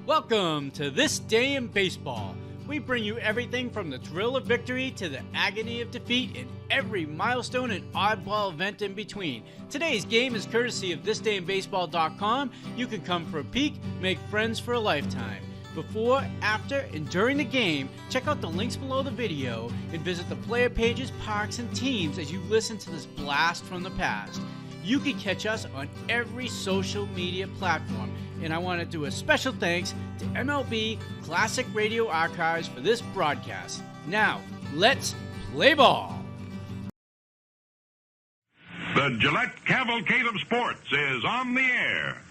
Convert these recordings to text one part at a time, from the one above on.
Welcome to This Day in Baseball. We bring you everything from the thrill of victory to the agony of defeat and every milestone and oddball event in between. Today's game is courtesy of thisdayinbaseball.com. You can come for a peek, make friends for a lifetime. Before, after, and during the game, check out the links below the video and visit the player pages, parks, and teams as you listen to this blast from the past. You can catch us on every social media platform, and I want to do a special thanks to MLB Classic Radio Archives for this broadcast. Now, let's play ball. The Gillette Cavalcade of Sports is on the air.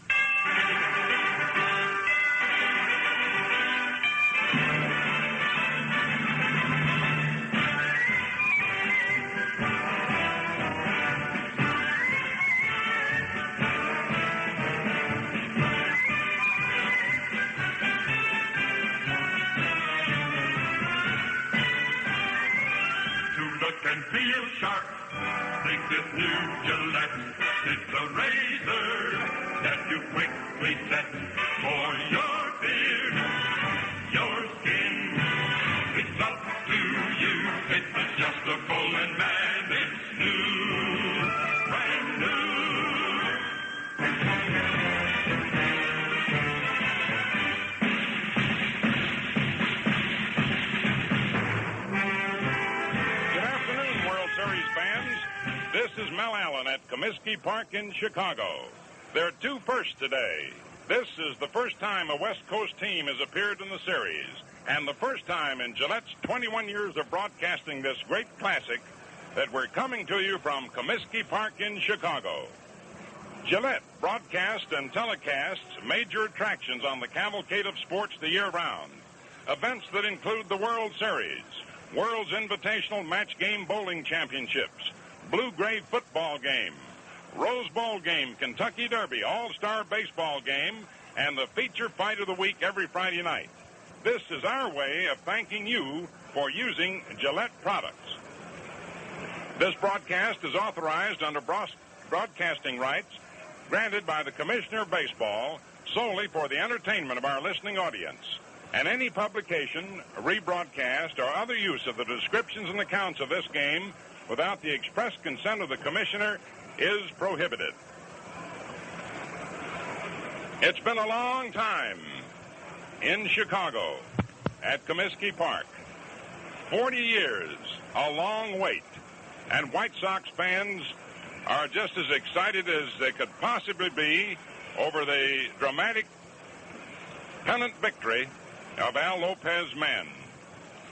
And feel sharp, think this new Gillette. It's a razor that you quickly set for your beard, your skin. It's up to you. It's adjustable and man, it's new, brand new. This is Mel Allen at Comiskey Park in Chicago. There are two firsts today. This is the first time a West Coast team has appeared in the series, and the first time in Gillette's 21 years of broadcasting this great classic that we're coming to you from Comiskey Park in Chicago. Gillette broadcasts and telecasts major attractions on the Cavalcade of Sports the year round. Events that include the World Series, World's Invitational Match Game Bowling Championships, Blue-Gray football game, Rose Bowl game, Kentucky Derby, All-Star baseball game, and the feature fight of the week every Friday night. This is our way of thanking you for using Gillette products. This broadcast is authorized under broadcasting rights granted by the Commissioner of Baseball solely for the entertainment of our listening audience. And any publication, rebroadcast, or other use of the descriptions and accounts of this game without the express consent of the Commissioner is prohibited. It's been a long time in Chicago at Comiskey Park. 40 years, a long wait. And White Sox fans are just as excited as they could possibly be over the dramatic pennant victory of Al Lopez's men.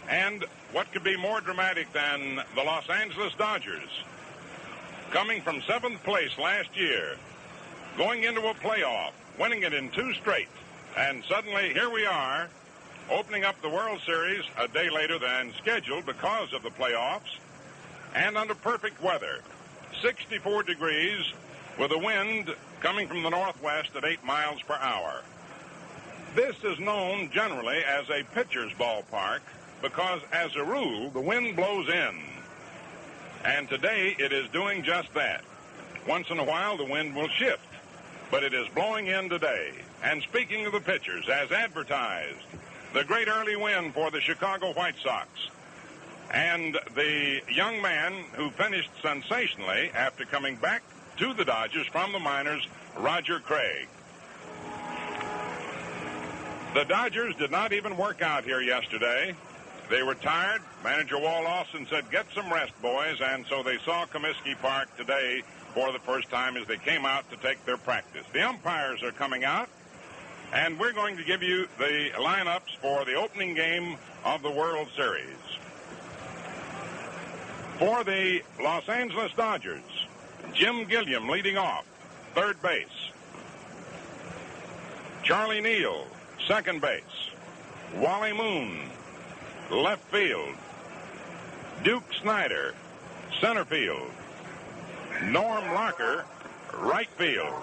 And what could be more dramatic than the Los Angeles Dodgers, coming from 7th place last year, going into a playoff, winning it in 2 straight, and suddenly here we are, opening up the World Series a day later than scheduled because of the playoffs, and under perfect weather, 64 degrees, with a wind coming from the northwest at 8 miles per hour. This is known generally as a pitcher's ballpark because, as a rule, the wind blows in. And today it is doing just that. Once in a while, the wind will shift, but it is blowing in today. And speaking of the pitchers, as advertised, the great early win for the Chicago White Sox. And the young man who finished sensationally after coming back to the Dodgers from the minors, Roger Craig. The Dodgers did not even work out here yesterday. They were tired. Manager Walt Austin said, "Get some rest, boys," and so they saw Comiskey Park today for the first time as they came out to take their practice. The umpires are coming out, and we're going to give you the lineups for the opening game of the World Series. For the Los Angeles Dodgers, Jim Gilliam leading off, third base. Charlie Neal, second base. Wally Moon, left field. Duke Snider, center field. Norm Larker, right field.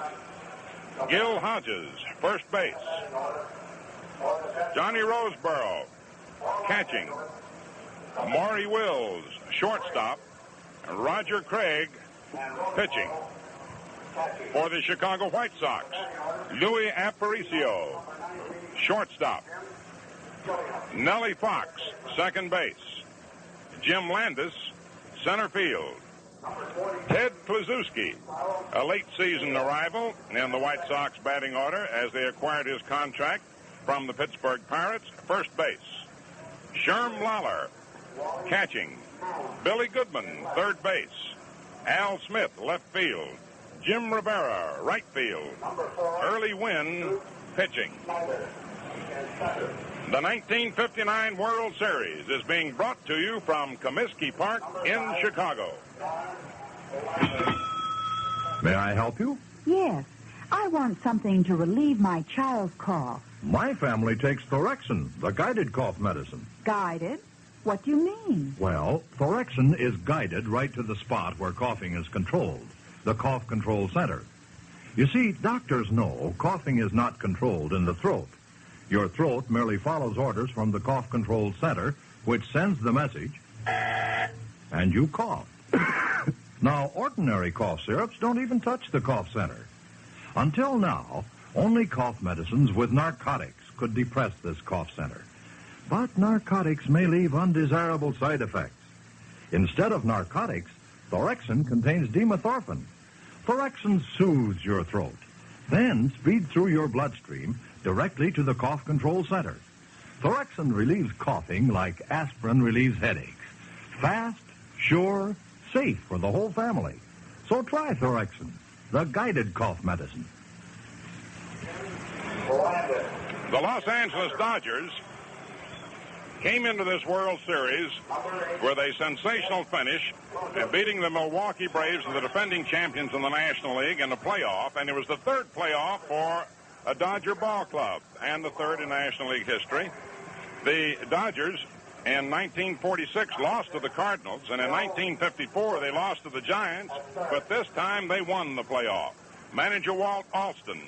Gil Hodges, first base. Johnny Roseboro, catching. Maury Wills, shortstop. Roger Craig, pitching. For the Chicago White Sox, Louie Aparicio, shortstop. Nellie Fox, second base. Jim Landis, center field. Ted Kluszewski, a late-season arrival in the White Sox batting order as they acquired his contract from the Pittsburgh Pirates, first base. Sherm Lawler, catching. Billy Goodman, third base. Al Smith, left field. Jim Rivera, right field. Early Wynn, pitching. The 1959 World Series is being brought to you from Comiskey Park in Chicago. May I help you? Yes. I want something to relieve my child's cough. My family takes Thorexin, the guided cough medicine. Guided? What do you mean? Well, Thorexin is guided right to the spot where coughing is controlled, the cough control center. You see, doctors know coughing is not controlled in the throat. Your throat merely follows orders from the cough control center, which sends the message, and you cough. Now, ordinary cough syrups don't even touch the cough center. Until now, only cough medicines with narcotics could depress this cough center. But narcotics may leave undesirable side effects. Instead of narcotics, Thorexin contains dimethorphan. Thorexin soothes your throat, then speeds through your bloodstream directly to the cough control center. Thorexin relieves coughing like aspirin relieves headaches. Fast, sure, safe for the whole family. So try Thorexin, the guided cough medicine. The Los Angeles Dodgers came into this World Series with a sensational finish, beating the Milwaukee Braves, the defending champions in the National League, in the playoff, and it was the third playoff for a Dodger ball club, and the third in National League history. The Dodgers in 1946 lost to the Cardinals, and in 1954 they lost to the Giants, but this time they won the playoff. Manager Walt Alston,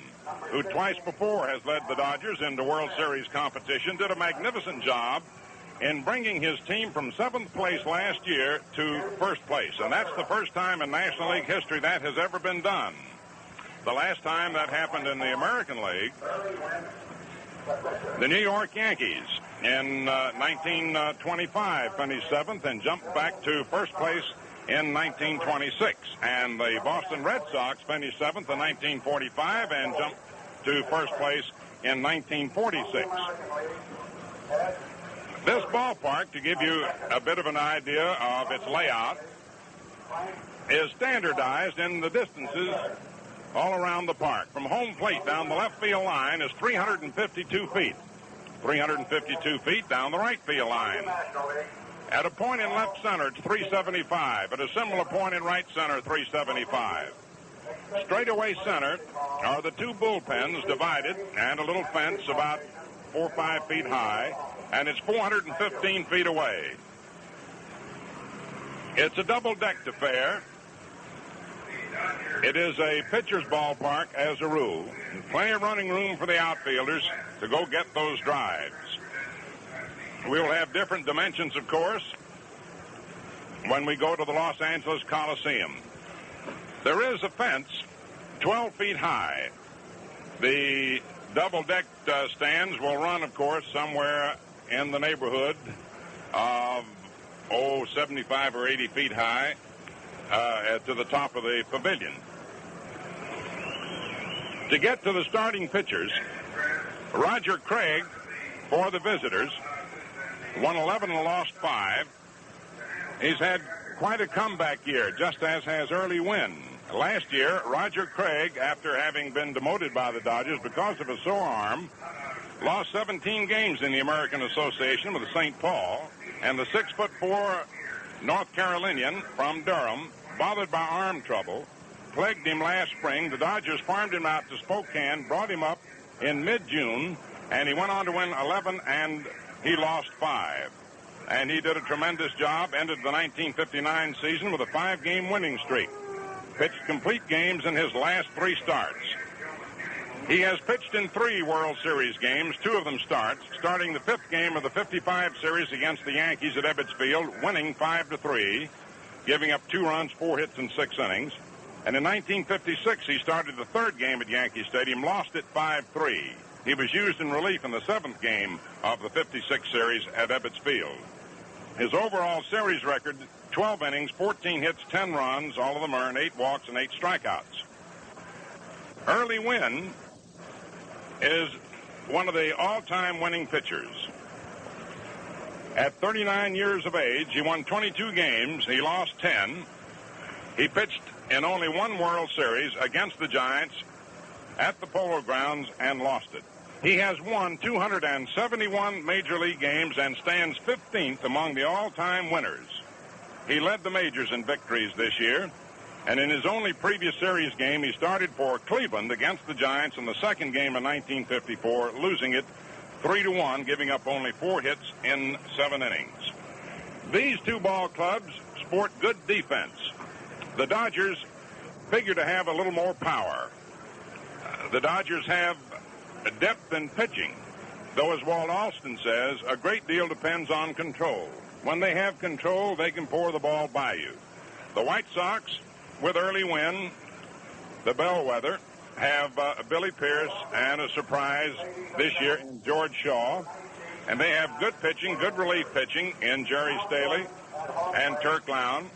who twice before has led the Dodgers into World Series competition, did a magnificent job in bringing his team from 7th place last year to first place, and that's the first time in National League history that has ever been done. The last time that happened in the American League, the New York Yankees in 1925 finished 7th and jumped back to first place in 1926. And the Boston Red Sox finished 7th in 1945 and jumped to first place in 1946. This ballpark, to give you a bit of an idea of its layout, is standardized in the distances all around the park. From home plate down the left field line is 352 feet. 352 feet down the right field line. At a point in left center, it's 375. At a similar point in right center, 375. Straightaway center are the two bullpens divided and a little fence about 4 or 5 feet high, and it's 415 feet away. It's a double-decked affair. It is a pitcher's ballpark as a rule, and plenty of running room for the outfielders to go get those drives. We will have different dimensions, of course, when we go to the Los Angeles Coliseum. There is a fence 12 feet high. The double-decked stands will run, of course, somewhere in the neighborhood of, 75 or 80 feet high to the top of the pavilion. To get to the starting pitchers, Roger Craig, for the visitors, won 11 and lost 5. He's had quite a comeback year, just as has Early Wynn. Last year, Roger Craig, after having been demoted by the Dodgers because of a sore arm, lost 17 games in the American Association with St. Paul, and the 6'4" North Carolinian from Durham, bothered by arm trouble, plagued him last spring. The Dodgers farmed him out to Spokane, brought him up in mid-June, and he went on to win 11, and he lost 5. And he did a tremendous job, ended the 1959 season with a 5-game winning streak. Pitched complete games in his last 3 starts. He has pitched in 3 World Series games, 2 of them starts, starting the 5th game of the 55 series against the Yankees at Ebbets Field, winning 5-3, giving up 2 runs, 4 hits, and 6 innings. And in 1956, he started the 3rd game at Yankee Stadium, lost it 5-3. He was used in relief in the 7th game of the 56 series at Ebbets Field. His overall series record, 12 innings, 14 hits, 10 runs, all of them earned 8 walks and 8 strikeouts. Early Wynn is one of the all-time winning pitchers. At 39 years of age, he won 22 games. He lost 10. He pitched in only one World Series against the Giants at the Polo Grounds and lost it. He has won 271 Major League games and stands 15th among the all-time winners. He led the majors in victories this year, and in his only previous series game, he started for Cleveland against the Giants in the second game in 1954, losing it 3-1, giving up only 4 hits in 7 innings. These two ball clubs sport good defense. The Dodgers figure to have a little more power. The Dodgers have depth in pitching, though, as Walt Alston says, a great deal depends on control. When they have control, they can pour the ball by you. The White Sox, with Early Wynn, the bellwether, have Billy Pierce and a surprise this year in George Shaw. And they have good pitching, good relief pitching in Jerry Staley and Turk Lown.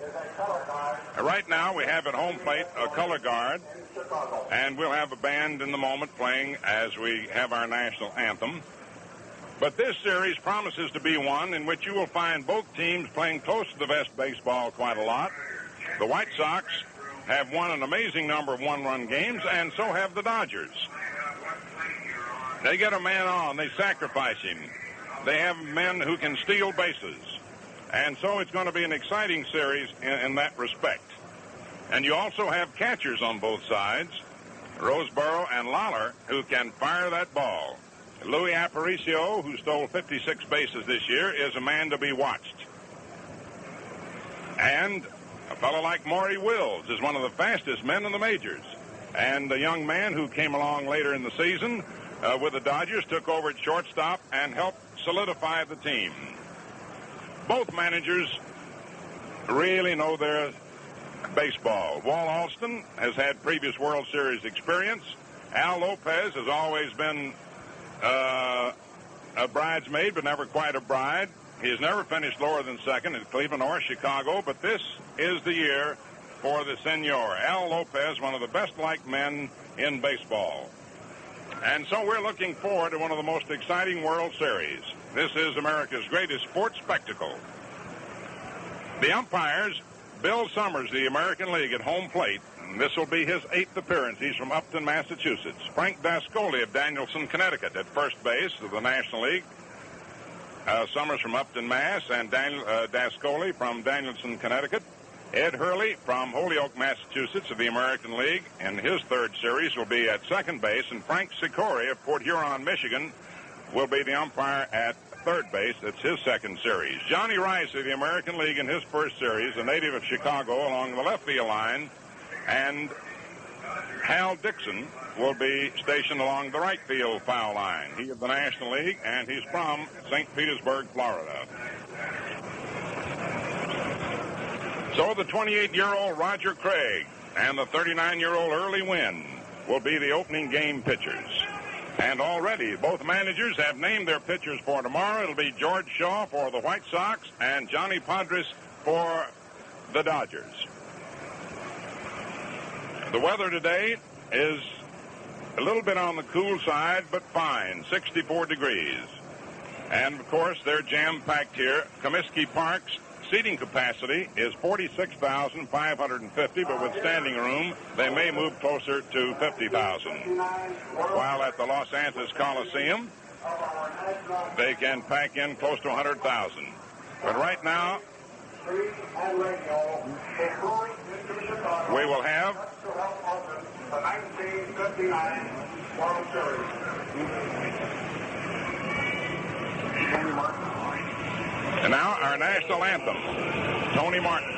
Right now we have at home plate a color guard, and we'll have a band in the moment playing as we have our national anthem. But this series promises to be one in which you will find both teams playing close to the vest baseball quite a lot. The White Sox have won an amazing number of one-run games, and so have the Dodgers. They get a man on, they sacrifice him. They have men who can steal bases. And so it's going to be an exciting series in that respect. And you also have catchers on both sides, Roseboro and Lawler, who can fire that ball. Louie Aparicio, who stole 56 bases this year, is a man to be watched. And a fellow like Maury Wills is one of the fastest men in the majors. And a young man who came along later in the season with the Dodgers, took over at shortstop and helped solidify the team. Both managers really know their baseball. Walt Alston has had previous World Series experience. Al Lopez has always been a bridesmaid, but never quite a bride. He has never finished lower than second in Cleveland or Chicago, but this is the year for the senor. Al Lopez, one of the best-liked men in baseball. And so we're looking forward to one of the most exciting World Series. This is America's greatest sports spectacle. The umpires, Bill Summers, the American League at home plate. This will be his 8th appearance. He's from Upton, Massachusetts. Frank Dascoli of Danielson, Connecticut at first base of the National League. Summers from Upton, Mass. And Dascoli from Danielson, Connecticut. Ed Hurley from Holyoke, Massachusetts of the American League. And his 3rd series will be at second base. And Frank Sicori of Port Huron, Michigan will be the umpire at 3rd base. That's his 2nd series. Johnny Rice of the American League in his 1st series, a native of Chicago, along the left field line. And Hal Dixon will be stationed along the right field foul line. He of the National League, and he's from St. Petersburg, Florida. So the 28-year-old Roger Craig and the 39-year-old Early Wynn will be the opening game pitchers. And already both managers have named their pitchers for tomorrow. It'll be George Shaw for the White Sox and Johnny Podres for the Dodgers. The weather today is a little bit on the cool side, but fine, 64 degrees. And, of course, they're jam-packed here. Comiskey Park's seating capacity is 46,550, but with standing room, they may move closer to 50,000. While at the Los Angeles Coliseum, they can pack in close to 100,000. But right now, we will have the 1959 World Series. And now our national anthem, Tony Martin.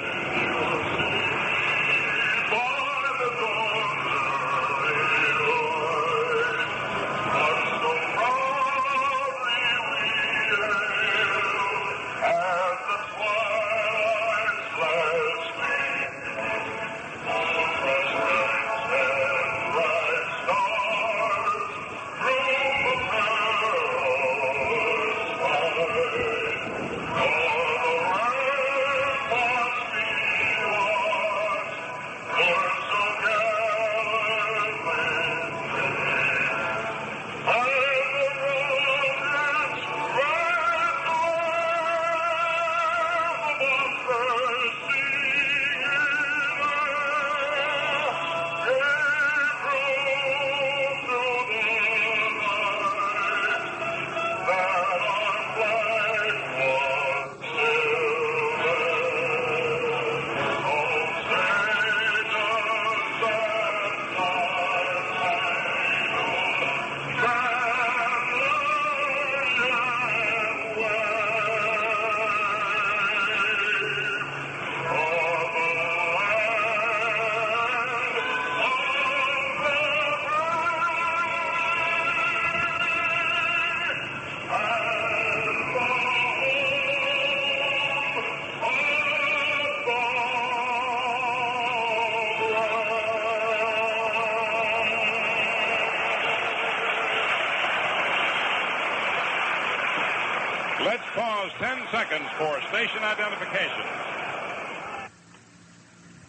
Let's pause 10 seconds for station identification.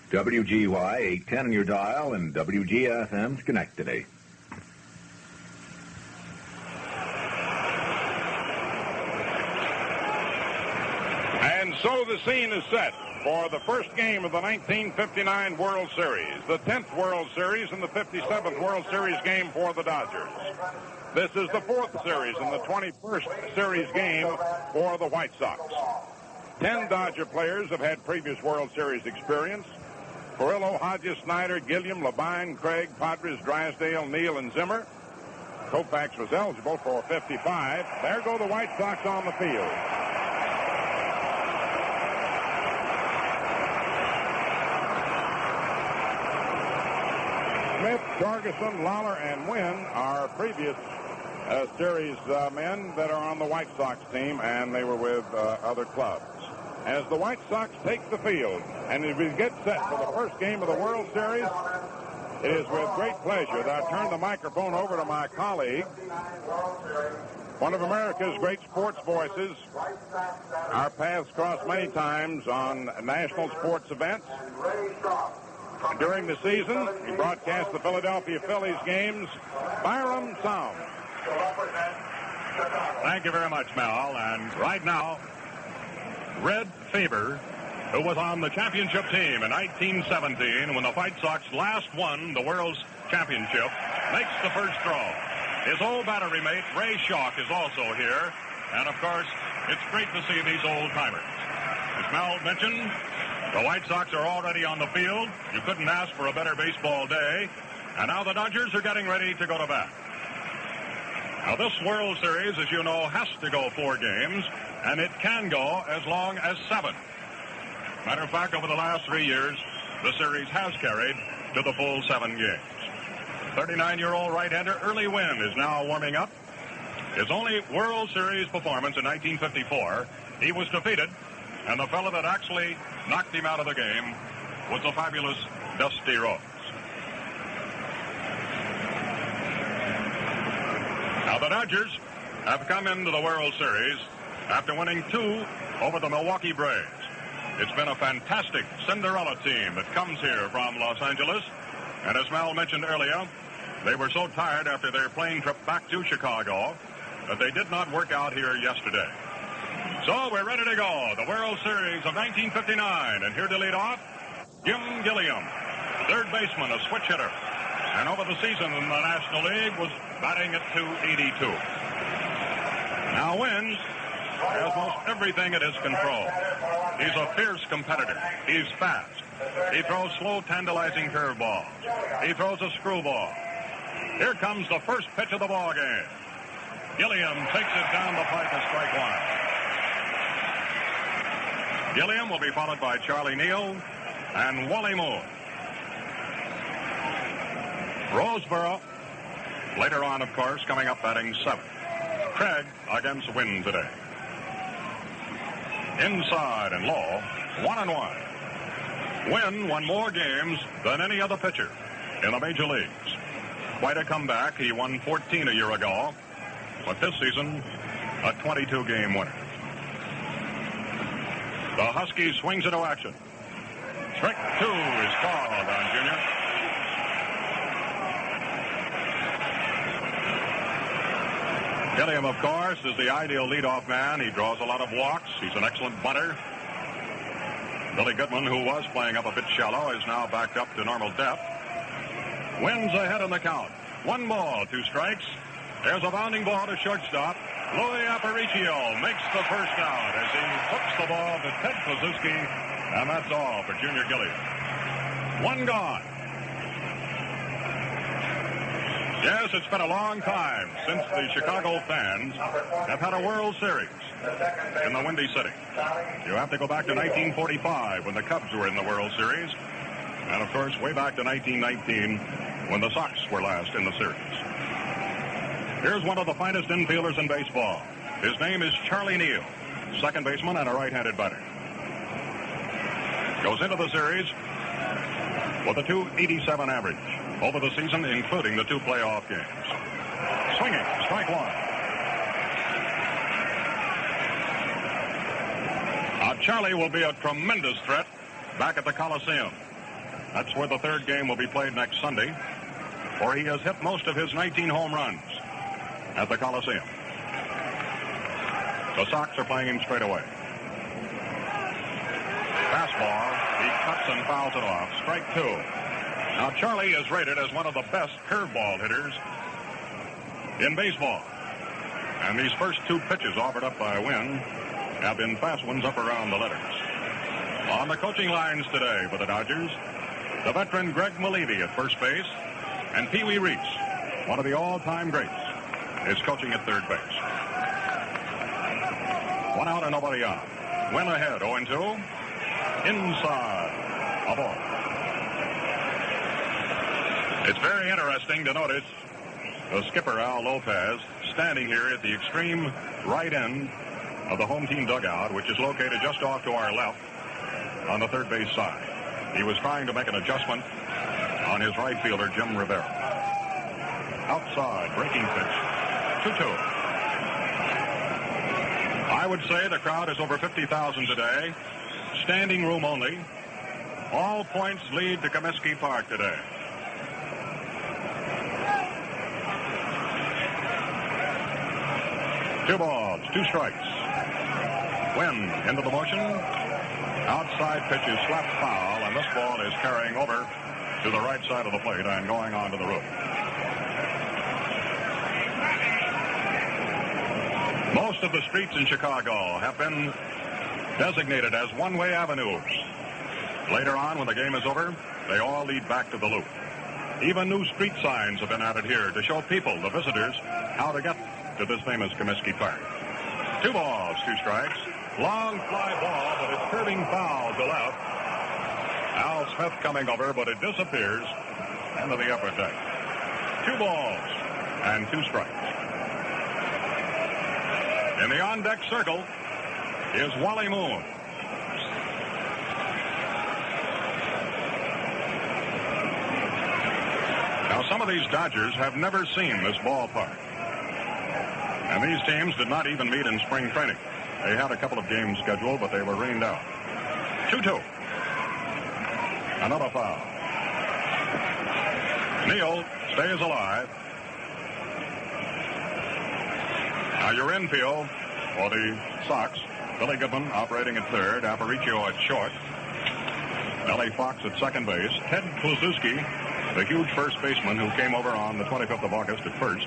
WGY 810 on your dial and WGFM Schenectady. And so the scene is set for the first game of the 1959 World Series, the 10th World Series and the 57th World Series game for the Dodgers. This is the 4th series and the 21st series game for the White Sox. 10 Dodger players have had previous World Series experience. Perillo, Hodges, Snider, Gilliam, Labine, Craig, Padres, Drysdale, Neal, and Zimmer. Koufax was eligible for 55. There go the White Sox on the field. Smith, Jorgensen, Lawler, and Wynn are previous series men that are on the White Sox team, and they were with other clubs. As the White Sox take the field, and as we get set for the first game of the World Series, it is with great pleasure that I turn the microphone over to my colleague, one of America's great sports voices. Our paths crossed many times on national sports events. During the season, he broadcast the Philadelphia Phillies games. Byram Sound. Thank you very much, Mel. And right now, Red Faber, who was on the championship team in 1917 when the White Sox last won the World's Championship, makes the first throw. His old battery mate, Ray Schalk, is also here. And, of course, it's great to see these old-timers. As Mel mentioned, the White Sox are already on the field. You couldn't ask for a better baseball day. And now the Dodgers are getting ready to go to bat. Now, this World Series, as you know, has to go 4 games, and it can go as long as 7. Matter of fact, over the last 3 years, the series has carried to the full 7 games. 39-year-old right-hander Early Wynn is now warming up. His only World Series performance in 1954, he was defeated, and the fellow that actually knocked him out of the game was the fabulous Dusty Rhodes. Now, the Dodgers have come into the World Series after winning 2 over the Milwaukee Braves. It's been a fantastic Cinderella team that comes here from Los Angeles. And as Mal mentioned earlier, they were so tired after their plane trip back to Chicago that they did not work out here yesterday. So we're ready to go. The World Series of 1959. And here to lead off, Jim Gilliam, third baseman, a switch hitter. And over the season in the National League was batting at .282. Now Wynn has most everything at his control. He's a fierce competitor. He's fast. He throws slow, tantalizing curveballs. He throws a screwball. Here comes the first pitch of the ball game. Gilliam takes it down the pipe as strike 1. Gilliam will be followed by Charlie Neal and Wally Moore. Roseboro, later on, of course, coming up batting 7th. Craig against Wynn today. Inside and low, 1-1. Wynn won more games than any other pitcher in the major leagues. Quite a comeback. He won 14 a year ago, but this season, a 22-game winner. The Husky swings into action. Strike 2 is called on Junior. Gilliam, of course, is the ideal leadoff man. He draws a lot of walks. He's an excellent bunter. Billy Goodman, who was playing up a bit shallow, is now backed up to normal depth. Wins ahead in the count. 1 ball, 2 strikes. There's a bounding ball to shortstop. Louie Aparicio makes the first out as he hooks the ball to Ted Kluszewski, and that's all for Junior Gilliam. 1 gone. Yes, it's been a long time since the Chicago fans have had a World Series in the Windy City. You have to go back to 1945 when the Cubs were in the World Series, and of course way back to 1919 when the Sox were last in the series. Here's one of the finest infielders in baseball. His name is Charlie Neal, second baseman and a right-handed batter. Goes into the series with a .287 average over the season, including the 2 playoff games. Swinging, strike 1. Charlie will be a tremendous threat back at the Coliseum. That's where the third game will be played next Sunday, for he has hit most of his 19 home runs at the Coliseum. The Sox are playing him straight away. Fastball, he cuts and fouls it off. Strike two. Now, Charlie is rated as one of the best curveball hitters in baseball. And these first two pitches offered up by Wynn have been fast ones up around the letters. On the coaching lines today for the Dodgers, the veteran Greg Malevy at first base, and Pee Wee Reese, one of the all-time greats, is coaching at third base. 1 out and nobody out. Wynn ahead, 0-2. Inside, a ball. It's very interesting to notice the skipper, Al Lopez, standing here at the extreme right end of the home team dugout, which is located just off to our left on the third base side. He was trying to make an adjustment on his right fielder, Jim Rivera. Outside, breaking pitch, 2-2. I would say the crowd is over 50,000 today. Standing room only. All points lead to Comiskey Park today. Two balls, two strikes. Wynn into the motion. Outside pitch is slapped foul, and this ball is carrying over to the right side of the plate and going on to the roof. Most of the streets in Chicago have been designated as one-way avenues. Later on, when the game is over, they all lead back to the loop. Even new street signs have been added here to show people, the visitors, how to get to this famous Comiskey Park. Two balls, two strikes. Long fly ball, but it's curving foul to left. Al Smith coming over, but it disappears into the upper deck. Two balls and two strikes. In the on-deck circle is Wally Moon. Now, some of these Dodgers have never seen this ballpark. And these teams did not even meet in spring training. They had a couple of games scheduled, but they were rained out. 2-2. Another foul. Neal stays alive. Now your infield for the Sox. Billy Goodman operating at third. Aparicio at short. Ellie Fox at second base. Ted Kluszewski, the huge first baseman who came over on the 25th of August at first.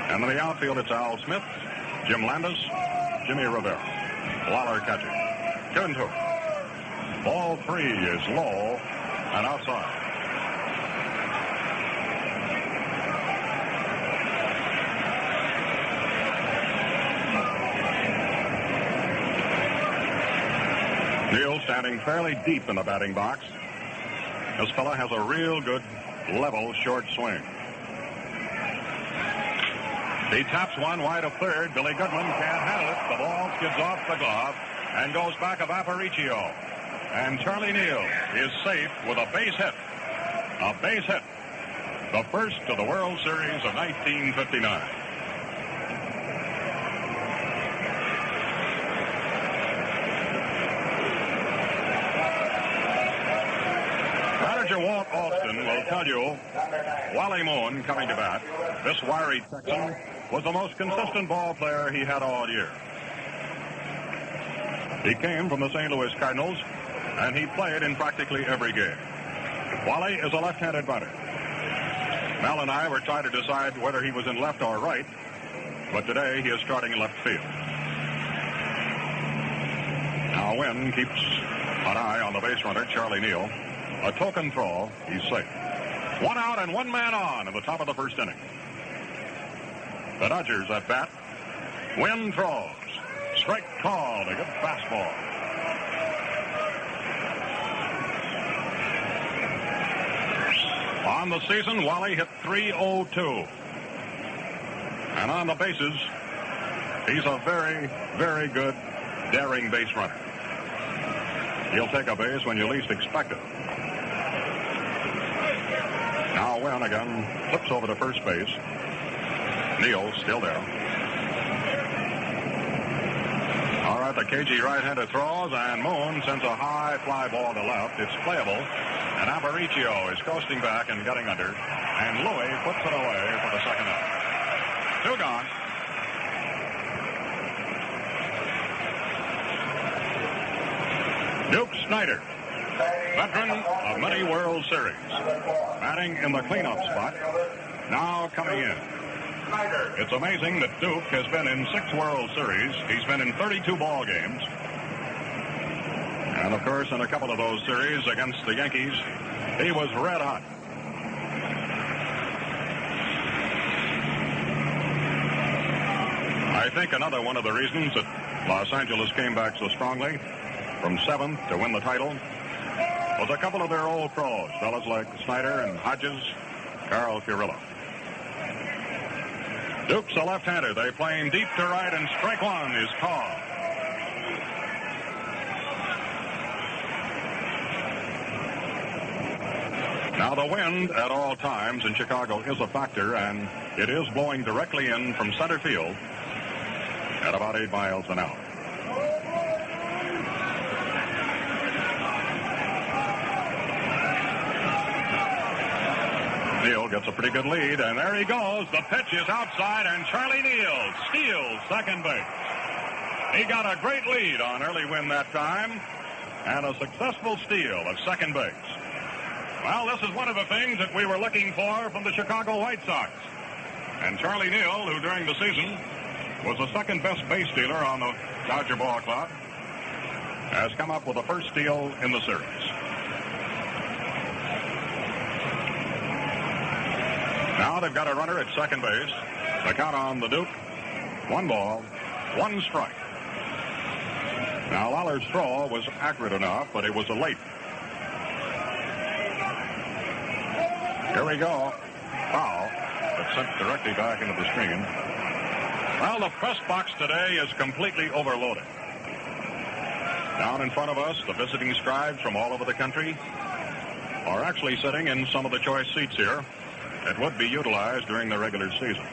And in the outfield, it's Al Smith, Jim Landis, Jimmy Rivera. Waller catching. 2-2. Ball three is low and outside. Neal standing fairly deep in the batting box. This fella has a real good level short swing. He taps one wide of third. Billy Goodman can't handle it. The ball skids off the glove and goes back of Aparicio. And Charlie Neal is safe with a base hit. A base hit. The first of the World Series of 1959. Manager Walt Alston will tell you Wally Moon coming to bat. This wiry Texan was the most consistent ball player he had all year. He came from the St. Louis Cardinals, and he played in practically every game. Wally is a left-handed batter. Mel and I were trying to decide whether he was in left or right, but today he is starting in left field. Now Wynn keeps an eye on the base runner, Charlie Neal. A token throw, he's safe. 1 out and 1 man on in the top of the first inning. The Dodgers at bat. Wynn throws. Strike called. A good fastball. On the season, Wally hit .302. And on the bases, he's a very, very good, daring base runner. He'll take a base when you least expect it. Now Wynn again flips over to first base. Neal still there. All right, the cagey right-handed throws, and Moon sends a high fly ball to left. It's playable, and Aparicio is coasting back and getting under, and Louie puts it away for the second out. 2 gone. Duke Snider, veteran of many World Series, batting in the cleanup spot, now coming in. It's amazing that Duke has been in 6 World Series. He's been in 32 ball games. And, of course, in a couple of those series against the Yankees, he was red hot. I think another one of the reasons that Los Angeles came back so strongly from 7th to win the title was a couple of their old pros, fellas like Snider and Hodges, Carl Furillo. Duke's a left-hander. They play him deep to right, and strike one is called. Now, the wind at all times in Chicago is a factor, and it is blowing directly in from center field at about 8 miles an hour. Neal gets a pretty good lead, and there he goes. The pitch is outside, and Charlie Neal steals second base. He got a great lead on early win that time, and a successful steal of second base. Well, this is one of the things that we were looking for from the Chicago White Sox. And Charlie Neal, who during the season was the second best base stealer on the Dodger Ball Club, has come up with the first steal in the series. Now they've got a runner at second base. The count on the Duke, 1 ball, 1 strike. Now Lawler's throw was accurate enough, but it was a late. Here we go. Foul, but sent directly back into the screen. Well, the press box today is completely overloaded. Down in front of us, the visiting scribes from all over the country are actually sitting in some of the choice seats here that would be utilized during the regular season.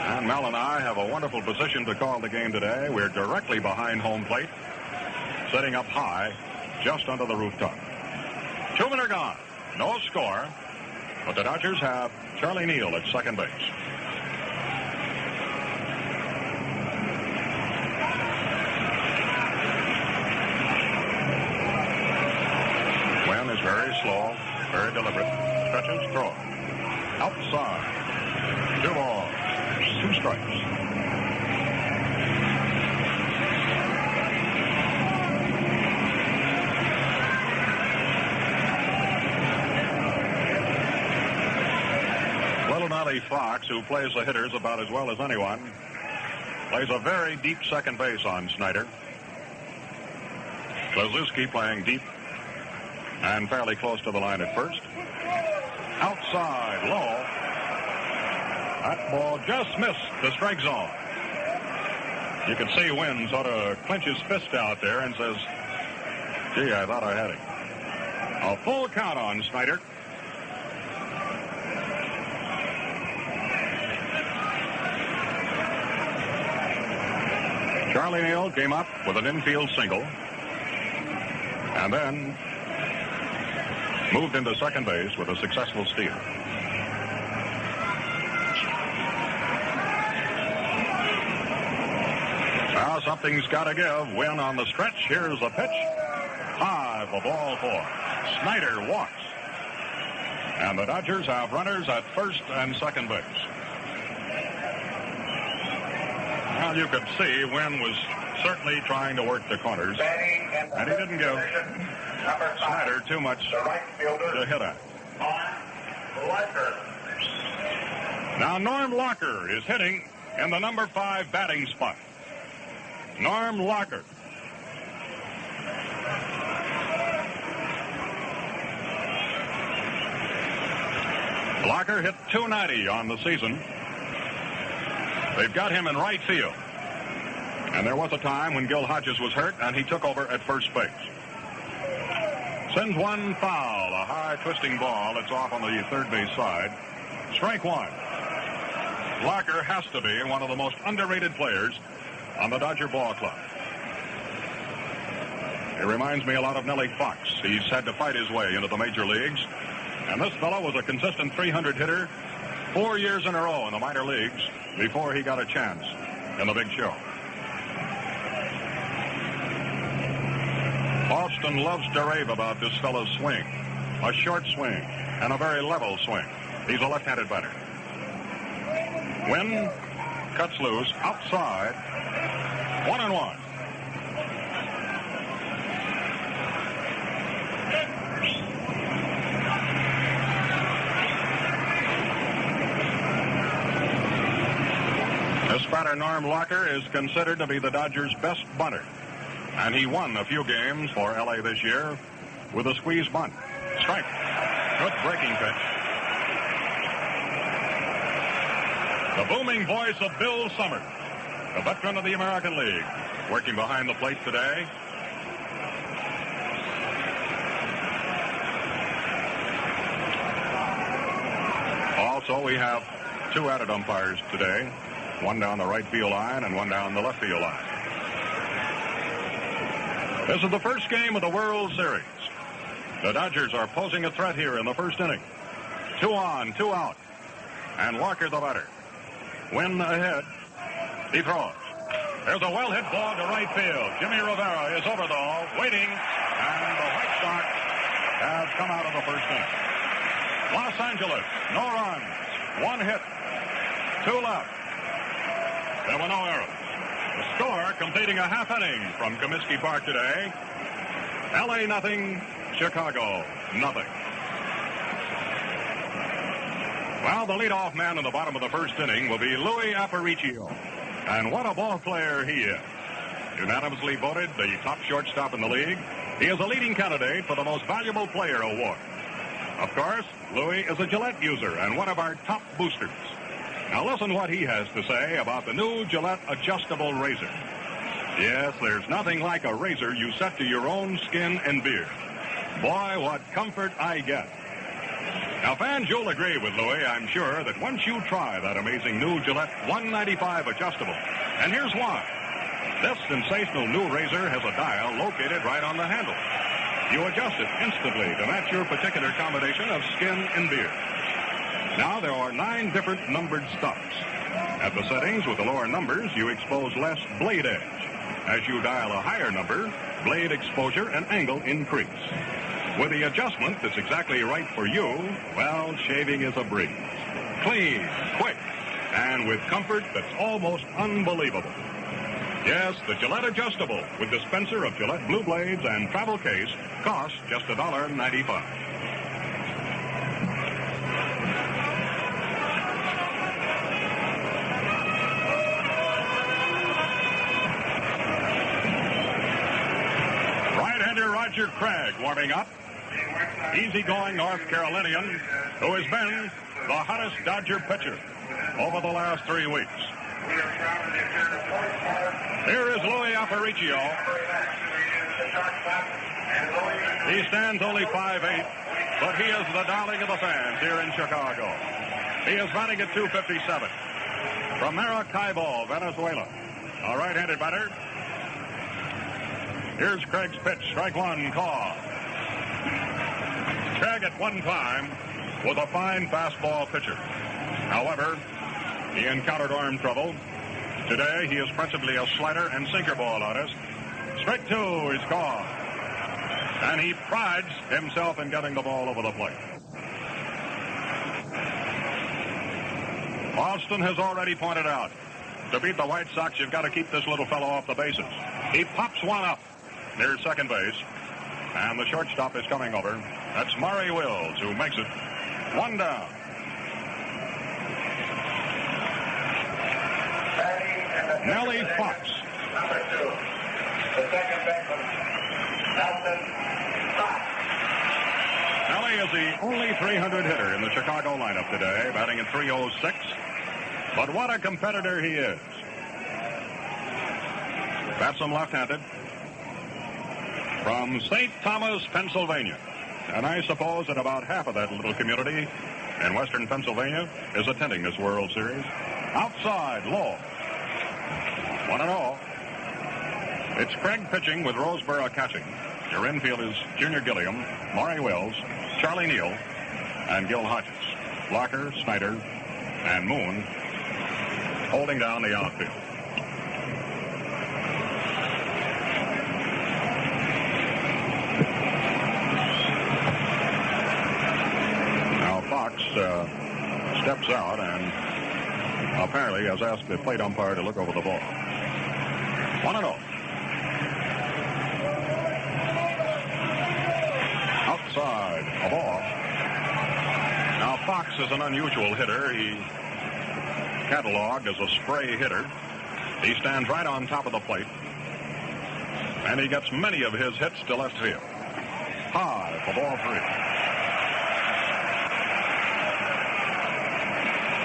And Mel and I have a wonderful position to call the game today. We're directly behind home plate, sitting up high, just under the rooftop. 2 men are gone. No score, but the Dodgers have Charlie Neal at second base. Wynn is very slow, very deliberate. Stretches, throw. Outside. 2 balls, 2 strikes. Little Nolly Fox, who plays the hitters about as well as anyone, plays a very deep second base on Snider. Kluszewski playing deep and fairly close to the line at first. Outside, low. That ball just missed the strike zone. You can see Wynn sort of clench his fist out there and says, gee, I thought I had it. A full count on Snider. Charlie Neal came up with an infield single and then moved into second base with a successful steal. Now something's got to give. Wynn on the stretch. Here's a pitch. High for ball 4. Snider walks. And the Dodgers have runners at first and second base. Well, you could see Wynn was certainly trying to work the corners, and he didn't give Snider too much to hit at. Now Norm Locker is hitting in the number 5 batting spot. Norm Locker. Locker hit .290 on the season. They've got him in right field. And there was a time when Gil Hodges was hurt, and he took over at first base. Sends one foul, a high twisting ball. It's off on the third base side. Strike 1. Locker has to be one of the most underrated players on the Dodger Ball Club. He reminds me a lot of Nellie Fox. He's had to fight his way into the major leagues. And this fellow was a consistent 300 hitter 4 years in a row in the minor leagues before he got a chance in the big show. Austin loves to rave about this fellow's swing. A short swing and a very level swing. He's a left-handed batter. Wynn cuts loose outside. 1-1. This batter, Norm Locker, is considered to be the Dodgers' best bunter. And he won a few games for L.A. this year with a squeeze bunt. Strike. Good breaking pitch. The booming voice of Bill Summers, a veteran of the American League, working behind the plate today. Also, we have two added umpires today, one down the right field line and one down the left field line. This is the first game of the World Series. The Dodgers are posing a threat here in the first inning. 2 on, 2 out. And Walker the batter. Wynn ahead. He throws. There's a well-hit ball to right field. Jimmy Rivera is over though, waiting. And the White Sox have come out of the first inning. Los Angeles, no runs. 1 hit. 2 left. There were no errors. The score completing a half inning from Comiskey Park today. L.A. nothing, Chicago nothing. Well, the leadoff man in the bottom of the first inning will be Louie Aparicio. And what a ball player he is. Unanimously voted the top shortstop in the league. He is a leading candidate for the Most Valuable Player award. Of course, Louie is a Gillette user and one of our top boosters. Now listen what he has to say about the new Gillette adjustable razor. Yes, there's nothing like a razor you set to your own skin and beard. Boy, what comfort I get. Now, fans, you'll agree with Louie, I'm sure, that once you try that amazing new Gillette 195 adjustable. And here's why. This sensational new razor has a dial located right on the handle. You adjust it instantly to match your particular combination of skin and beard. Now, there are 9 different numbered stops. At the settings with the lower numbers, you expose less blade edge. As you dial a higher number, blade exposure and angle increase. With the adjustment that's exactly right for you, well, shaving is a breeze. Clean, quick, and with comfort that's almost unbelievable. Yes, the Gillette adjustable with dispenser of Gillette Blue Blades and travel case costs just $1.95. Right-hander Roger Craig warming up. Easygoing North Carolinian who has been the hottest Dodger pitcher over the last 3 weeks. Here is Louie Aparicio. He stands only 5'8", but he is the darling of the fans here in Chicago. He is batting at .257. From Maracaibo, Venezuela, a right-handed batter. Here's Craig's pitch, strike one, call. Craig at one time was a fine fastball pitcher. However, he encountered arm trouble. Today, he is principally a slider and sinker ball artist. Strike 2 is called. And he prides himself in getting the ball over the plate. Austin has already pointed out, to beat the White Sox, you've got to keep this little fellow off the bases. He pops one up near second base, and the shortstop is coming over. That's Maury Wills, who makes it 1 down. Nellie Fox. Number 2, the second baseman, Nelson Fox. Nellie is the only 300 hitter in the Chicago lineup today, batting at .306. But what a competitor he is. Bats him left-handed. From St. Thomas, Pennsylvania. And I suppose that about half of that little community in western Pennsylvania is attending this World Series. Outside, low. 1-0. It's Craig pitching with Roseboro catching. Your infield is Junior Gilliam, Maury Wills, Charlie Neal, and Gil Hodges. Blocker, Snider, and Moon holding down the outfield. Now Fox steps out and apparently has asked the plate umpire to look over the ball. 1-0. Outside, a ball. Now Fox is an unusual hitter. He cataloged as a spray hitter. He stands right on top of the plate. And he gets many of his hits to left field. High for ball 3.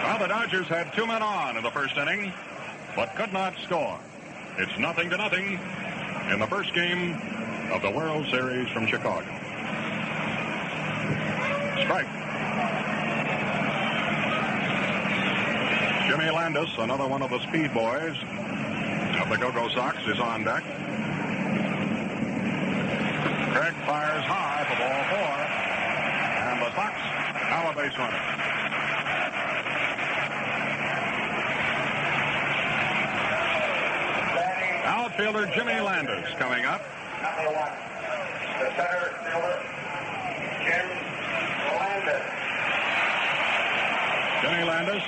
Well, the Dodgers had 2 men on in the first inning, but could not score. It's 0-0 in the first game of the World Series from Chicago. Strike. Jimmy Landis, another one of the speed boys of the Go-Go Sox, is on deck. Craig fires high for ball 4, and the Sox have a base runner. Outfielder Jimmy Landis coming up. Number 1, the center fielder, Jim Landis. Jimmy Landis,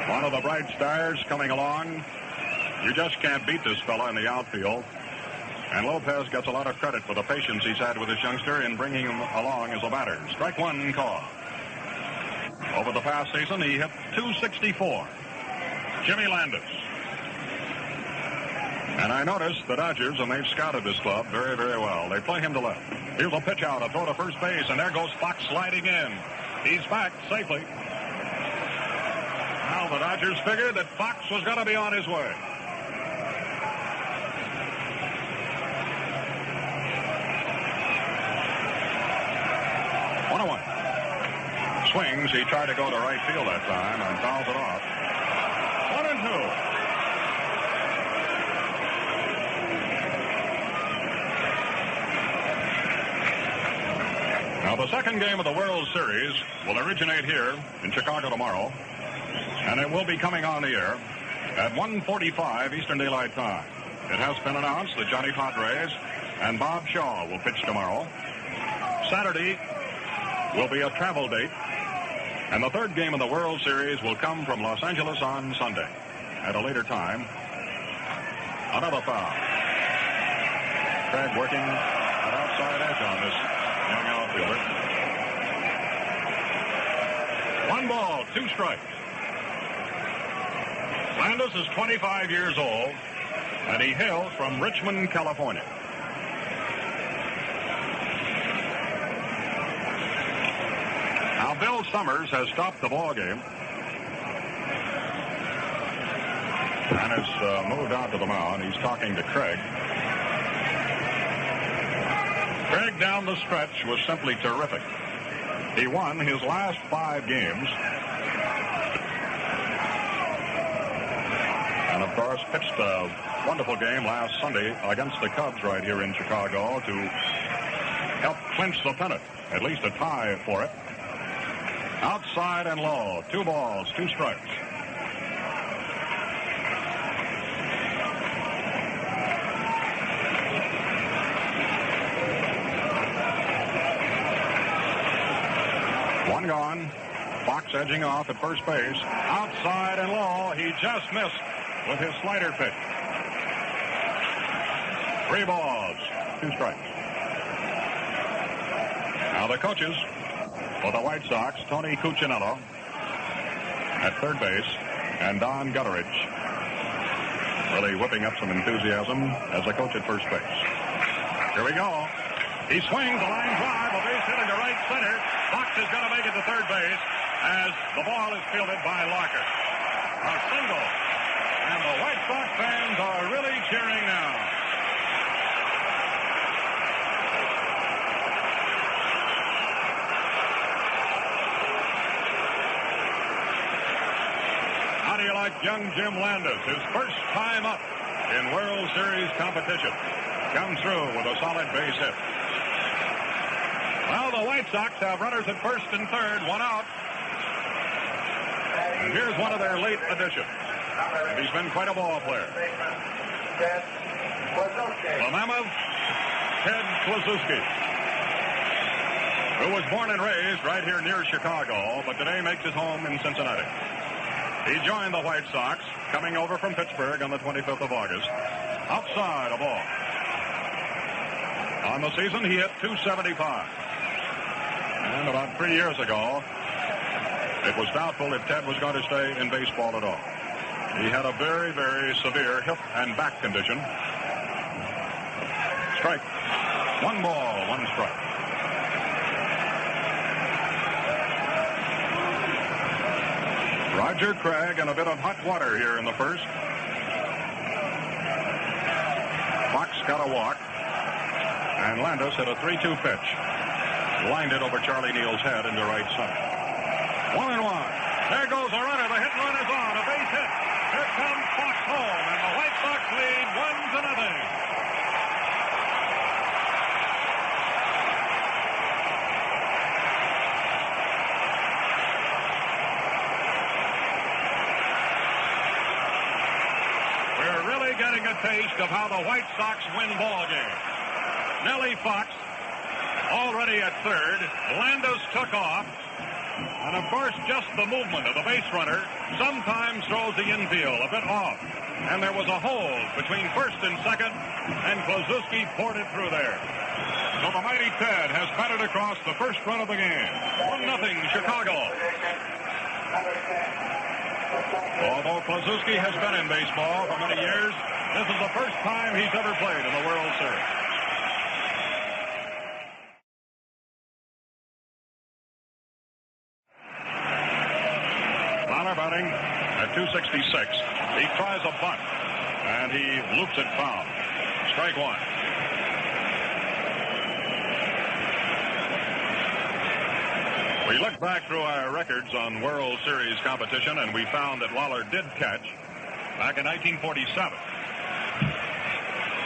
one of the bright stars coming along. You just can't beat this fella in the outfield. And Lopez gets a lot of credit for the patience he's had with this youngster in bringing him along as a batter. Strike 1 call. Over the past season, he hit .264. Jimmy Landis. And I noticed the Dodgers, and they've scouted this club very, very well. They play him to left. Here's a pitch out, a throw to first base, and there goes Fox sliding in. He's back safely. Now the Dodgers figured that Fox was going to be on his way. Swings. He tried to go to right field that time and fouls it off. 1-2. Now, the second game of the World Series will originate here in Chicago tomorrow, and it will be coming on the air at 1:45 Eastern Daylight Time. It has been announced that Johnny Padres and Bob Shaw will pitch tomorrow. Saturday will be a travel date, and the third game of the World Series will come from Los Angeles on Sunday. At a later time, another foul. Craig working at outside edge on this young outfielder. 1 ball, 2 strikes. Landis is 25 years old, and he hails from Richmond, California. Now, Bill Summers has stopped the ball game and has moved out to the mound. He's talking to Craig. Craig down the stretch was simply terrific. He won his last 5 games. And, of course, pitched a wonderful game last Sunday against the Cubs right here in Chicago to help clinch the pennant, at least a tie for it. Outside and low. 2 balls, 2 strikes. One gone. Fox edging off at first base. Outside and low. He just missed with his slider pitch. 3 balls, 2 strikes. Now the coaches for the White Sox, Tony Cuccinello at third base, and Don Gutteridge really whipping up some enthusiasm as a coach at first base. Here we go. He swings, a line drive, a base hit into right center. Fox is going to make it to third base as the ball is fielded by Locker. A single. And the White Sox fans are really cheering now. How do you like young Jim Landis? His first time up in World Series competition. Comes through with a solid base hit. Well, the White Sox have runners at first and third, one out. And here's one of their late additions. He's been quite a ball player. The Mammoth, Ted Kluszewski, who was born and raised right here near Chicago, but today makes his home in Cincinnati. He joined the White Sox, coming over from Pittsburgh on the 25th of August. Outside a ball. On the season, he hit .275. And about 3 years ago, it was doubtful if Ted was going to stay in baseball at all. He had a very, very severe hip and back condition. Strike. 1 ball, 1 strike. Roger Craig in a bit of hot water here in the first. Fox got a walk. And Landis hit a 3-2 pitch. Lined it over Charlie Neal's head into right center. 1-1. There goes a runner. The hit and run is on. A base hit. Here comes Fox home, and the White Sox lead 1-0. We're really getting a taste of how the White Sox win ball games. Nellie Fox already at third. Landis took off. And, of course, just the movement of the base runner sometimes throws the infield a bit off. And there was a hole between first and second, and Kluszewski poured it through there. So the mighty Ted has batted across the first run of the game. 1-0 Chicago. Although Kluszewski has been in baseball for many years, this is the first time he's ever played in the World Series. Batting at .266. He tries a bunt, and he loops it foul. Strike 1. We looked back through our records on World Series competition, and we found that Waller did catch back in 1947.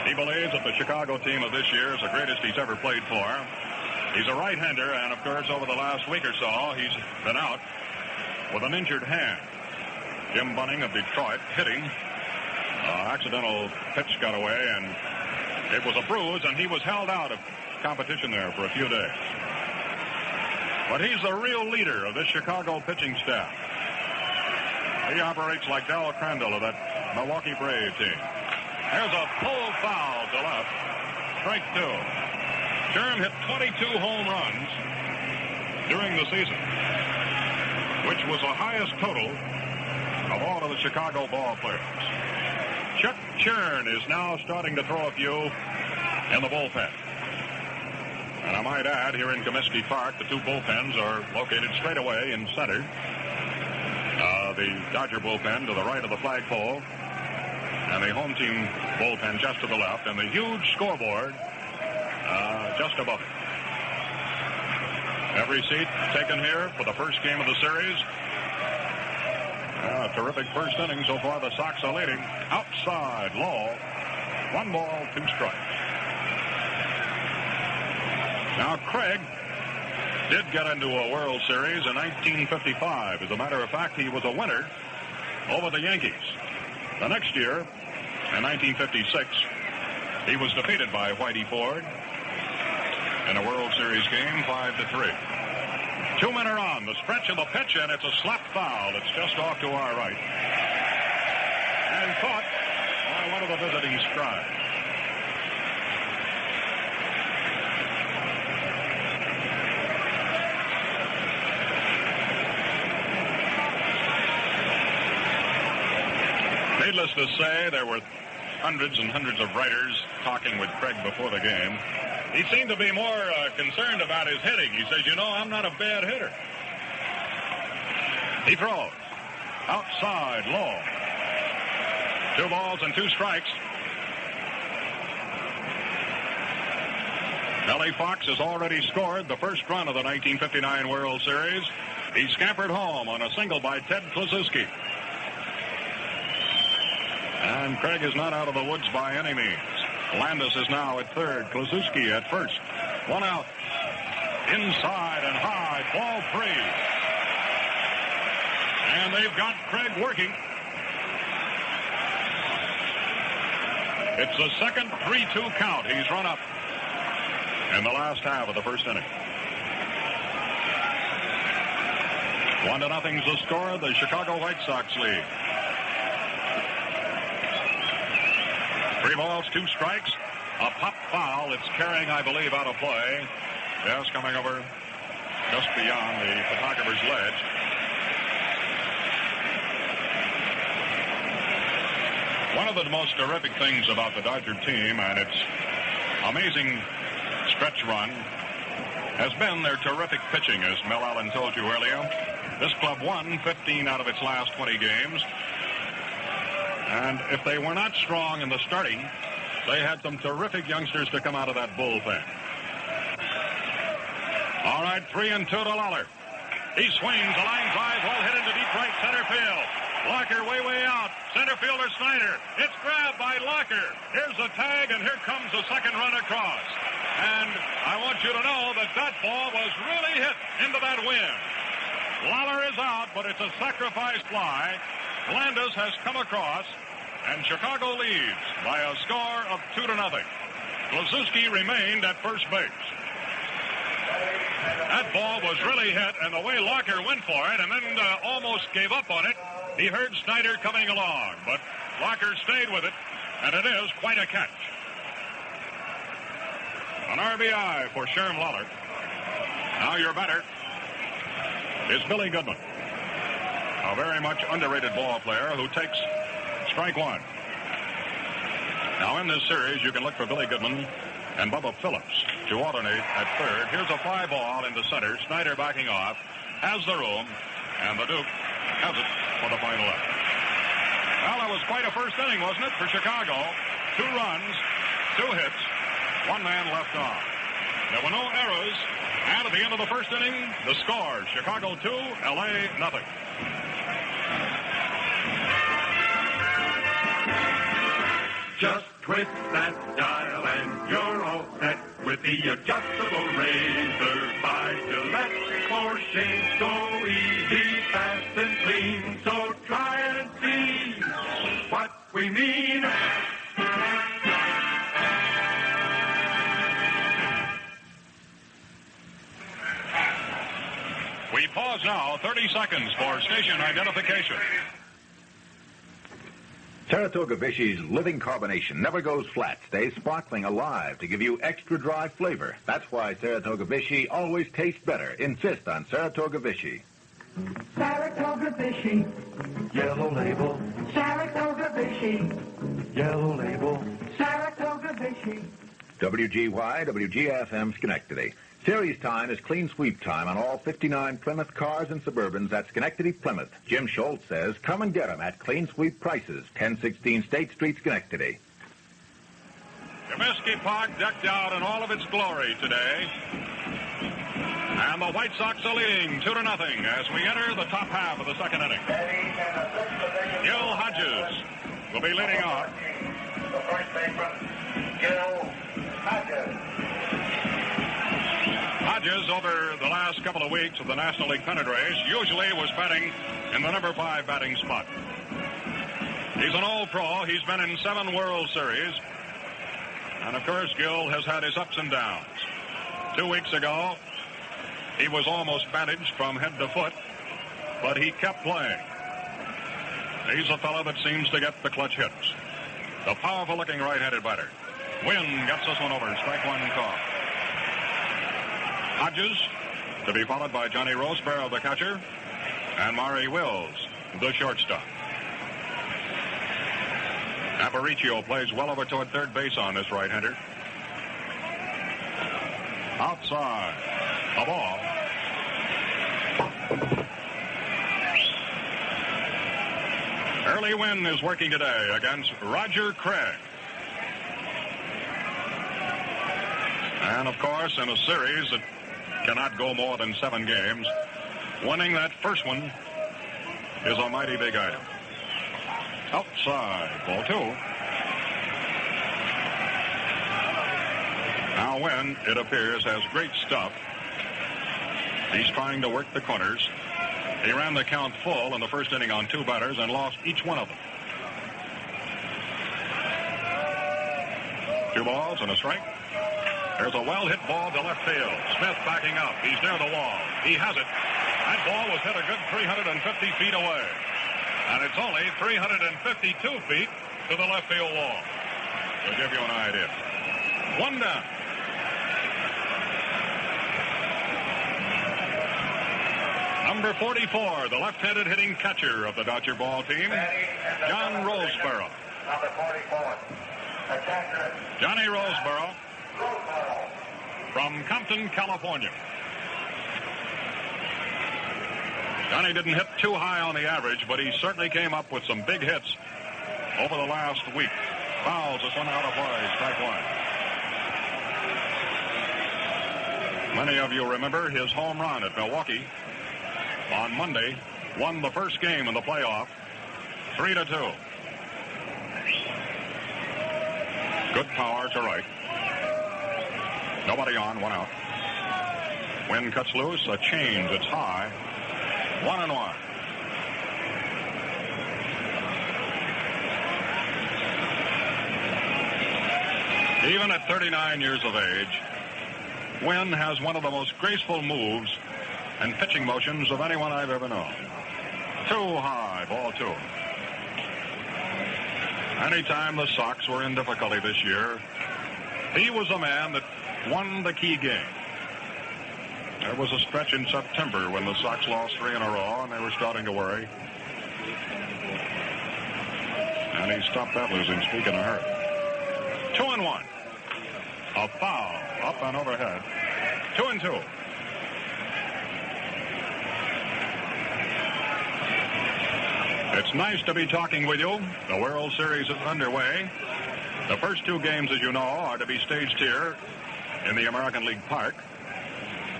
He believes that the Chicago team of this year is the greatest he's ever played for. He's a right-hander, and, of course, over the last week or so, he's been out with an injured hand. Jim Bunning of Detroit hitting. Accidental pitch got away, and it was a bruise, and he was held out of competition there for a few days. But he's the real leader of this Chicago pitching staff. He operates like Del Crandall of that Milwaukee Brave team. There's a pull foul to left. Strike 2. Sherm hit 22 home runs during the season, which was the highest total of all of the Chicago ball players. Chuck Churn is now starting to throw a few in the bullpen. And I might add, here in Comiskey Park, the two bullpens are located straight away in center. The Dodger bullpen to the right of the flagpole, and the home team bullpen just to the left, and the huge scoreboard just above it. Every seat taken here for the first game of the series. Terrific first inning so far. The Sox are leading. Outside, low. 1 ball, 2 strikes. Now, Craig did get into a World Series in 1955. As a matter of fact, he was a winner over the Yankees. The next year, in 1956, he was defeated by Whitey Ford in a World Series game, 5-3. 2 men are on. The stretch of the pitch, and it's a slap foul. It's just off to our right. And caught by one of the visiting scribes. Needless to say, there were hundreds and hundreds of writers talking with Craig before the game. He seemed to be more concerned about his hitting. He says, I'm not a bad hitter. He throws. Outside, low. 2 balls and 2 strikes. Nellie Fox has already scored the first run of the 1959 World Series. He scampered home on a single by Ted Kluszewski. And Craig is not out of the woods by any means. Landis is now at third. Kluszewski at first. One out. Inside and high. Ball 3. And they've got Craig working. It's the second 3-2 count he's run up in the last half of the first inning. 1-0's the score. The Chicago White Sox lead. 3 balls, 2 strikes. A pop foul. It's carrying, I believe, out of play. Yes, coming over just beyond the photographer's ledge. One of the most terrific things about the Dodger team and its amazing stretch run has been their terrific pitching, as Mel Allen told you earlier. This club won 15 out of its last 20 games. And if they were not strong in the starting, they had some terrific youngsters to come out of that bullpen. All right, 3-2 to Lawler. He swings, a line drive, ball hit into deep right center field. Locker way out. Center fielder Snider. It's grabbed by Locker. Here's the tag, and here comes the second run across. And I want you to know that that ball was really hit into that wind. Lawler is out, but it's a sacrifice fly. Landis has come across, and Chicago leads by a score of 2-0. Kluszewski remained at first base. That ball was really hit, and the way Locker went for it and then almost gave up on it, he heard Snider coming along, but Locker stayed with it, and it is quite a catch. An RBI for Sherm Lawler. Now your batter is Billy Goodman, a very much underrated ball player who takes strike 1. Now in this series, you can look for Billy Goodman and Bubba Phillips to alternate at third. Here's a fly ball into center. Snider backing off, has the room, and the Duke has it for the final out. Well, that was quite a first inning, wasn't it, for Chicago? 2 runs, 2 hits, 1 man left on. There were no errors, and at the end of the first inning, the score, Chicago 2, L.A. nothing. Just twist that dial and you're all set with the adjustable razor by Gillette. For shave so easy, fast and clean. So try and see what we mean. We pause now, 30 seconds for station identification. Saratoga Vichy's living carbonation never goes flat, stays sparkling alive to give you extra dry flavor. That's why Saratoga Vichy always tastes better. Insist on Saratoga Vichy. Saratoga Vichy, Yellow label, Saratoga Vichy, yellow label. Saratoga Vichy. WGY, WGFM Schenectady. Series time is clean sweep time on all 59 Plymouth cars and Suburbans at Schenectady, Plymouth. Jim Schultz says, come and get them at clean sweep prices, 1016 State Street, Schenectady. Comiskey Park decked out in all of its glory today. And the White Sox are leading 2-0 as we enter the top half of the second inning. Gil Hodges will be leading off. The first baseman, Gil Hodges. Hodges, over the last couple of weeks of the National League pennant race, usually was batting in the number 5 batting spot. He's an old pro. He's been in 7 World Series. And, of course, Gil has had his ups and downs. 2 weeks ago, he was almost bandaged from head to foot, but he kept playing. He's a fellow that seems to get the clutch hits. The powerful-looking right-handed batter. Wynn gets this one over. Strike 1 call. Hodges to be followed by Johnny Roseborough, the catcher, and Maury Wills, the shortstop. Aparicio plays well over toward third base on this right-hander. Outside. A ball. Early Wynn is working today against Roger Craig. And, of course, in a series that cannot go more than 7 games, winning that first one is a mighty big item. Outside, ball 2. Now Wynn, it appears, has great stuff. He's trying to work the corners. He ran the count full in the first inning on 2 batters and lost each one of them. 2 balls and a strike. There's a well-hit ball to left field. Smith backing up. He's near the wall. He has it. That ball was hit a good 350 feet away. And it's only 352 feet to the left field wall. To give you an idea. 1 down. Number 44, the left-handed hitting catcher of the Dodger ball team, John Roseboro. Number 44. Johnny Roseboro from Compton, California. Johnny didn't hit too high on the average, but he certainly came up with some big hits over the last week. Fouls this one out of play, strike 1. Many of you remember his home run at Milwaukee on Monday. Won the first game in the playoff, 3-2. Good power to right. Nobody on, 1 out. Wynn cuts loose, a change, it's high. 1-1. Even at 39 years of age, Wynn has one of the most graceful moves and pitching motions of anyone I've ever known. Too high, ball 2. Anytime the Sox were in difficulty this year, he was a man that won the key game. There was a stretch in September when the Sox lost 3 in a row, and they were starting to worry. And he stopped that losing streak in a hurry. 2-1. A foul up and overhead. 2-2. It's nice to be talking with you. The World Series is underway. The first 2 games, as you know, are to be staged here in the American League Park.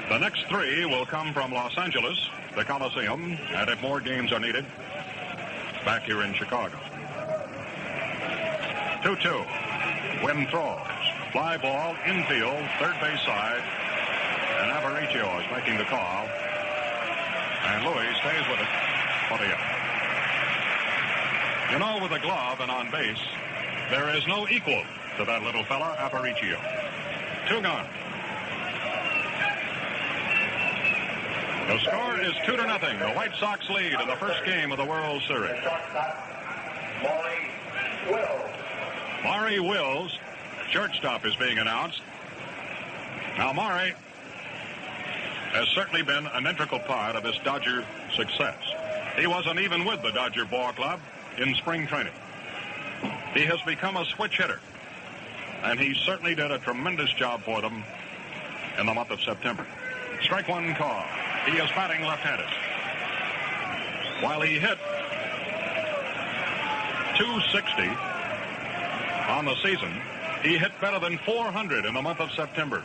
The next 3 will come from Los Angeles, the Coliseum, and if more games are needed, back here in Chicago. 2-2. Wynn throws. Fly ball, infield, third base side, and Aparicio is making the call. And Louie stays with it for the out. You know, with a glove and on base, there is no equal to that little fella, Aparicio. 2 gone. The score is 2-0. The White Sox lead in the first game of the World Series. Maury Wills, shortstop, is being announced. Now, Maury has certainly been an integral part of this Dodger success. He wasn't even with the Dodger ball club in spring training. He has become a switch hitter, and he certainly did a tremendous job for them in the month of September. Strike 1 call. He is batting left-handed. While he hit .260 on the season, he hit better than .400 in the month of September.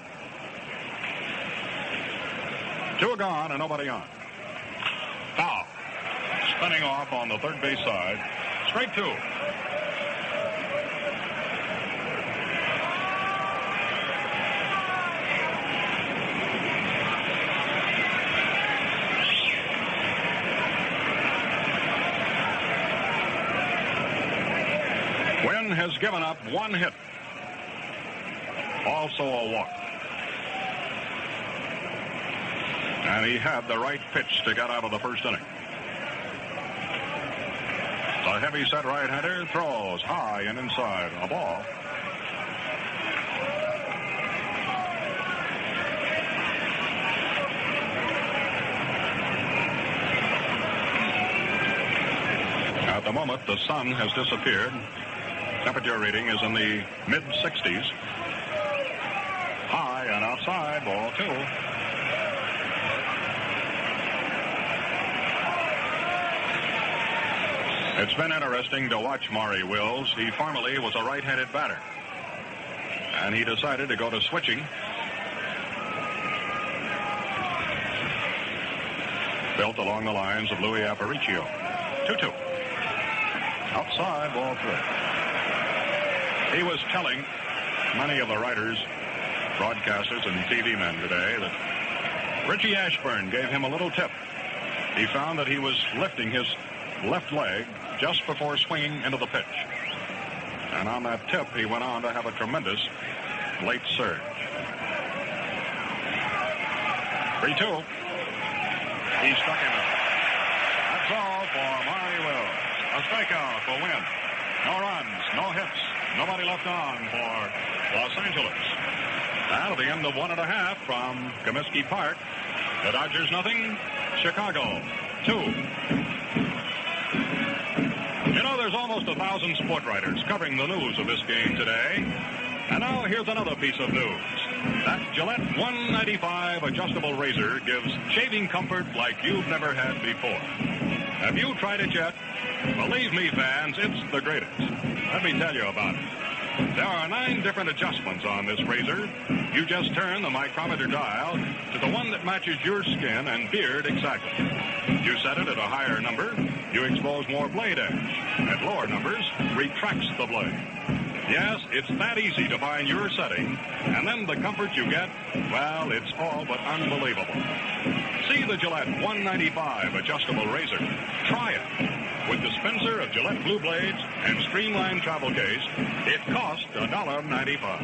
2 gone and nobody on. Foul. Spinning off on the third base side. Strike 2. Wynn has given up 1 hit. Also a walk. And he had the right pitch to get out of the first inning. The heavy-set right-hander throws high and inside. A ball. At the moment, the sun has disappeared. Temperature reading is in the mid-60s. High and outside, ball 2. It's been interesting to watch Maury Wills. He formerly was a right-handed batter, and he decided to go to switching. Built along the lines of Louie Aparicio. 2-2. Outside, ball 3. He was telling many of the writers, broadcasters, and TV men today that Richie Ashburn gave him a little tip. He found that he was lifting his left leg just before swinging into the pitch. And on that tip, he went on to have a tremendous late surge. 3-2. He struck him out. That's all for Maury Wills. A strikeout for Wynn. No runs, no hits, nobody left on for Los Angeles. And at the end of 1.5 from Comiskey Park, the Dodgers nothing, Chicago 2. You know, there's almost 1,000 sport writers covering the news of this game today. And now here's another piece of news. That Gillette 195 adjustable razor gives shaving comfort like you've never had before. Have you tried it yet? Believe me, fans, it's the greatest. Let me tell you about it. There are 9 different adjustments on this razor. You just turn the micrometer dial to the one that matches your skin and beard exactly. You set it at a higher number, you expose more blade edge. At lower numbers, retracts the blade. Yes, it's that easy to find your setting, and then the comfort you get, well, it's all but unbelievable. See the Gillette 195 adjustable razor. Try it. With dispenser of Gillette Blue Blades and streamlined travel case, it costs $1.95.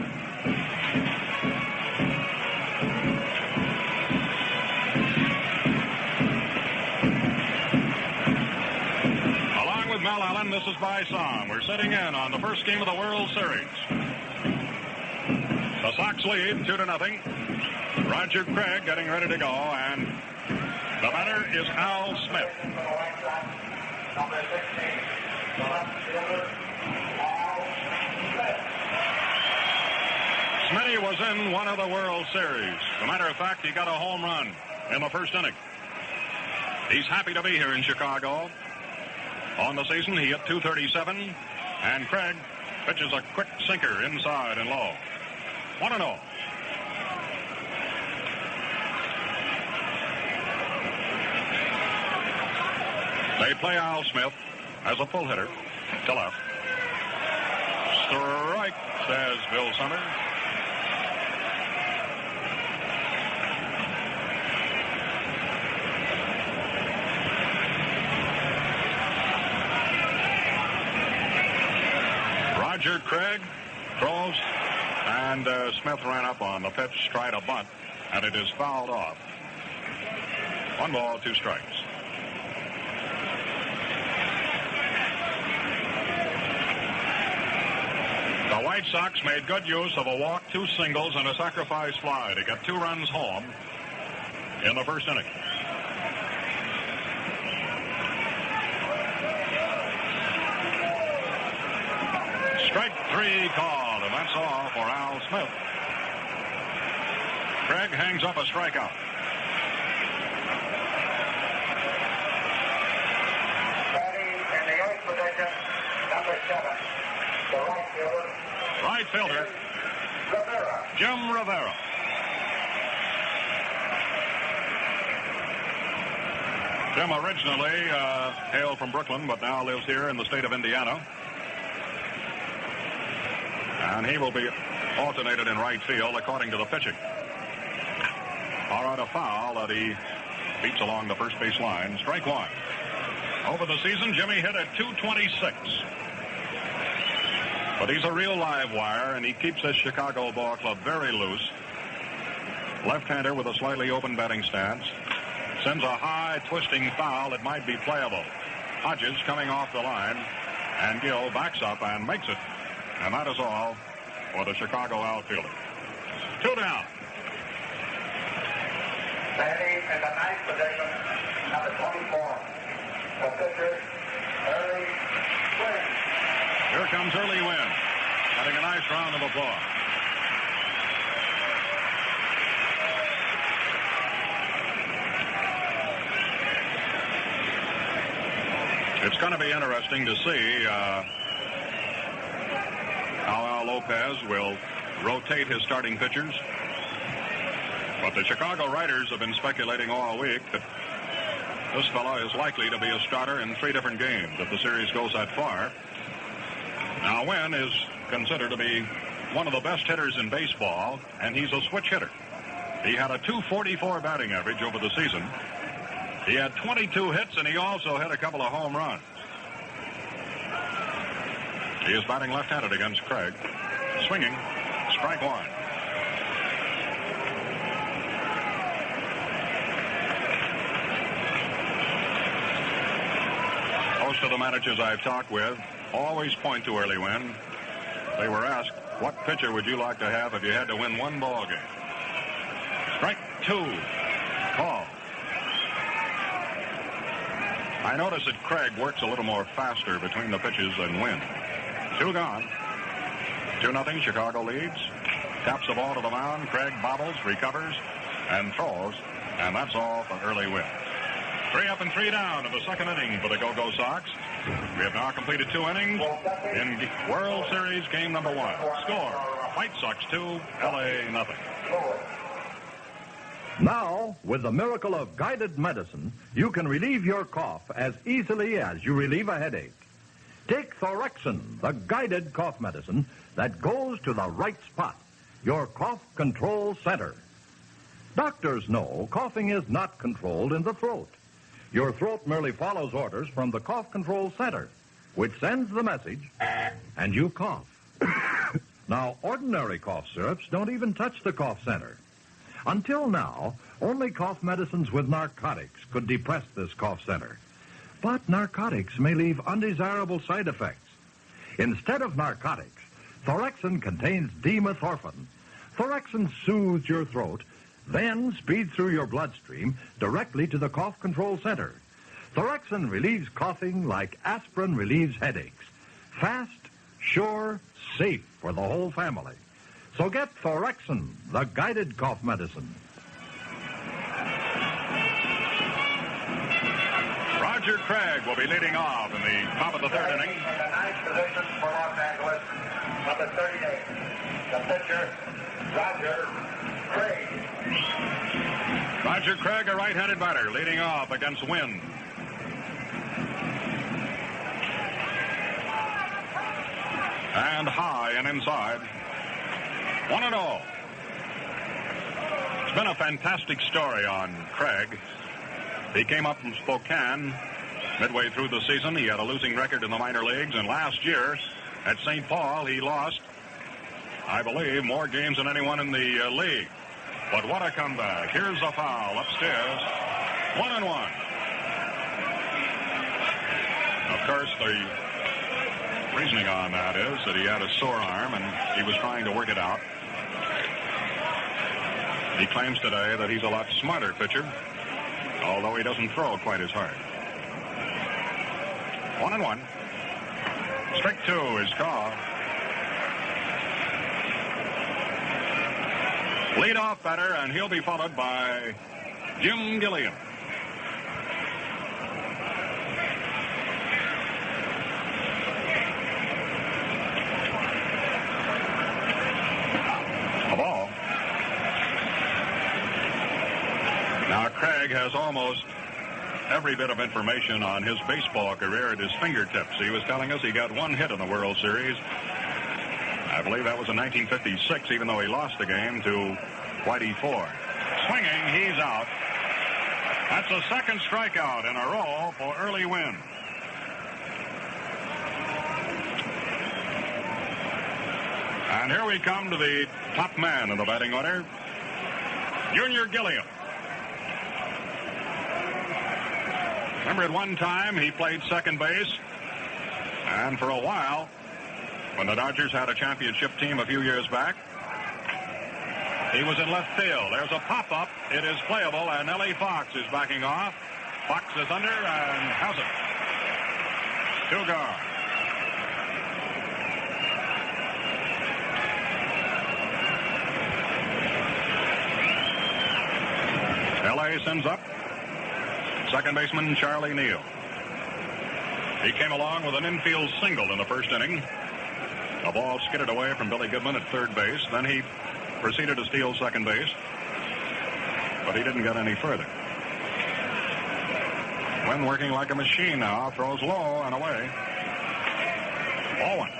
Along with Mel Allen, this is By Song. We're sitting in on the first game of the World Series. The Sox lead 2-0. Roger Craig getting ready to go, and the batter is Al Smith. Number 16, the left fielder, Al Smith. Smitty was in one of the World Series. As a matter of fact, he got a home run in the first inning. He's happy to be here in Chicago. On the season, he hit .237, and Craig pitches a quick sinker inside and low. 1-0. They play Al Smith as a full hitter to left. Strike, says Bill Summers. Roger Craig throws, and Smith ran up on the pitch, tried a bunt, and it is fouled off. 1 ball, 2 strikes. The White Sox made good use of a walk, 2 singles, and a sacrifice fly to get 2 runs home in the first inning. Strike 3 called, and that's all for Al Smith. Craig hangs up a strikeout. Batting in the 8th position, number 7, the right fielder. Right fielder, Rivera. Jim Rivera. Jim originally hailed from Brooklyn, but now lives here in the state of Indiana. And he will be alternated in right field according to the pitching. All right, a foul that he beats along the first base line. Strike 1. Over the season, Jimmy hit at .226. But he's a real live wire, and he keeps this Chicago ball club very loose. Left-hander with a slightly open batting stance. Sends a high, twisting foul that might be playable. Hodges coming off the line, and Gill backs up and makes it. And that is all for the Chicago outfielder. 2 down. Batting in the 9th position, number 24, the pitcher, Early Wynn. Here comes Early Wynn, having a nice round of applause. It's going to be interesting to see how Al Lopez will rotate his starting pitchers. But the Chicago writers have been speculating all week that This fellow is likely to be a starter in 3 different games if the series goes that far. Now, Wynn is considered to be one of the best hitters in baseball, and he's a switch hitter. He had a .244 batting average over the season. He had 22 hits, and he also hit a couple of home runs. He is batting left-handed against Craig. Swinging, strike 1. Most of the managers I've talked with always point to early win. They were asked, what pitcher would you like to have if you had to win one ball game? Strike 2. Ball. I notice that Craig works a little more faster between the pitches than Wynn. 2 gone. 2-0, Chicago leads. Taps the ball to the mound. Craig bobbles, recovers, and throws. And that's all for early Wynn. 3 up and 3 down in the second inning for the Go-Go Sox. We have now completed 2 innings in World Series game number 1. Score, White Sox 2, LA nothing. Now, with the miracle of guided medicine, you can relieve your cough as easily as you relieve a headache. Take Thorexin, the guided cough medicine that goes to the right spot, your cough control center. Doctors know coughing is not controlled in the throat. Your throat merely follows orders from the cough control center, which sends the message, and you cough. Now, ordinary cough syrups don't even touch the cough center. Until now, only cough medicines with narcotics could depress this cough center. But narcotics may leave undesirable side effects. Instead of narcotics, Thorexin contains dimethorphan. Thorexin soothes your throat, then speeds through your bloodstream directly to the cough control center. Thorexin relieves coughing like aspirin relieves headaches. Fast, sure, safe for the whole family. So get Thorexin, the guided cough medicine. Roger Craig will be leading off in the top of the 3rd inning. In the 9th position for Los Angeles, number 38, the pitcher, Roger Craig. Roger Craig, a right-handed batter, leading off against Wynn. And high and inside. 1-0. It's been a fantastic story on Craig. He came up from Spokane midway through the season. He had a losing record in the minor leagues, and last year at St. Paul, he lost, I believe, more games than anyone in the league. But what a comeback. Here's a foul upstairs. 1-1. Of course, the reasoning on that is that he had a sore arm and he was trying to work it out. He claims today that he's a lot smarter pitcher, although he doesn't throw quite as hard. 1-1. Strike 2 is called. Lead-off batter, and he'll be followed by Jim Gilliam. A ball. Now, Craig has almost every bit of information on his baseball career at his fingertips. He was telling us he got 1 hit in the World Series. I believe that was in 1956, even though he lost the game to Whitey Ford. Swinging, he's out. That's a second strikeout in a row for early Wynn. And here we come to the top man in the batting order, Junior Gilliam. Remember, at one time he played second base, and for a while, when the Dodgers had a championship team a few years back, he was in left field. There's a pop-up. It is playable, and L.A. Fox is backing off. Fox is under and has it. 2 gone. L.A. sends up second baseman Charlie Neal. He came along with an infield single in the first inning. A ball skidded away from Billy Goodman at third base. Then he proceeded to steal second base, but he didn't get any further. Wynn working like a machine now. Throws low and away. Ball one.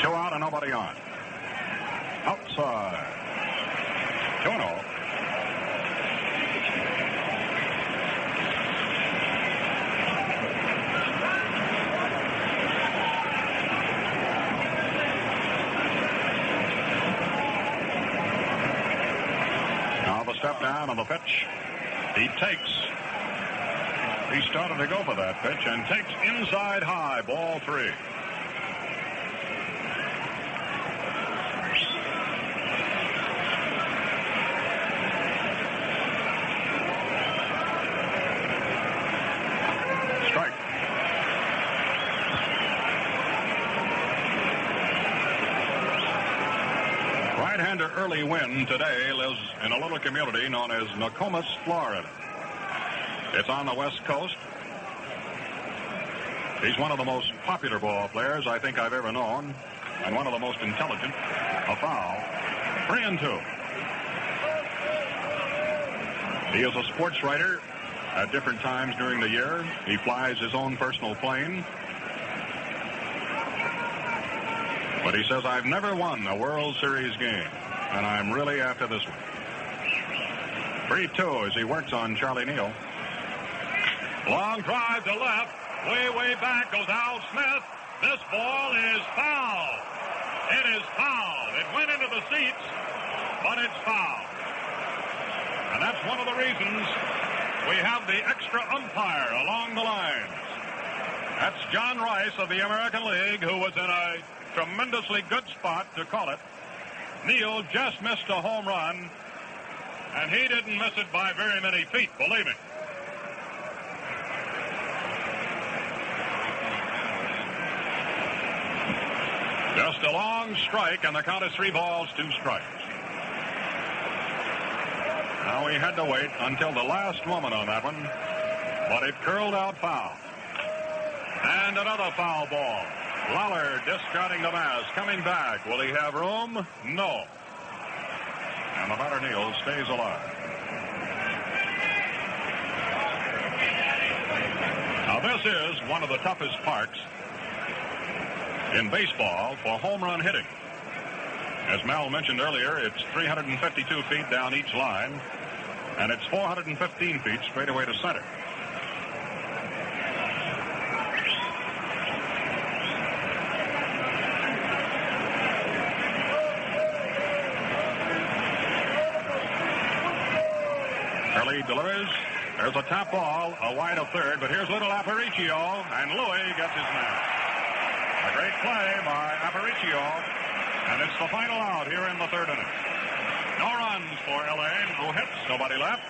Two out and nobody on. Outside. 2-0. Step down on the pitch. He started to go for that pitch and takes inside high. Ball 3. Strike. Right-hander Early Wynn today lives in a little community known as Nokomis, Florida. It's on the West Coast. He's one of the most popular ball players I think I've ever known, and one of the most intelligent. A foul. 3-2. He is a sports writer at different times during the year. He flies his own personal plane. But he says, I've never won a World Series game, and I'm really after this one. 3-2 as he works on Charlie Neal. Long drive to left. Way back goes Al Smith. This ball is foul. It is foul. It went into the seats, but it's foul. And that's one of the reasons we have the extra umpire along the lines. That's John Rice of the American League, who was in a tremendously good spot to call it. Neal just missed a home run, and he didn't miss it by very many feet, believe me. Just a long strike, and the count is 3 balls, 2 strikes. Now we had to wait until the last moment on that one, but it curled out foul. And another foul ball. Lawler discarding the mask, coming back. Will he have room? No. And the batter Neal stays alive. Now this is one of the toughest parks in baseball for home run hitting. As Mel mentioned earlier, it's 352 feet down each line, and it's 415 feet straight away to center. Early delivers. There's a top ball, a wide of third, but here's little Aparicio, and Louie gets his man. A great play by Aparicio, and it's the final out here in the third inning. No runs for L.A., no hits, nobody left.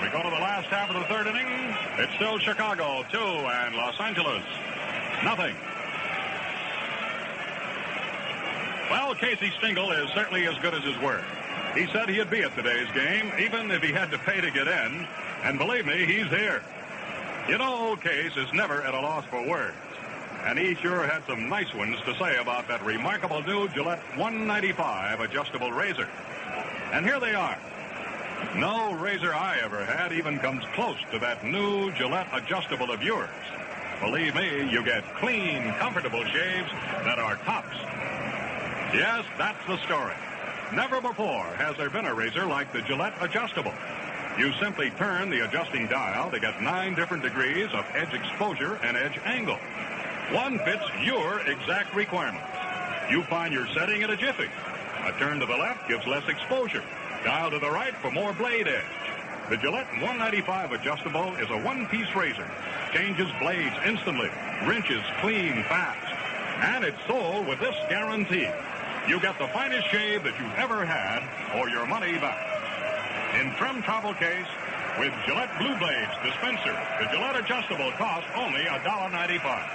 We go to the last half of the third inning. It's still Chicago 2 and Los Angeles nothing. Well, Casey Stengel is certainly as good as his word. He said he'd be at today's game, even if he had to pay to get in. And believe me, he's here. You know, old Case is never at a loss for words. And he sure had some nice ones to say about that remarkable new Gillette 195 adjustable razor. And here they are. No razor I ever had even comes close to that new Gillette adjustable of yours. Believe me, you get clean, comfortable shaves that are tops. Yes, that's the story. Never before has there been a razor like the Gillette adjustable. You simply turn the adjusting dial to get 9 different degrees of edge exposure and edge angle. One fits your exact requirements. You find your setting in a jiffy. A turn to the left gives less exposure. Dial to the right for more blade edge. The Gillette 195 adjustable is a one-piece razor. Changes blades instantly. Wrenches clean fast. And it's sold with this guarantee. You get the finest shave that you've ever had or your money back. In trim travel case with Gillette Blue Blades dispenser, the Gillette adjustable costs only $1.95.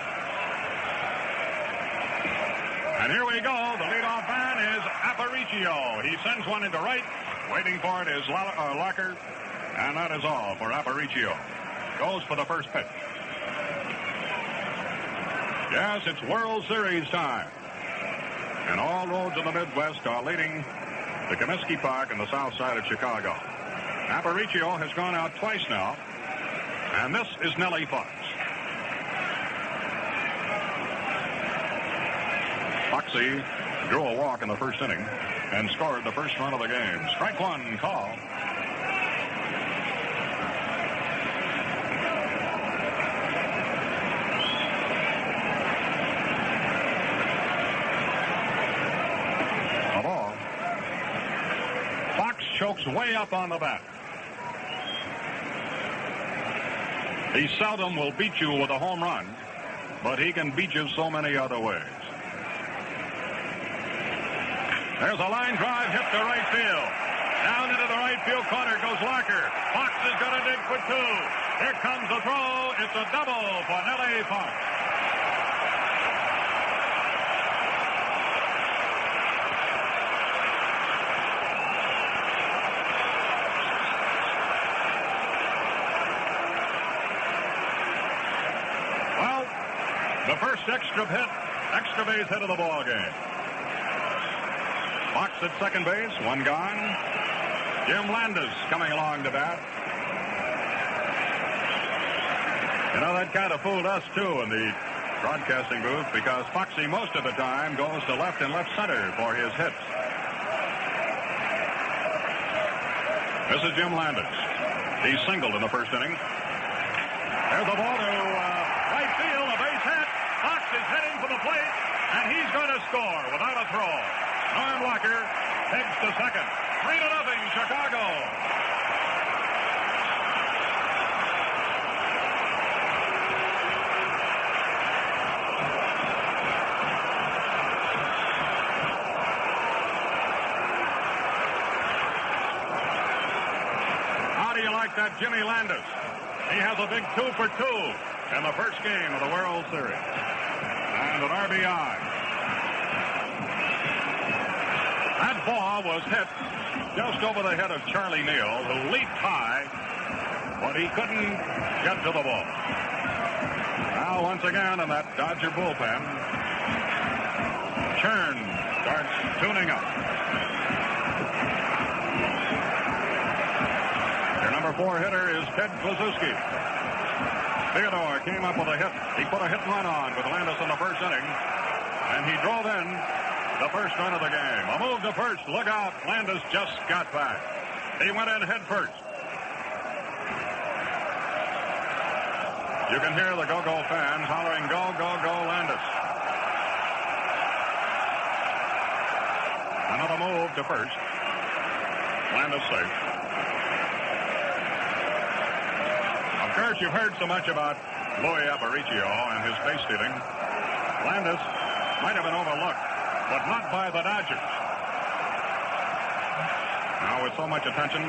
And here we go. The leadoff man is Aparicio. He sends one into right. Waiting for it is Locker. And that is all for Aparicio. Goes for the first pitch. Yes, it's World Series time. And all roads in the Midwest are leading to Comiskey Park in the south side of Chicago. Aparicio has gone out twice now. And this is Nellie Fox. Foxy drew a walk in the first inning and scored the first run of the game. Strike one call. A ball. Fox chokes way up on the bat. He seldom will beat you with a home run, but he can beat you so many other ways. There's a line drive hit to right field. Down into the right field corner goes Larker. Fox is going to dig for two. Here comes the throw. It's a double for Nellie Fox. Well, the first extra base hit of the ball game. Fox at second base, one gone. Jim Landis coming along to bat. You know, that kind of fooled us, too, in the broadcasting booth, because Foxy most of the time goes to left and left center for his hits. This is Jim Landis. He singled in the first inning. There's a ball to right field, a base hit. Fox is heading for the plate, and he's going to score without a throw. Norm Walker heads to second. 3-0, Chicago. How do you like that, Jimmy Landis? He has a big 2 for 2 in the first game of the World Series. And an RBI. That ball was hit just over the head of Charlie Neal, who leaped high, but he couldn't get to the ball. Now, once again, in that Dodger bullpen, Churn starts tuning up. Their number 4 hitter is Ted Kluszewski. Theodore came up with a hit. He put a hit and run on with Landis in the first inning, and he drove in the first run of the game. A move to first. Look out. Landis just got back. He went in head first. You can hear the go-go fans hollering, go, go, go, Landis. Another move to first. Landis safe. Of course, you've heard so much about Louie Aparicio and his base stealing. Landis might have been overlooked, but not by the Dodgers. Now, with so much attention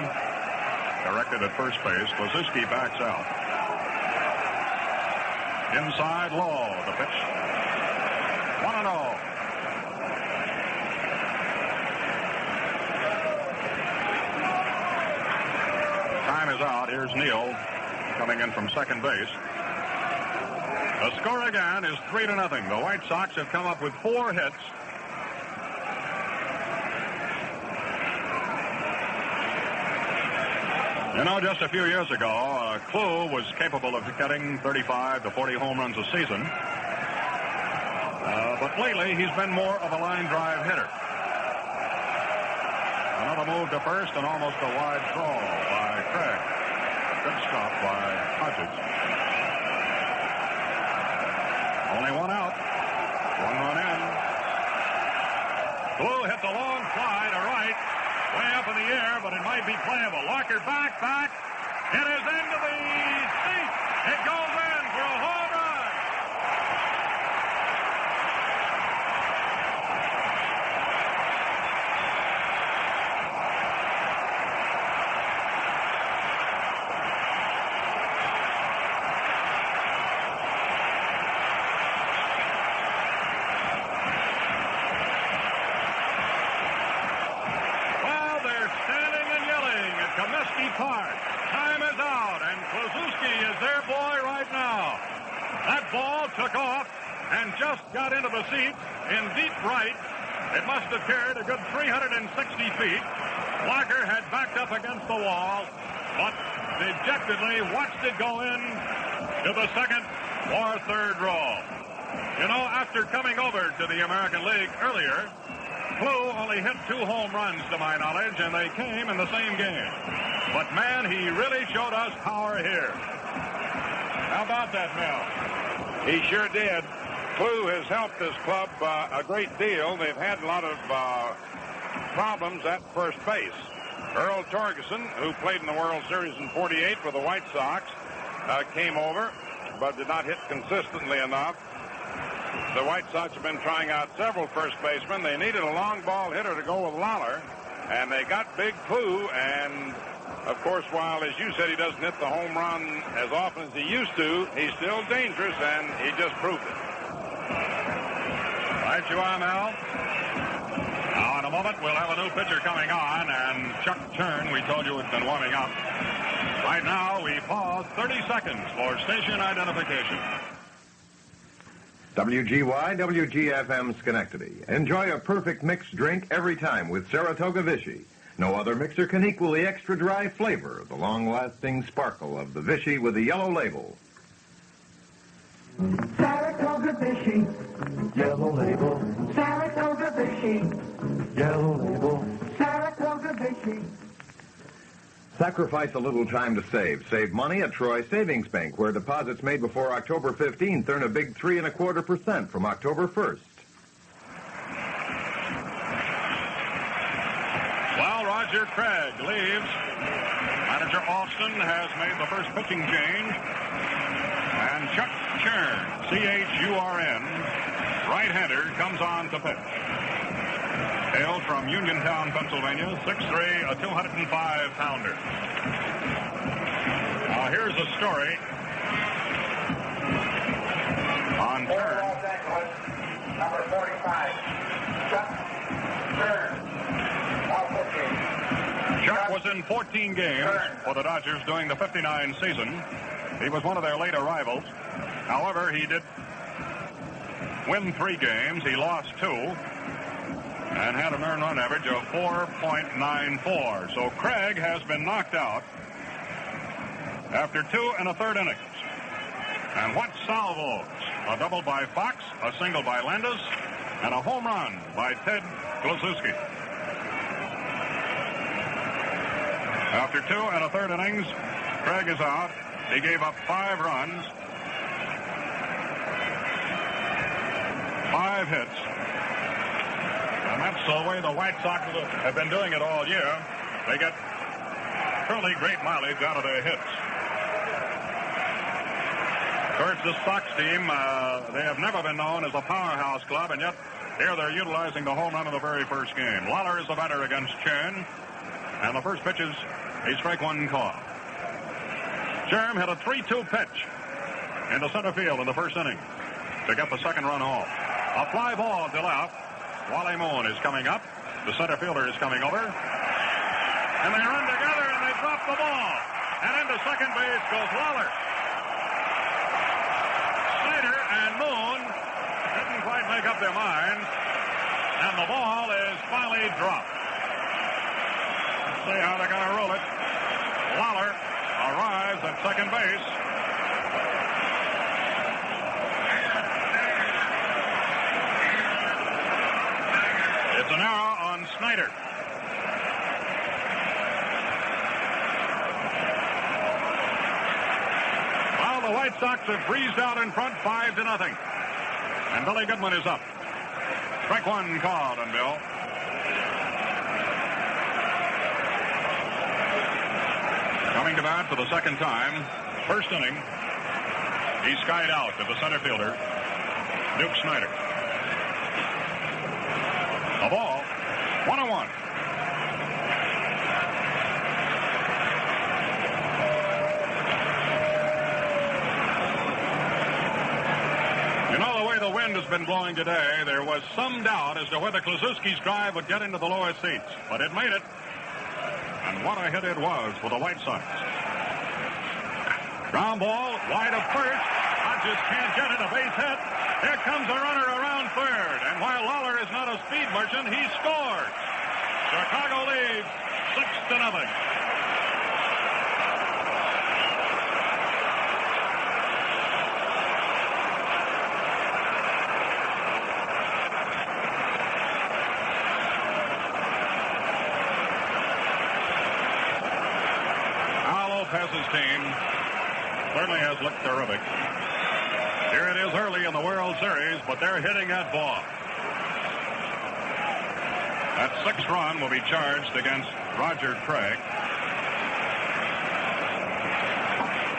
directed at first base, Kluszewski backs out. Inside low, the pitch. 1-0. Time is out. Here's Neal coming in from second base. The score again is 3-0. The White Sox have come up with 4 hits. You know, just a few years ago, Klu was capable of getting 35 to 40 home runs a season. But lately, he's been more of a line drive hitter. Another move to first and almost a wide throw by Craig. Good stop by Hodges. Only one out. 1 run in. Klu hits a long fly to right. Way up in the air, but it might be playable. Larker back. It is into the seat. It goes in for a home run. Comiskey Park. Time is out, and Kluszewski is their boy right now. That ball took off and just got into the seat in deep right. It must have carried a good 360 feet. Walker had backed up against the wall, but dejectedly watched it go in to the second or third row. You know, after coming over to the American League earlier, Klu only hit 2 home runs to my knowledge, and they came in the same game. But, man, he really showed us power here. How about that, Mel? He sure did. Klu has helped this club a great deal. They've had a lot of problems at first base. Earl Torgeson, who played in the World Series in '48 for the White Sox, came over, but did not hit consistently enough. The White Sox have been trying out several first basemen. They needed a long ball hitter to go with Lawler, and they got Big Klu, and of course, while, as you said, he doesn't hit the home run as often as he used to, he's still dangerous, and he just proved it. Right you are, Mel. Now, in a moment, we'll have a new pitcher coming on, and Chuck Churn, we told you, has been warming up. Right now, we pause 30 seconds for station identification. WGY, WGFM Schenectady. Enjoy a perfect mixed drink every time with Saratoga Vichy. No other mixer can equal the extra dry flavor, the long-lasting sparkle of the Vichy with the yellow label. Saratoga Vichy, yellow label. Saratoga Vichy, yellow label. Saratoga Vichy. Sacrifice a little time to save. Save money at Troy Savings Bank, where deposits made before October 15th earn a big 3.25% from October 1st. Well, Roger Craig leaves. Manager Austin has made the first pitching change. And Chuck Churn, C-H-U-R-N, right-hander, comes on to pitch. Hails from Uniontown, Pennsylvania, 6'3", a 205-pounder. Now, here's a story on Churn. Los Angeles, number 45, Chuck Churn. Chuck was in 14 games for the Dodgers during the '59 season. He was one of their late arrivals. However, he did win 3 games. He lost 2 and had an earned run average of 4.94. So Craig has been knocked out after 2 1/3 innings. And what salvos? A double by Fox, a single by Landis, and a home run by Ted Kluszewski. After 2 1/3 innings, Craig is out. He gave up 5 runs, 5 hits. And that's the way the White Sox have been doing it all year. They get truly great mileage out of their hits. Of course, this Sox team, they have never been known as a powerhouse club, and yet here they're utilizing the home run in the very first game. Lawler is the batter against Churn, and the first pitch is a strike 1 call. Churn had a 3-2 pitch into center field in the first inning to get the second run home. A fly ball to left. Wally Moon is coming up. The center fielder is coming over. And they run together and they drop the ball. And into second base goes Lawler. Snider and Moon didn't quite make up their minds. And the ball is finally dropped. Let's see how they're going to roll it. Lawler arrives at second base. It's an error on Snider. Well, the White Sox have breezed out in front 5-0. And Billy Goodman is up. Strike 1 called on Bill. Coming to bat for the second time. First inning. He skied out to the center fielder, Duke Snider. A ball, 1-1. You know, the way the wind has been blowing today, there was some doubt as to whether Kluszewski's drive would get into the lower seats. But it made it. And what a hit it was for the White Sox. Ground ball, wide of first. Hodges can't get it, a base hit. Here comes a runner around third, and while Lawler is not a speed merchant, he scores. Chicago leads 6-0. Lopez's team certainly has looked terrific. Here it is early in the World Series, but they're hitting that ball. That sixth run will be charged against Roger Craig.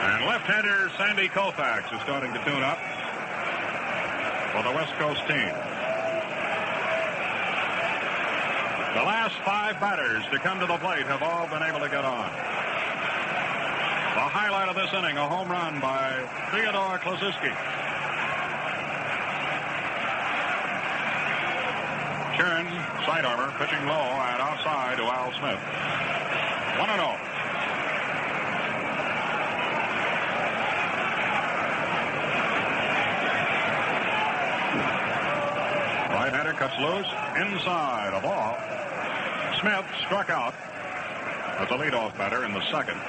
And left-hander Sandy Koufax is starting to tune up for the West Coast team. The last 5 batters to come to the plate have all been able to get on. The highlight of this inning, a home run by Theodore Kluszewski. Churn, side armor, pitching low and outside to Al Smith. 1-0. Right-hander cuts loose, inside, a ball. Smith struck out as a leadoff batter in the second.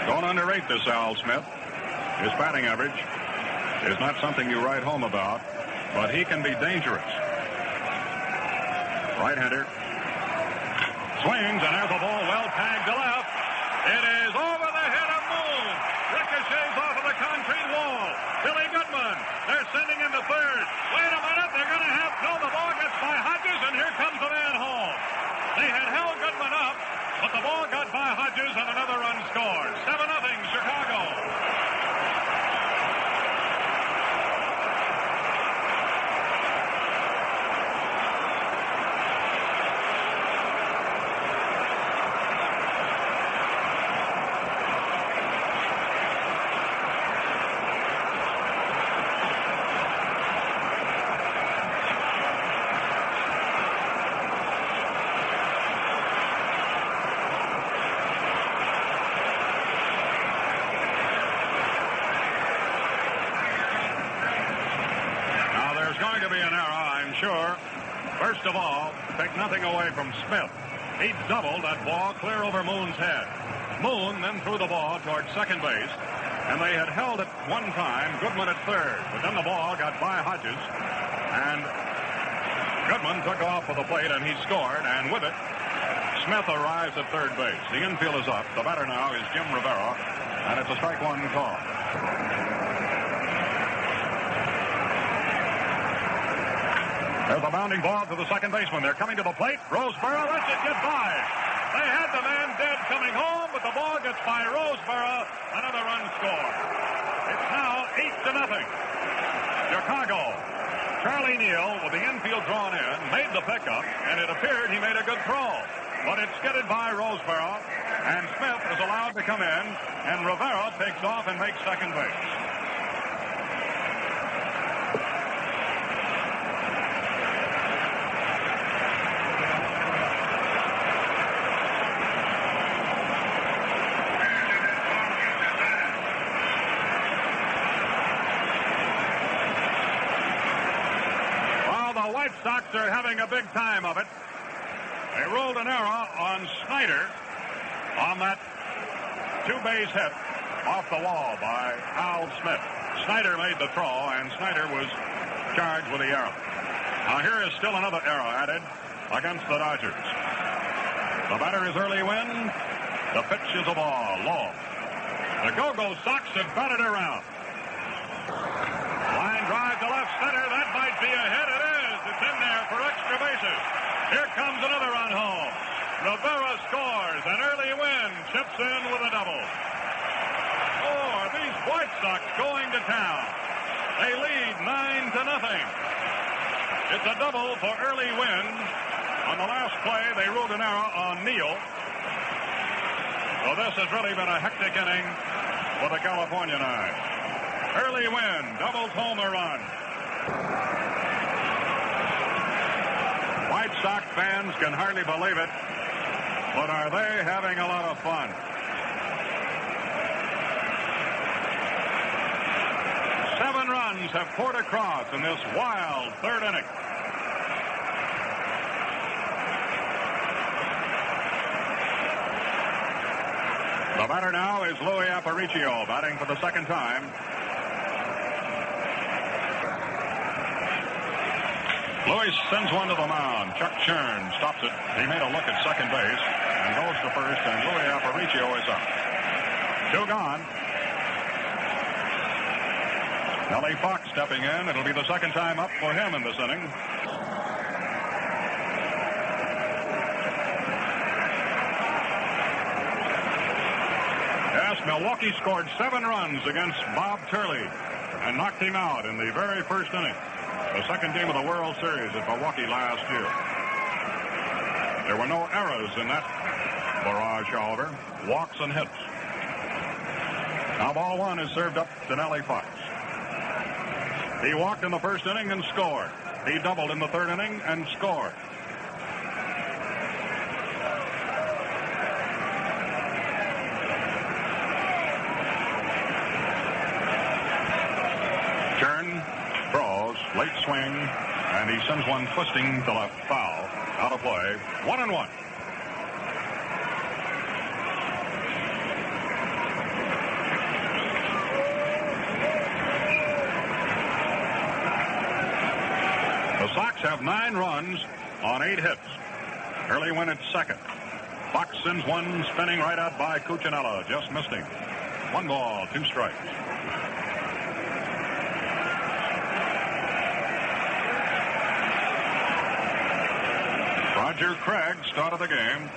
Don't underrate this Al Smith. His batting average is not something you write home about, but he can be dangerous. Right-hander swings, and there's a ball well tagged to left. It is over the head of Moon. Ricochets off of the concrete wall. Billy Goodman, they're sending him to third. Wait a minute, they're going to have, no, the ball gets by Hodges, and here comes the man home. They had held Goodman up, but the ball got by Hodges, and another run scores. 7-0, Chicago. Sure. First of all, take nothing away from Smith. He doubled that ball clear over Moon's head. Moon then threw the ball towards second base, and they had held it one time, Goodman at third. But then the ball got by Hodges, and Goodman took off for the plate, and he scored, and with it, Smith arrives at third base. The infield is up. The batter now is Jim Rivera, and it's a strike one call. There's a bounding ball to the second baseman. They're coming to the plate. Roseboro lets it get by. They had the man dead coming home, but the ball gets by Roseboro. Another run scored. It's now 8-0. Chicago. Charlie Neal, with the infield drawn in, made the pickup, and it appeared he made a good throw. But it's skidded by Roseboro, and Smith is allowed to come in, and Rivera takes off and makes second base. White Sox are having a big time of it. They rolled an error on Snider on that two-base hit off the wall by Al Smith. Snider made the throw, and Snider was charged with the error. Now here is still another error added against the Dodgers. The batter is Early Wynn. The pitch is a ball, low. The Go-Go Sox have batted around. Line drive to left center. That might be a hit. It is. It's in there for extra bases. Here comes another run home. Rivera scores, and Early Wynn chips in with a double. Oh, are these White Sox going to town? They lead 9-0. It's a double for Early Wynn. On the last play, they ruled an error on Neal. So this has really been a hectic inning for the California Nine. Early Wynn, doubles home a run. White Sox fans can hardly believe it, but are they having a lot of fun? runs have poured across in this wild third inning. The batter now is Louie Aparicio, batting for the second time. Louie sends one to the mound. Chuck Churn stops it. He made a look at second base and goes to first, and Louie Aparicio is out. 2 gone. Ellie Fox stepping in. It'll be the second time up for him in this inning. Yes, Milwaukee scored 7 runs against Bob Turley and knocked him out in the very first inning. The second game of the World Series at Milwaukee last year. There were no errors in that barrage, however. Walks and hits. Now ball 1 is served up to Nellie Fox. He walked in the first inning and scored. He doubled in the third inning and scored. Churn throws, late swing, and he sends one twisting to left, foul, out of play. 1-1. The Sox have 9 runs on 8 hits. Early win at second. Fox sends one spinning right out by Cuccinella. Just missed him. 1 ball, 2 strikes. Roger Craig started the game.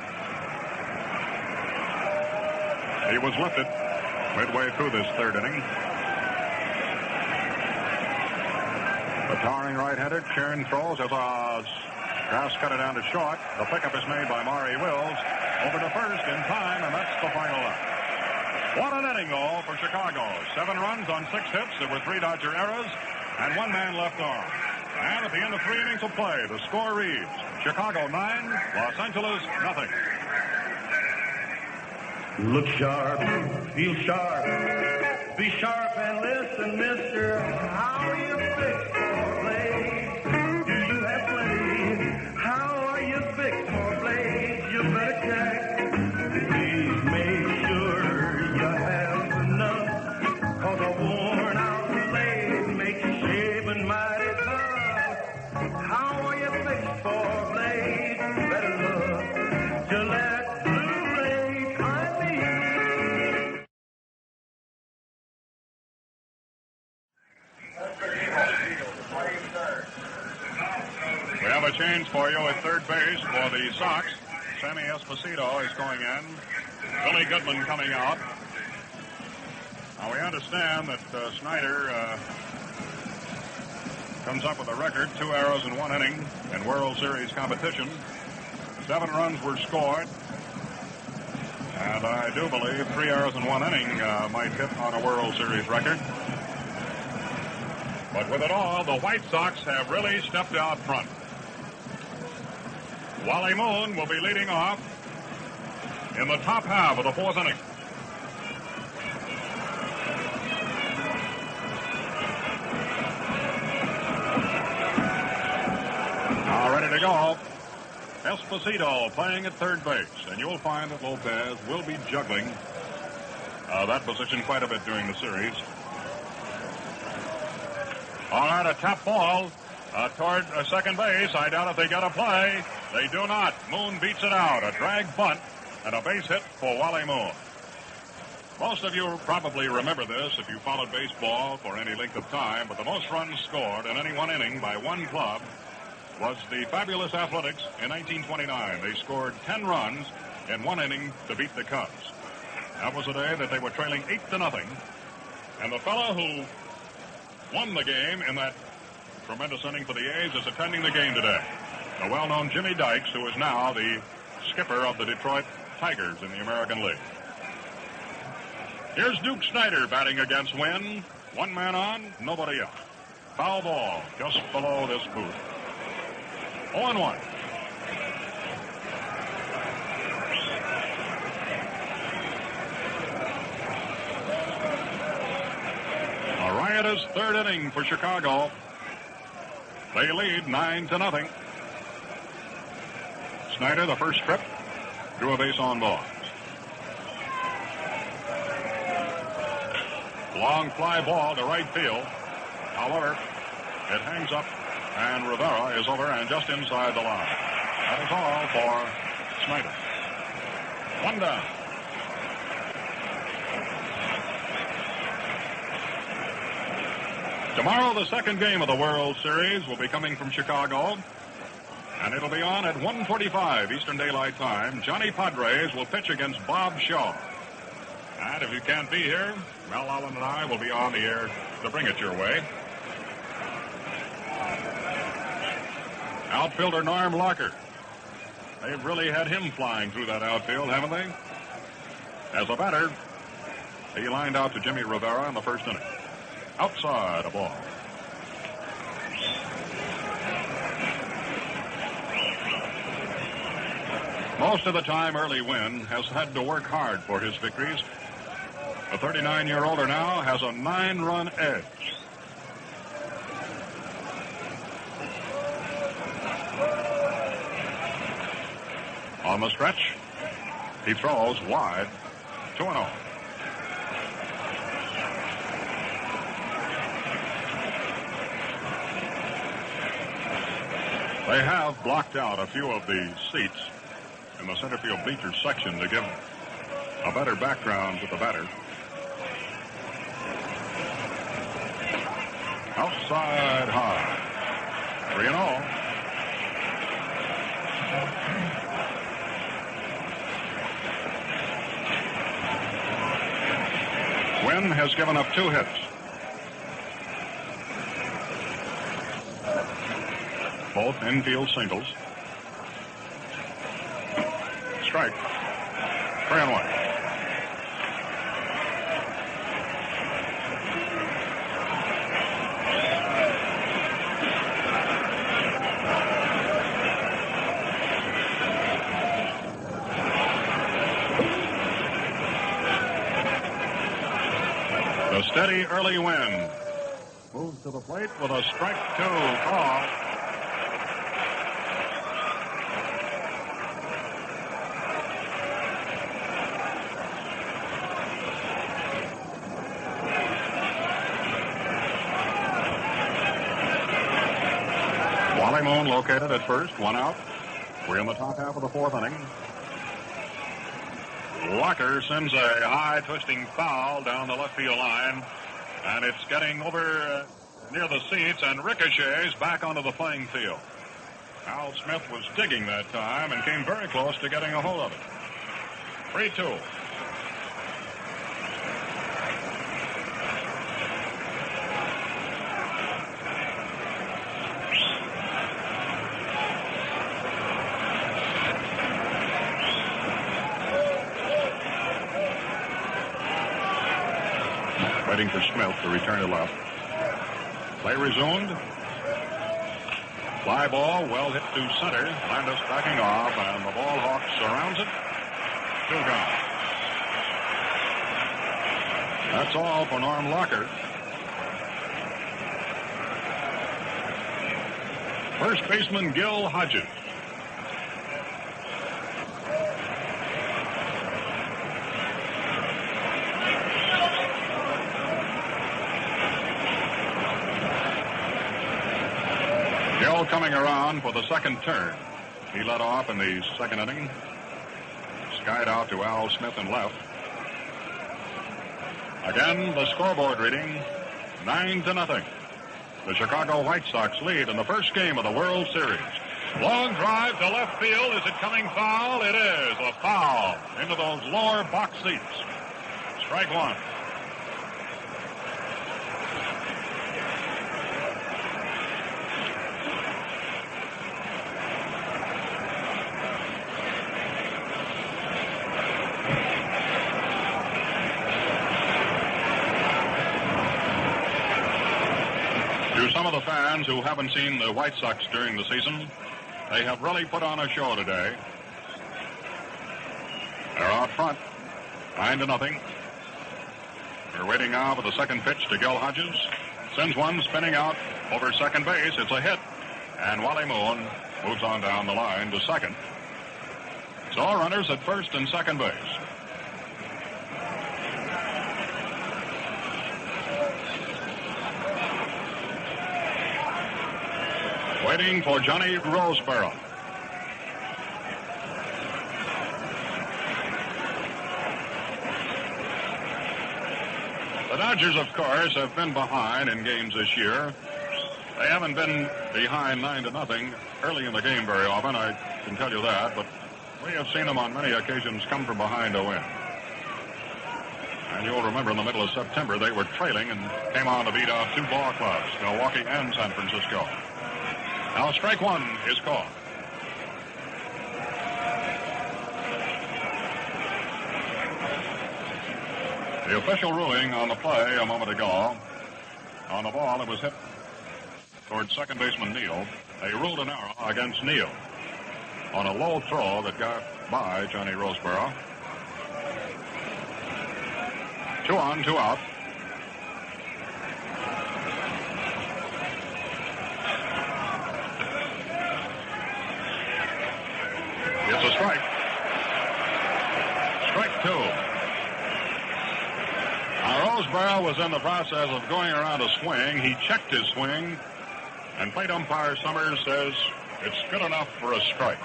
He was lifted midway through this third inning. The towering right-hander, Churn throws as a pass cut it down to short. The pickup is made by Maury Wills. Over to first in time, and that's the final out. What an inning, though, for Chicago. 7 runs on 6 hits. There were 3 Dodger errors, and 1 man left on. And at the end of 3 innings of play, the score reads, Chicago 9, Los Angeles nothing. Look sharp, feel sharp, be sharp and listen, mister. How are you fixed for play? Do you have play? How are you fixed for play? You better check. Please make sure you have enough, cause a worn out blade makes shaving mighty tough. How are you fixed for play? Better look, Gillette. We have a change for you at third base for the Sox. Sammy Esposito is going in. Billy Goodman coming out. Now we understand that Snider comes up with a record, 2 errors in 1 inning in World Series competition. 7 runs were scored. And I do believe 3 errors in 1 inning might hit on a World Series record. But with it all, the White Sox have really stepped out front. Wally Moon will be leading off in the top half of the 4th inning. Now ready to go. Esposito playing at third base. And you'll find that Lopez will be juggling that position quite a bit during the series. All right, a tap ball toward second base. I doubt if they got a play. They do not. Moon beats it out. A drag bunt and a base hit for Wally Moon. Most of you probably remember this if you followed baseball for any length of time, but the most runs scored in any 1 inning by 1 club was the fabulous Athletics in 1929. They scored 10 runs in 1 inning to beat the Cubs. That was the day that they were trailing 8-0. And the fellow who won the game in that tremendous inning for the A's is attending the game today. The well-known Jimmy Dykes, who is now the skipper of the Detroit Tigers in the American League. Here's Duke Snider batting against Wynn. 1 man on, nobody out. Foul ball just below this booth. 0-1. A riotous third inning for Chicago. They lead 9-0. Snider, the first trip, drew a base on balls. Long fly ball to right field. However, it hangs up, and Rivera is over and just inside the line. That is all for Snider. One down. Tomorrow, the second game of the World Series will be coming from Chicago, and it'll be on at 1:45 Eastern Daylight Time. Johnny Padres will pitch against Bob Shaw. And if you can't be here, Mel Allen and I will be on the air to bring it your way. Outfielder Norm Locker. They've really had him flying through that outfield, haven't they? As a batter, he lined out to Jimmy Rivera in the first inning. Outside a ball. Most of the time, Early Wynn has had to work hard for his victories. The 39-year-older now has a 9-run edge. On the stretch, he throws wide, 2-0. They have blocked out a few of the seats in the center field bleachers section to give a better background to the batter. Outside high. 3-0. Wynn has given up 2 hits. Both infield singles. Strike. 3-1. The steady Early Wynn moves to the plate with a strike 2 call. Moon located at first, 1 out. We're in the top half of the 4th inning. Locker sends a high twisting foul down the left field line, and it's getting over near the seats and ricochets back onto the playing field. Al Smith was digging that time and came very close to getting a hold of it. 3-2. Waiting for Smith to return to left. Play resumed. Fly ball, well hit to center. Landis backing off, and the ball hawk surrounds it. 2 gone. That's all for Norm Locker. First baseman Gil Hodges. Coming around for the second turn. He led off in the second inning. Skied out to Al Smith and left. Again, the scoreboard reading, 9-0. The Chicago White Sox lead in the first game of the World Series. Long drive to left field. Is it coming foul? It is a foul into those lower box seats. Strike 1. Some of the fans who haven't seen the White Sox during the season, they have really put on a show today. They're out front, 9-0. They're waiting now for the second pitch to Gil Hodges. Sends one spinning out over second base. It's a hit. And Wally Moon moves on down the line to second. So runners at first and second base. Waiting for Johnny Roseboro. The Dodgers, of course, have been behind in games this year. They haven't been behind 9-0 early in the game very often, I can tell you that, but we have seen them on many occasions come from behind to win. And you'll remember in the middle of September, they were trailing and came on to beat off two ball clubs, Milwaukee and San Francisco. Now strike one is called. The official ruling on the play a moment ago, on the ball that was hit towards second baseman Neal, they ruled an error against Neal on a low throw that got by Johnny Roseboro. 2 on, 2 out. It's a strike. Strike 2. Now, Roseboro was in the process of going around a swing. He checked his swing, and plate umpire Summers says it's good enough for a strike.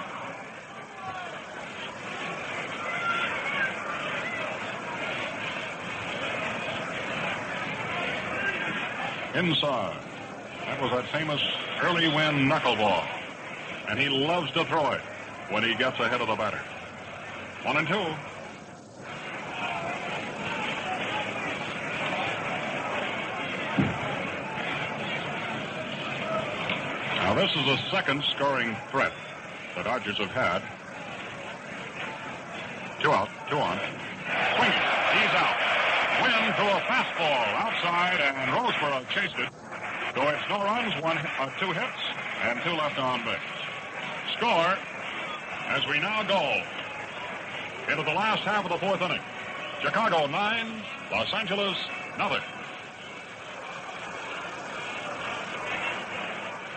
Inside. That was that famous early win knuckleball. And he loves to throw it when he gets ahead of the batter. 1 and 2. Now this is the second scoring threat the Dodgers have had. 2 out, 2 on. Swing. He's out. Win threw a fastball outside, and Roseboro chased it. So it's no runs, 2 hits, and 2 left on base. Score as we now go into the last half of the 4th inning. Chicago 9, Los Angeles 0.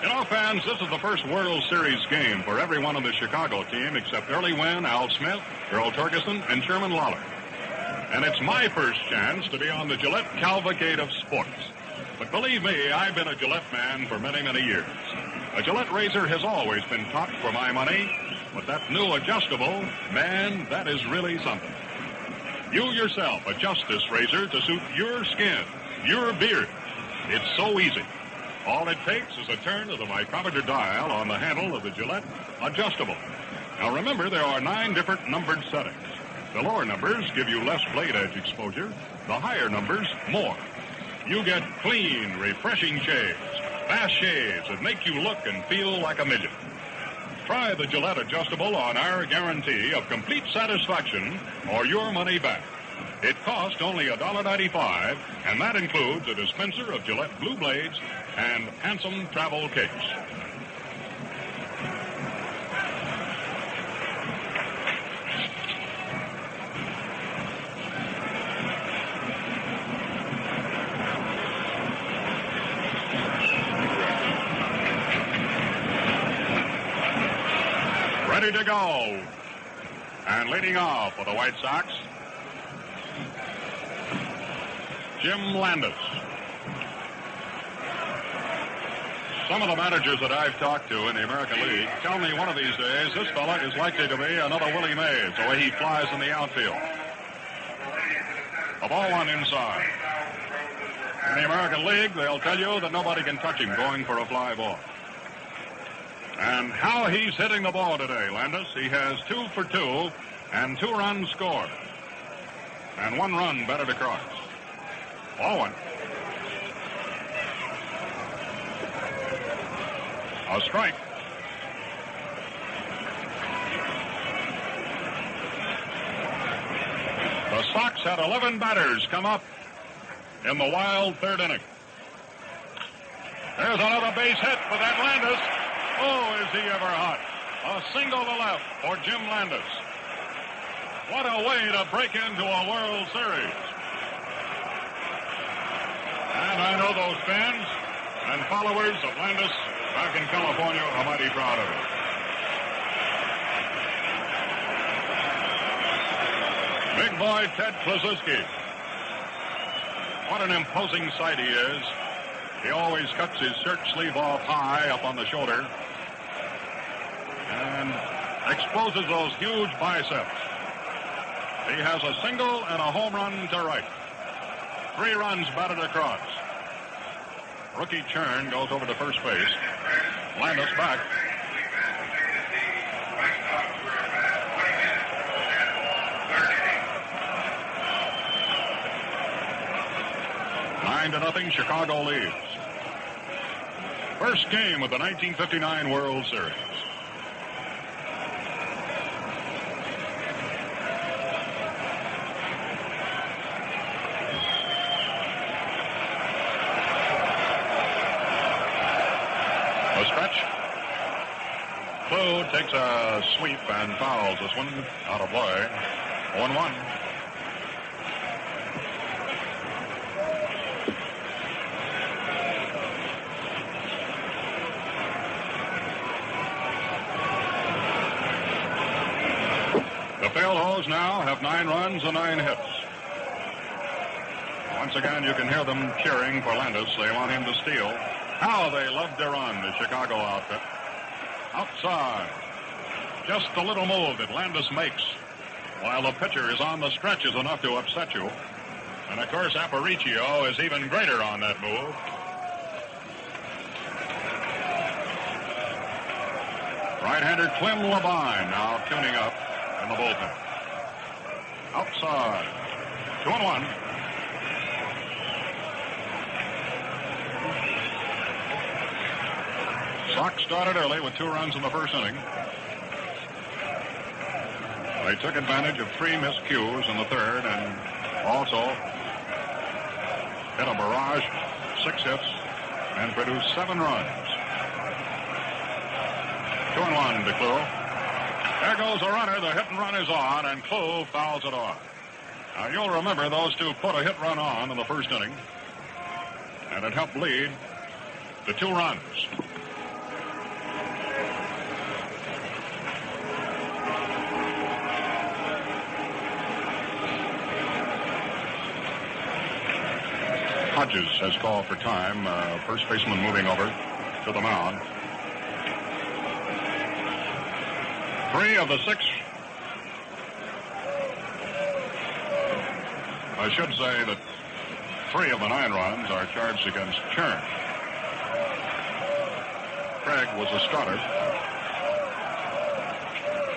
You know, fans, this is the first World Series game for everyone on the Chicago team except Early Wynn, Al Smith, Earl Torgerson, and Sherman Lawler. And it's my first chance to be on the Gillette cavalcade of sports. But believe me, I've been a Gillette man for many, many years. A Gillette razor has always been top for my money, but that new adjustable, man, that is really something. You yourself adjust this razor to suit your skin, your beard. It's so easy. All it takes is a turn of the micrometer dial on the handle of the Gillette adjustable. Now remember, there are 9 different numbered settings. The lower numbers give you less blade edge exposure. The higher numbers, more. You get clean, refreshing shaves, fast shaves that make you look and feel like a million. Try the Gillette adjustable on our guarantee of complete satisfaction or your money back. It costs only $1.95, and that includes a dispenser of Gillette Blue Blades and handsome travel case. Ready to go. And leading off for the White Sox, Jim Landis. Some of the managers that I've talked to in the American League tell me one of these days this fella is likely to be another Willie Mays, the way he flies in the outfield. A ball one inside. In the American League, they'll tell you that nobody can touch him going for a fly ball. And how he's hitting the ball today, Landis. He has 2 for 2 and 2 runs scored. And 1 run batted across. Ball one. A strike. The Sox had 11 batters come up in the wild 3rd inning. There's another base hit for that Landis. Oh, is he ever hot. A single to left for Jim Landis. What a way to break into a World Series. And I know those fans and followers of Landis back in California are mighty proud of him. Big boy Ted Kluszewski. What an imposing sight he is. He always cuts his shirt sleeve off high up on the shoulder and exposes those huge biceps. He has a single and a home run to right. 3 runs batted across. Rookie Churn goes over to first base. Landis back. Nine to nothing, Chicago leads. First game of the 1959 World Series. A stretch. Klu takes a sweep and fouls this one out of play. 1-1. The Failhoes now have 9 runs and 9 hits. Once again, you can hear them cheering for Landis. They want him to steal. How they love to run, the Chicago outfit. Outside. Just a little move that Landis makes while the pitcher is on the stretch is enough to upset you. And, of course, Aparicio is even greater on that move. Right-hander Clem Labine now tuning up in the bullpen. Outside. 2-1. Sox started early with 2 runs in the first inning. They took advantage of 3 miscues in the third and also hit a barrage, 6 hits, and produced 7 runs. 2-1 to Klu. There goes a runner. The hit and run is on, and Klu fouls it off. Now, you'll remember those two put a hit run on in the first inning, and it helped lead to 2 runs. Hodges has called for time. First baseman moving over to the mound. 3 of the 6. I should say that 3 of the 9 runs are charged against Churn. Craig was a starter.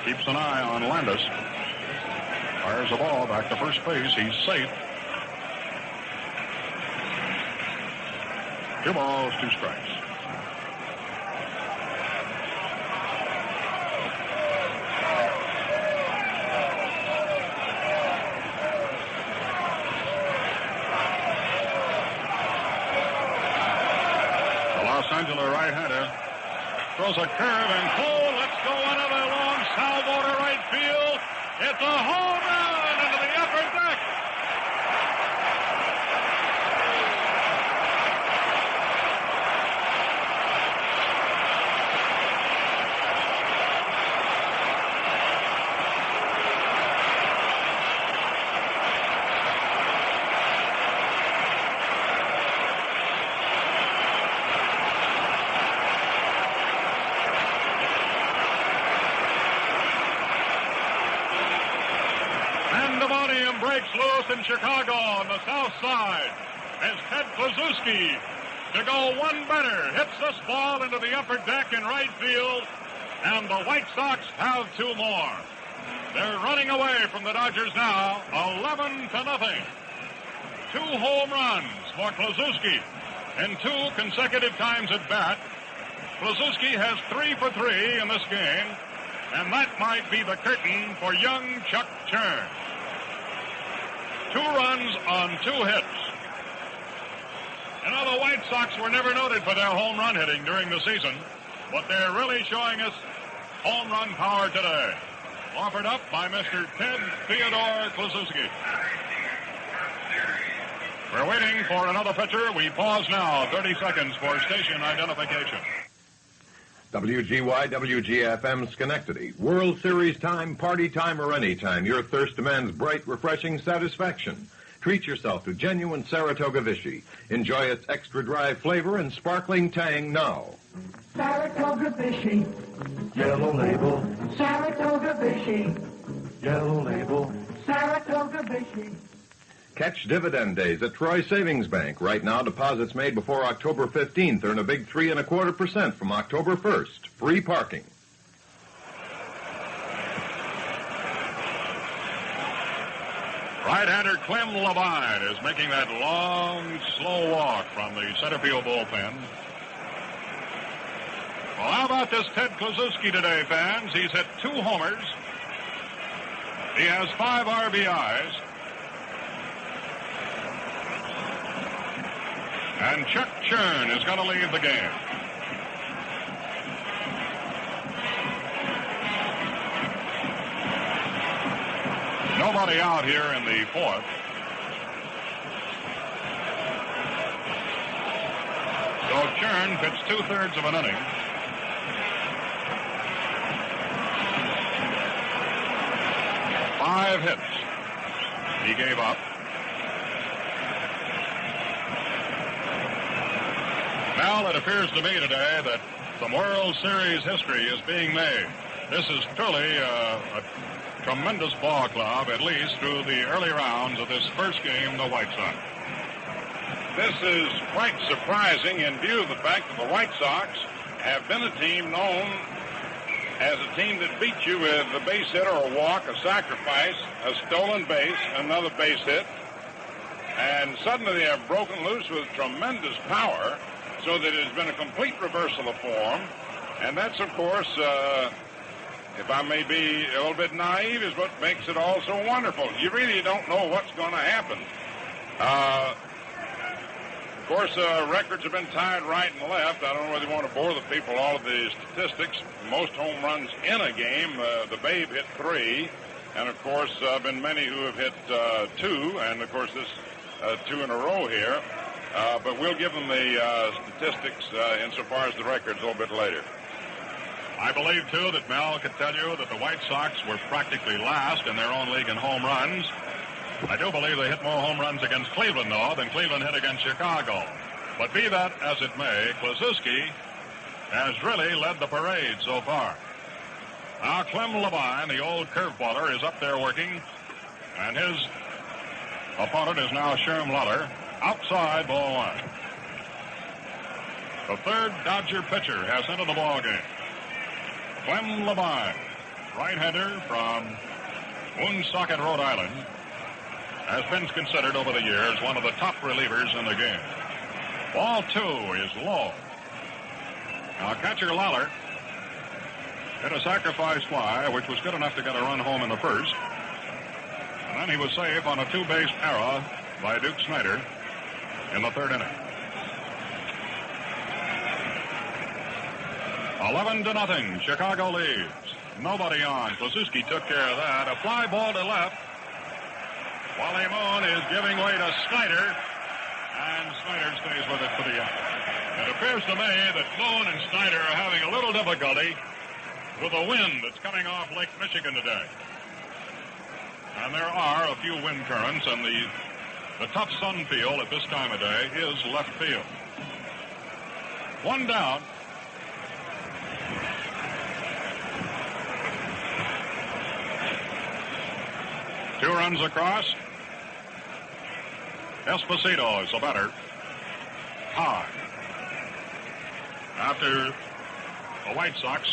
Keeps an eye on Landis. Fires a ball back to first base. He's safe. 2 balls, 2 strikes. Angela right-hander throws a curve, and Klu lets go another long salvo to right field. It's a home run into the upper deck. Breaks loose in Chicago on the south side as Ted Kluszewski, to go one better, hits this ball into the upper deck in right field, and the White Sox have 2 more. They're running away from the Dodgers now, 11-0. 2 home runs for Kluszewski in 2 consecutive times at bat. Kluszewski has 3 for 3 in this game, and that might be the curtain for young Chuck Churn. 2 runs on 2 hits. You know, the White Sox were never noted for their home run hitting during the season, but they're really showing us home run power today. Offered up by Mr. Ted Theodore Kluszewski. We're waiting for another pitcher. We pause now, 30 seconds for station identification. WGY, WGFM, Schenectady. World Series time, party time, or any time. Your thirst demands bright, refreshing satisfaction. Treat yourself to genuine Saratoga Vichy. Enjoy its extra dry flavor and sparkling tang now. Saratoga Vichy. Yellow label. Saratoga Vichy. Yellow label. Saratoga Vichy. Catch dividend days at Troy Savings Bank. Right now, deposits made before October 15th earn a big 3.25% from October 1st. Free parking. Right-hander Clem Levine is making that long, slow walk from the center field bullpen. Well, how about this Ted Kluszewski today, fans? He's hit 2 homers. He has 5 RBIs. And Chuck Churn is going to leave the game. Nobody out here in the 4th. So Churn pitched 2/3 of an inning. Five hits he gave up. Now, it appears to me today that some World Series history is being made. This is truly a tremendous ball club, at least through the early rounds of this first game, the White Sox. This is quite surprising in view of the fact that the White Sox have been a team known as a team that beats you with a base hit or a walk, a sacrifice, a stolen base, another base hit. And suddenly they have broken loose with tremendous power, so that it has been a complete reversal of form. And that's, of course, if I may be a little bit naive, is what makes it all so wonderful. You really don't know what's going to happen. Of course, records have been tied right and left. I don't know whether you want to bore the people all of the statistics. Most home runs in a game, the Babe hit 3. And, of course, been many who have hit 2. And, of course, this 2 in a row here. But we'll give them the statistics insofar as the records a little bit later. I believe, too, that Mel could tell you that the White Sox were practically last in their own league in home runs. I do believe they hit more home runs against Cleveland, though, than Cleveland hit against Chicago. But be that as it may, Kluszewski has really led the parade so far. Now, Clem Levine, the old curveballer, is up there working, and his opponent is now Sherm Luther. Outside, ball 1. The third Dodger pitcher has entered the ball game. Clem Levine, right-hander from Woonsocket, Rhode Island, has been considered over the years one of the top relievers in the game. Ball 2 is low. Now, catcher Lawler hit a sacrifice fly, which was good enough to get a run home in the first. And then he was safe on a 2-base error by Duke Snider in the 3rd inning. 11-0, Chicago leads. Nobody on. Kluszewski took care of that. A fly ball to left. Wally Moon is giving way to Snider, and Snider stays with it for the out. It appears to me that Moon and Snider are having a little difficulty with the wind that's coming off Lake Michigan today. And there are a few wind currents, and the tough sun field at this time of day is left field. 1 down. Two runs across. Esposito is the batter. High. After the White Sox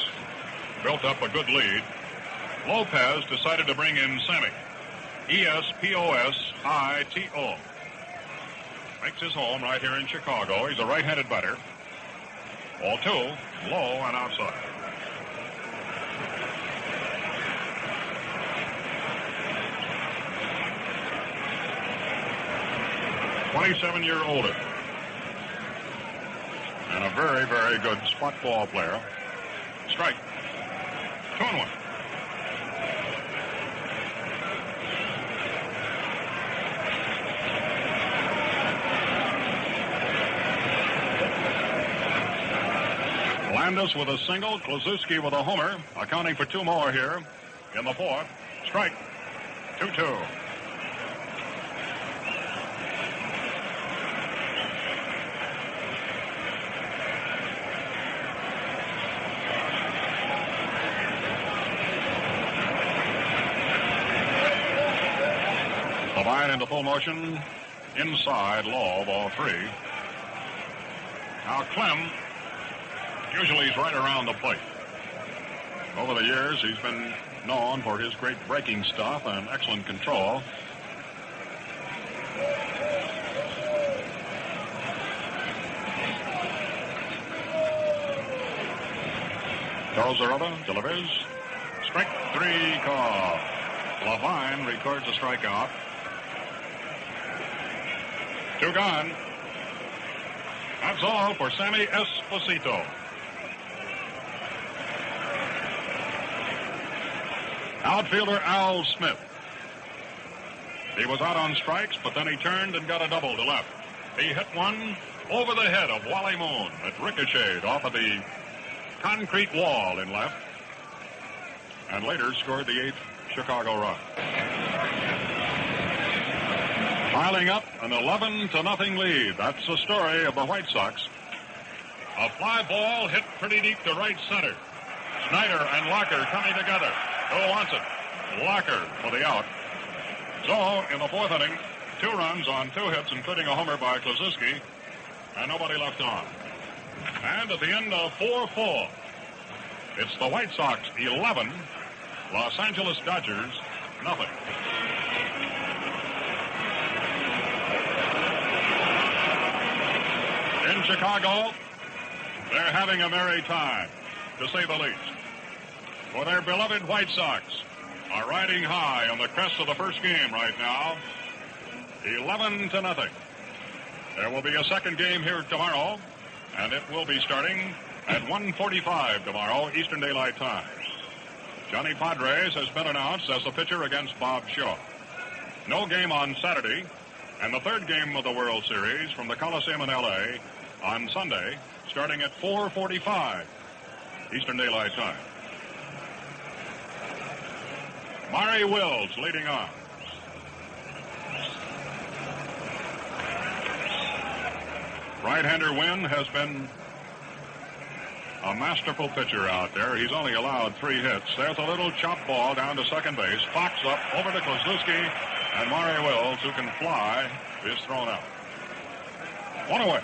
built up a good lead, Lopez decided to bring in Sammy. Esposito. Makes his home right here in Chicago. He's a right-handed batter. Ball 2, low and outside. "27-year-older. And a very, very good spot ball player. Strike. 2-1. Landis with a single, Kluszewski with a homer, accounting for two more here in the fourth. Strike. 2-2. Levine into full motion. Inside, low, ball 3. Now Clem, usually he's right around the plate. Over the years, he's been known for his great breaking stuff and excellent control. Throws the rubber, delivers. Strike 3 call. Levine records a strikeout. 2 gone. That's all for Sammy Esposito. Outfielder Al Smith. He was out on strikes, but then he turned and got a double to left. He hit one over the head of Wally Moon. It ricocheted off of the concrete wall in left, and later scored the 8th Chicago run. Piling up an 11-0 lead. That's the story of the White Sox. A fly ball hit pretty deep to right center. Snider and Locker coming together. Who wants it? Locker for the out. So, in the fourth inning, 2 runs on 2 hits, including a homer by Kluszewski, and nobody left on. And at the end of 4-4, it's the White Sox 11, Los Angeles Dodgers nothing. In Chicago, they're having a merry time, to say the least. For their beloved White Sox are riding high on the crest of the first game right now, 11-0. There will be a second game here tomorrow, and it will be starting at 1:45 tomorrow, Eastern Daylight Time. Johnny Padres has been announced as the pitcher against Bob Shaw. No game on Saturday, and the third game of the World Series from the Coliseum in L.A. on Sunday, starting at 4:45 Eastern Daylight Time. Maury Wills leading off. Right-hander Wynn has been a masterful pitcher out there. He's only allowed 3 hits. There's a little chop ball down to second base. Fox up over to Kluszewski, and Maury Wills, who can fly, is thrown out. 1 away.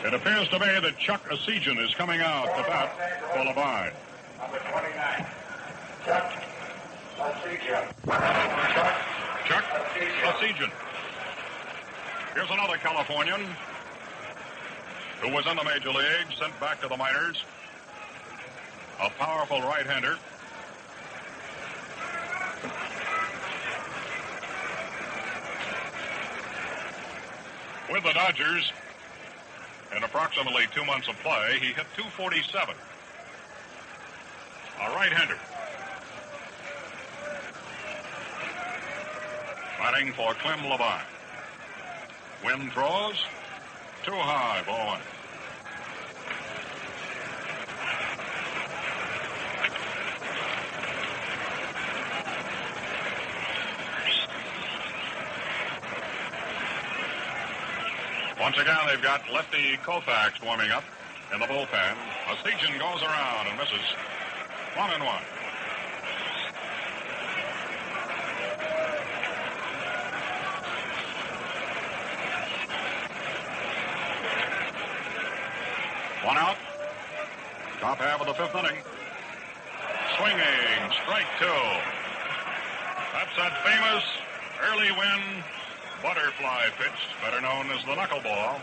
It appears to me that Chuck Asijan is coming out to bat for Levine. Number 29. Chuck Asijan. Chuck Asijan. Here's another Californian who was in the major leagues, sent back to the minors. A powerful right-hander. With the Dodgers, in approximately 2 months of play, he hit .247. A right-hander. Batting for Clem Levine. Wynn throws. Too high, ball 1. Once again, they've got lefty Koufax warming up in the bullpen. Asijan goes around and misses. 1-1. One out. Top half of the 5th inning. Swinging. Strike 2. That's that famous early win butterfly pitch, better known as the knuckleball.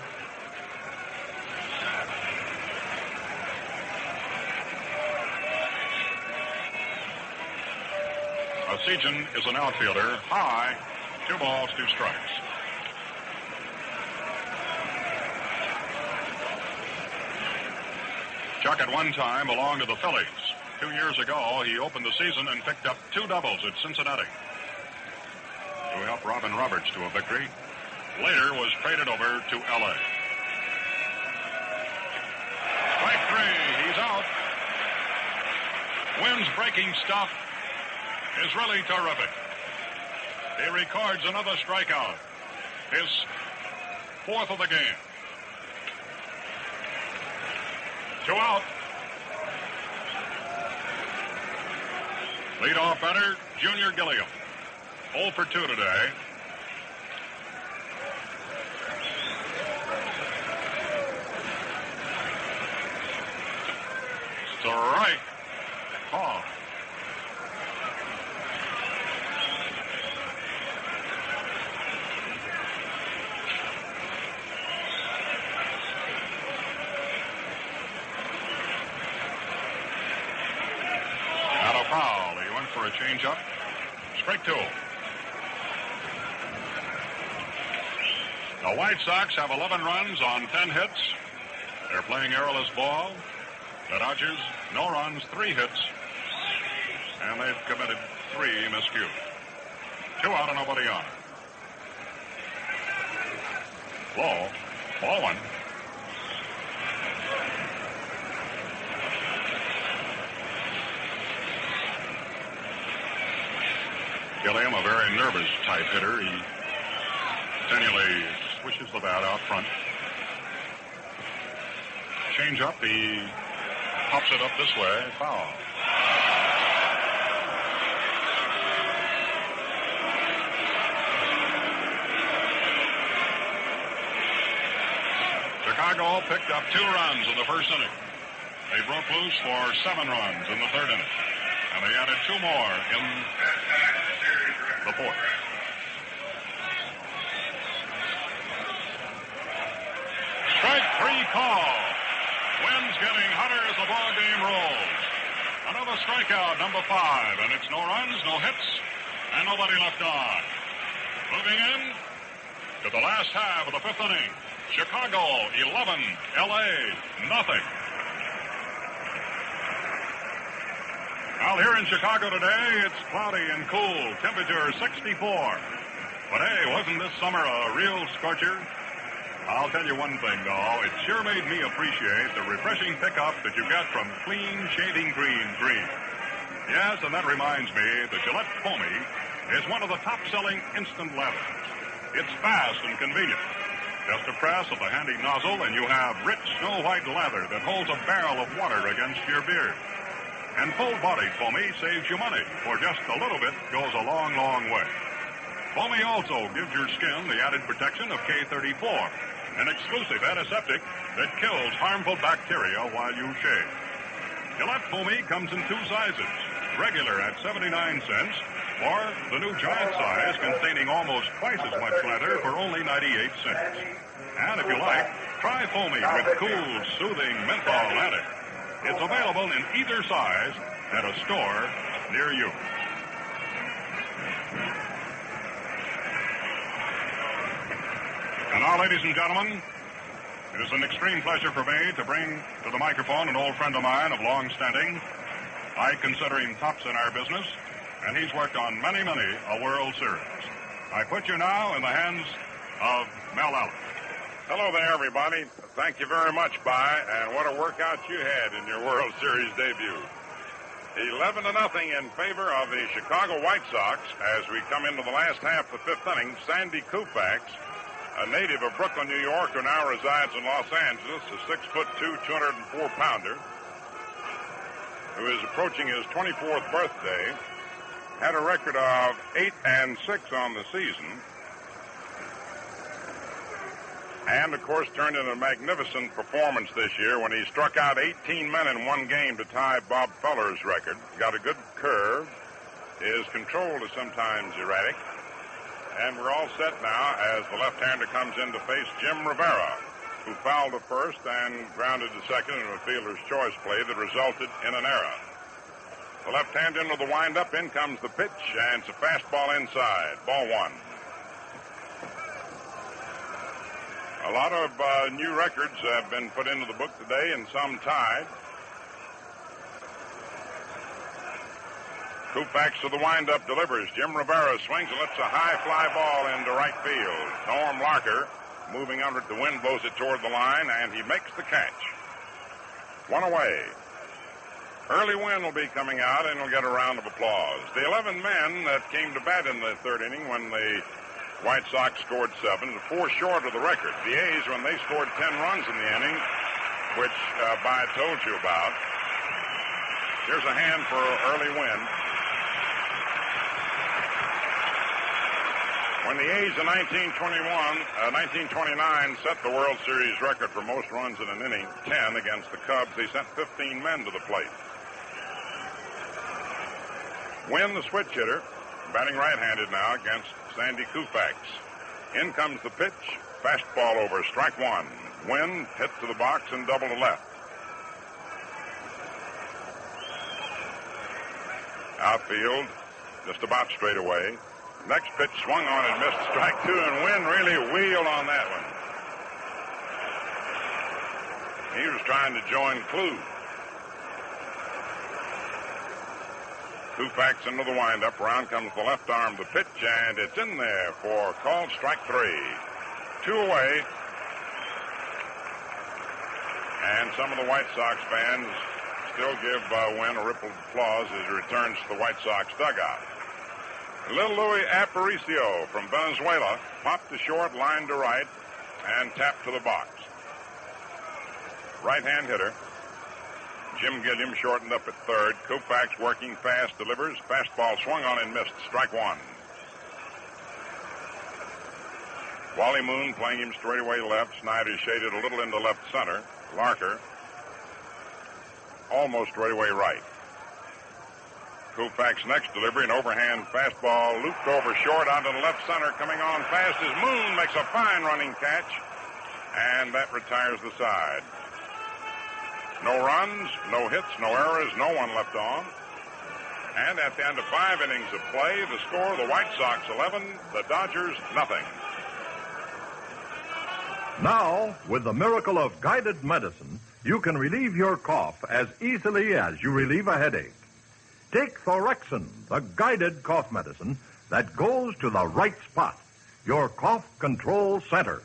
Asijan is an outfielder. High. 2 balls, 2 strikes. Chuck at one time belonged to the Phillies. 2 years ago, he opened the season and picked up 2 doubles at Cincinnati to help Robin Roberts to a victory. later was traded over to L.A. Strike three. He's out. Wynn's breaking stuff is really terrific. He records another strikeout. His fourth of the game. 2 out. Leadoff batter, Junior Gilliam. 0 for 2 today. Strike. Call. Not a foul. He went for a changeup. Strike 2. The White Sox have 11 runs on 10 hits. They're playing errorless ball. The Dodgers, no runs, 3 hits. And they've committed 3 miscues. 2 out and nobody on. Low. Ball 1. Gilliam, a very nervous type hitter. He continually swishes the bat out front. Change up. He pops it up this way. Foul. Chicago picked up 2 runs in the first inning. They broke loose for 7 runs in the third inning. And they added 2 more in the fourth. Strike 3 call. Wynn's getting hotter as the ball game rolls. Another strikeout, number 5, and it's no runs, no hits, and nobody left on. Moving in to the last half of the 5th inning. Chicago 11, L.A. nothing. Well, here in Chicago today, it's cloudy and cool. Temperature 64. But hey, wasn't this summer a real scorcher? I'll tell you one thing, though. It sure made me appreciate the refreshing pickup that you get from clean shaving cream. Yes, and that reminds me, the Gillette Foamy is one of the top-selling instant lathers. It's fast and convenient. Just a press of the handy nozzle, and you have rich snow-white lather that holds a barrel of water against your beard. And full-bodied Foamy saves you money, for just a little bit goes a long, long way. Foamy also gives your skin the added protection of K34, an exclusive antiseptic that kills harmful bacteria while you shave. Gillette Foamy comes in 2 sizes, regular at 79 cents, or the new giant size containing almost twice as much lather for only 98 cents. And if you like, try Foamy with cool, soothing menthol lather. It's available in either size at a store near you. And now, ladies and gentlemen, it is an extreme pleasure for me to bring to the microphone an old friend of mine of long standing. I consider him tops in our business, and he's worked on many, many a World Series. I put you now in the hands of Mel Allen. Hello there, everybody. Thank you very much, By, and what a workout you had in your World Series debut. 11-0 in favor of the Chicago White Sox as we come into the last half of the 5th inning. Sandy Koufax, a native of Brooklyn, New York, who now resides in Los Angeles, a 6'2", 204-pounder, who is approaching his 24th birthday, had a record of 8-6 on the season, and, of course, turned in a magnificent performance this year when he struck out 18 men in one game to tie Bob Feller's record. Got a good curve. His control is sometimes erratic. And we're all set now as the left-hander comes in to face Jim Rivera, who fouled to first and grounded to second in a fielder's choice play that resulted in an error. The left hand into the windup, in comes the pitch, and it's a fastball inside. Ball 1. A lot of new records have been put into the book today, and some tied. Koufax to the windup, delivers. Jim Rivera swings and lets a high fly ball into right field. Norm Larker moving under it. The wind blows it toward the line, and he makes the catch. One away. Early Wynn will be coming out, and he'll get a round of applause. The 11 men that came to bat in the third inning when the White Sox scored 7, 4 short of the record. The A's, when they scored 10 runs in the inning, which By told you about. Here's a hand for Early Wynn. When the A's in 1929 set the World Series record for most runs in an inning, 10 against the Cubs, they sent 15 men to the plate. Wynn, the switch hitter, batting right-handed now against Sandy Koufax. In comes the pitch, fastball over, strike one. Wynn hit to the box and double to left. Outfield, just about straight away. Next pitch swung on and missed, strike two, and Wynn really wheeled on that one. He was trying to join Klue. Koufax into the windup. Around comes the left arm, the pitch, and it's in there for called strike 3. 2 away. And some of the White Sox fans still give Wynn a rippled applause as he returns to the White Sox dugout. Little Louie Aparicio from Venezuela popped to short, line to right, and tapped to the box. Right-hand hitter. Jim Gilliam shortened up at third. Koufax working fast, delivers. Fastball swung on and missed. Strike one. Wally Moon playing him straightaway left. Snider shaded a little into left center. Larker almost straightaway right. Koufax next delivery, an overhand fastball looped over short onto the left center. Coming on fast as Moon makes a fine running catch, and that retires the side. No runs, no hits, no errors, no one left on. And at the end of 5 innings of play, the score, the White Sox 11, the Dodgers nothing. Now, with the miracle of guided medicine, you can relieve your cough as easily as you relieve a headache. Take Thorexin, the guided cough medicine that goes to the right spot, your cough control center.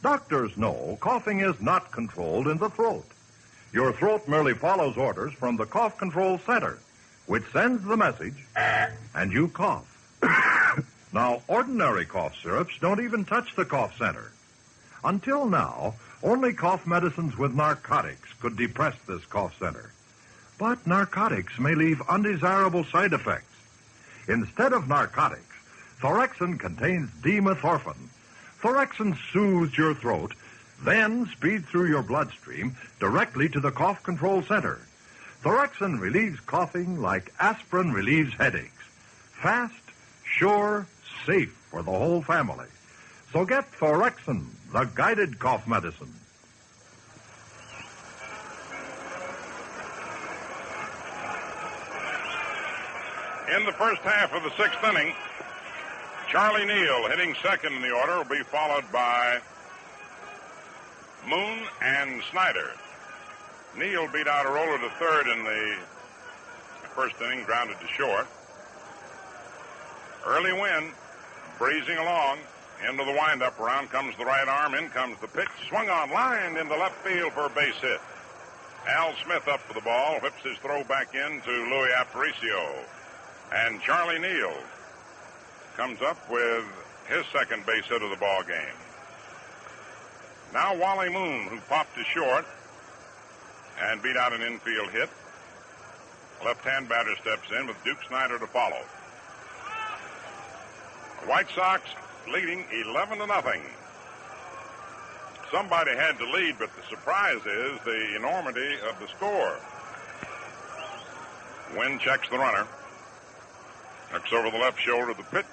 Doctors know coughing is not controlled in the throat. Your throat merely follows orders from the cough control center, which sends the message, and you cough. Now, ordinary cough syrups don't even touch the cough center. Until now, only cough medicines with narcotics could depress this cough center. But narcotics may leave undesirable side effects. Instead of narcotics, Thorexin contains dimethorphan. Thorexin soothes your throat, then speeds through your bloodstream directly to the cough control center. Thorexin relieves coughing like aspirin relieves headaches. Fast, sure, safe for the whole family. So get Thorexin, the guided cough medicine. In the first half of the 6th inning, Charlie Neal hitting second in the order will be followed by Moon and Snider. Neal beat out a roller to third in the first inning, grounded to short. Early Wynn breezing along into the windup. Around comes the right arm. In comes the pitch. Swung on, lined into left field for a base hit. Al Smith up for the ball, whips his throw back in to Louie Aparicio. And Charlie Neal comes up with his second base hit of the ball game. Now Wally Moon, who popped to short and beat out an infield hit. Left-hand batter steps in with Duke Snider to follow. The White Sox leading 11-0. Somebody had to lead, but the surprise is the enormity of the score. Wynn checks the runner. Looks over the left shoulder of the pitch.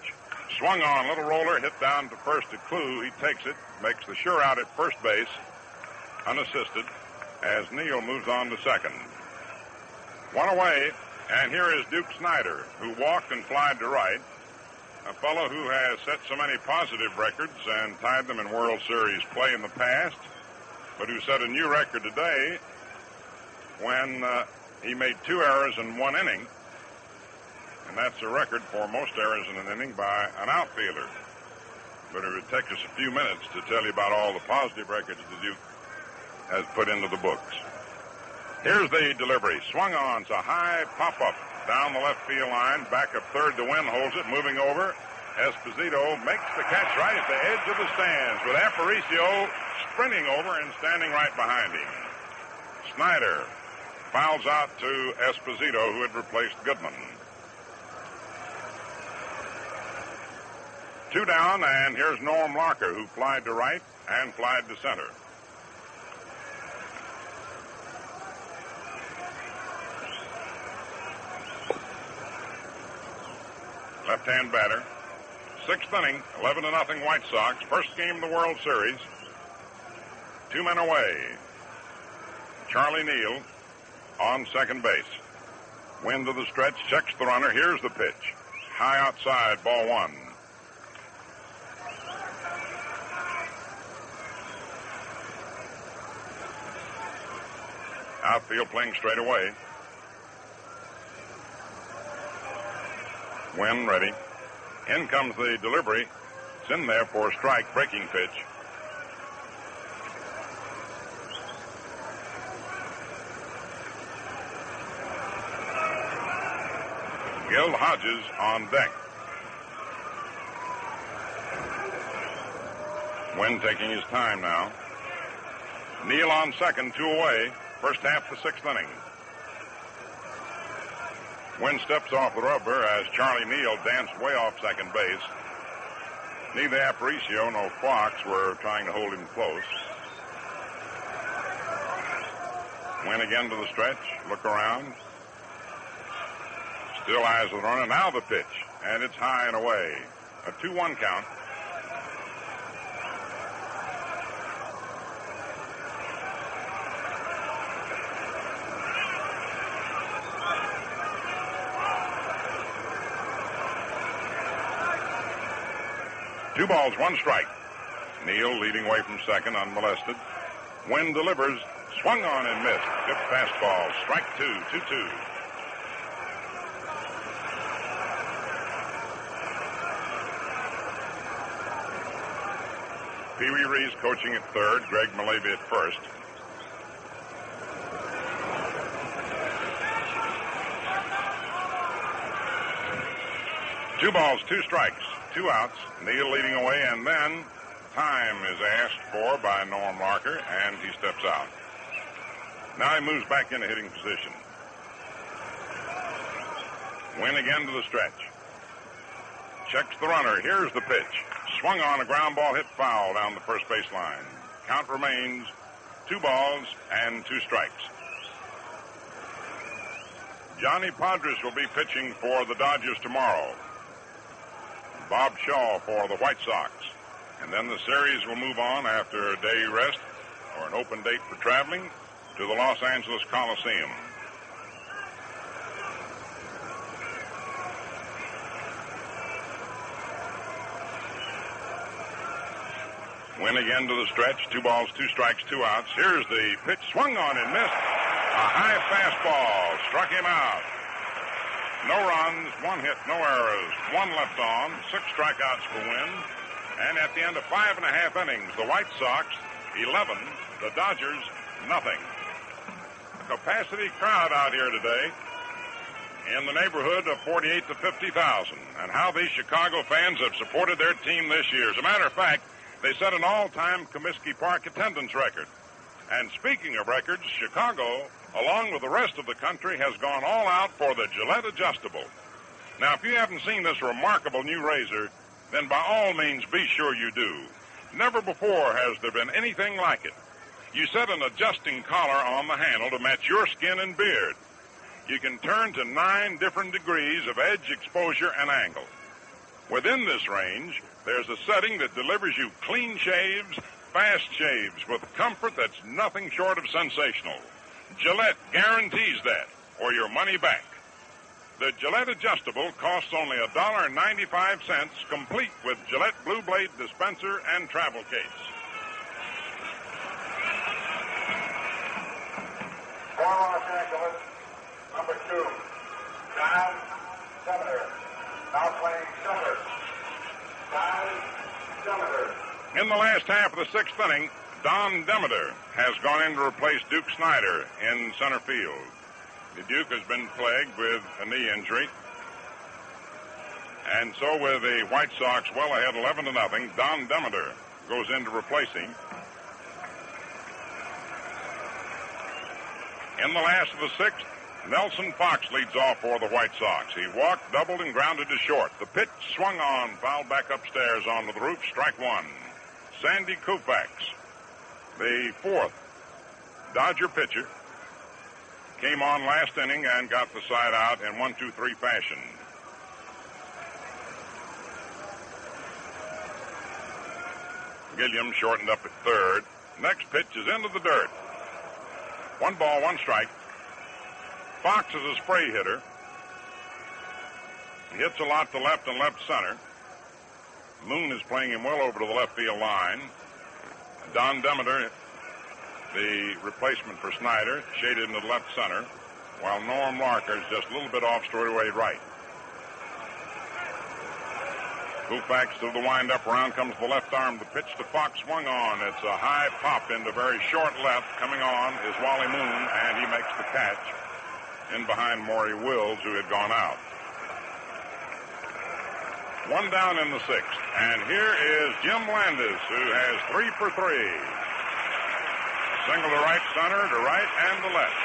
Swung on, little roller, hit down to first to Klue. He takes it, makes the sure out at first base, unassisted, as Neal moves on to second. One away, and here is Duke Snider, who walked and flied to right. A fellow who has set so many positive records and tied them in World Series play in the past, but who set a new record today when he made 2 errors in 1 inning And that's a record for most errors in an inning by an outfielder. But it would take us a few minutes to tell you about all the positive records the Duke has put into the books. Here's the delivery. Swung on. It's a high pop-up down the left field line. Back up third. The wind holds it. Moving over. Esposito makes the catch right at the edge of the stands with Aparicio sprinting over and standing right behind him. Snider fouls out to Esposito, who had replaced Goodman. 2 down, and here's Norm Larker, who flied to right and flied to center. Left-hand batter. 6th inning, 11-0 White Sox. First game of the World Series. 2 men away. Charlie Neal on second base. Wind to the stretch, checks the runner. Here's the pitch. High outside, ball 1. Outfield playing straight away. Wynn ready. In comes the delivery. It's in there for a strike, breaking pitch. Gil Hodges on deck. Wynn taking his time now. Neal on second, 2 away. First half the 6th inning. Wynn steps off the rubber as Charlie Neal danced way off second base. Neither Aparicio nor Koufax were trying to hold him close. Wynn again to the stretch. Look around. Still eyes the runner. Now the pitch. And it's high and away. A 2-1 count. Two balls, 1 strike. Neal leading away from second, unmolested. Wynn delivers, swung on and missed. Good fastball, strike 2, 2-2. Pee Wee Reese coaching at third, Greg Malaby at first. Two balls, 2 strikes. 2 outs, Neal leading away, and then time is asked for by Norm Larker, and he steps out. Now he moves back into hitting position. Wynn again to the stretch. Checks the runner. Here's the pitch. Swung on, a ground ball hit foul down the first base line. Count remains 2 balls and 2 strikes. Johnny Podres will be pitching for the Dodgers tomorrow. Bob Shaw for the White Sox. And then the series will move on after a day rest or an open date for traveling to the Los Angeles Coliseum. Wynn again to the stretch. 2 balls, 2 strikes, 2 outs. Here's the pitch. Swung on and missed. A high fastball struck him out. No runs, 1 hit, no errors, 1 left on, 6 strikeouts for Wynn. And at the end of 5.5 innings, the White Sox 11, the Dodgers nothing. A capacity crowd out here today in the neighborhood of 48 to 50,000. And how these Chicago fans have supported their team this year. As a matter of fact, they set an all-time Comiskey Park attendance record. And speaking of records, Chicago, along with the rest of the country, has gone all out for the Gillette Adjustable. Now, if you haven't seen this remarkable new razor, then by all means be sure you do. Never before has there been anything like it. You set an adjusting collar on the handle to match your skin and beard. You can turn to 9 different degrees of edge, exposure, and angle. Within this range, there's a setting that delivers you clean shaves, fast shaves, with comfort that's nothing short of sensational. Gillette guarantees that, or your money back. The Gillette Adjustable costs only $1.95, complete with Gillette Blue Blade dispenser and travel case. For Los Angeles, number 2, John Demeter. Now playing center. Demeter. In the last half of the sixth inning, Don Demeter has gone in to replace Duke Snider in center field. The Duke has been plagued with a knee injury. And so with the White Sox well ahead 11-0, Don Demeter goes in to replace him. In the last of the sixth, Nelson Fox leads off for the White Sox. He walked, doubled, and grounded to short. The pitch swung on, fouled back upstairs onto the roof, strike one. Sandy Koufax, the fourth Dodger pitcher, came on last inning and got the side out in 1-2-3 fashion. Gilliam shortened up at third. Next pitch is into the dirt. 1 ball, 1 strike. Fox is a spray hitter. He hits a lot to left and left center. Moon is playing him well over to the left field line. Don Demeter, the replacement for Snider, shaded into the left center, while Norm Larker is just a little bit off straightaway right. Koufax to the windup. Around comes the left arm. The pitch to Fox swung on. It's a high pop into very short left. Coming on is Wally Moon, and he makes the catch in behind Maury Wills, who had gone out. 1 down in the sixth. And here is Jim Landis, who has 3 for 3. Single to right center, to right, and to left.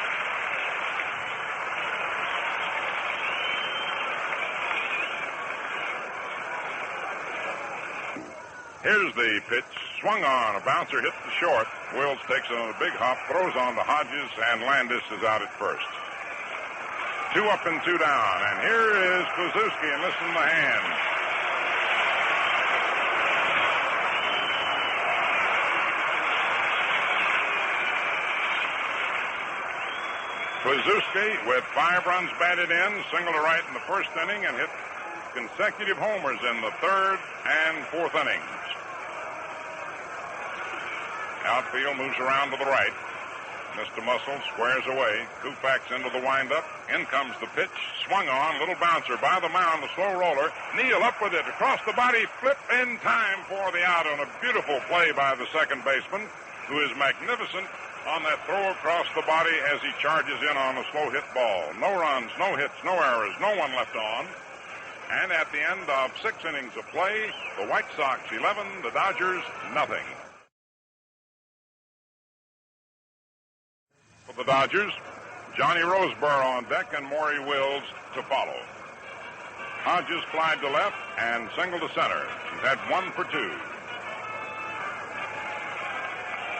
Here's the pitch. Swung on. A bouncer hits the short. Wills takes a big hop, throws on to Hodges, and Landis is out at first. 2 up and 2 down. And here is Kluszewski, and listen to the hand. Kluszewski with 5 runs batted in, single to right in the first inning, and hit consecutive homers in the third and fourth innings. Outfield moves around to the right. Mr. Muscle squares away. Koufax into the windup. In comes the pitch. Swung on. Little bouncer by the mound. The slow roller. Neal up with it. Across the body. Flip in time for the out on a beautiful play by the second baseman, who is magnificent on that throw across the body as he charges in on a slow hit ball. No runs, no hits, no errors, no one left on. And at the end of 6 innings of play, the White Sox 11, the Dodgers nothing. For the Dodgers, Johnny Roseboro on deck and Maury Wills to follow. Hodges flied to left and single to center. He's had 1 for 2.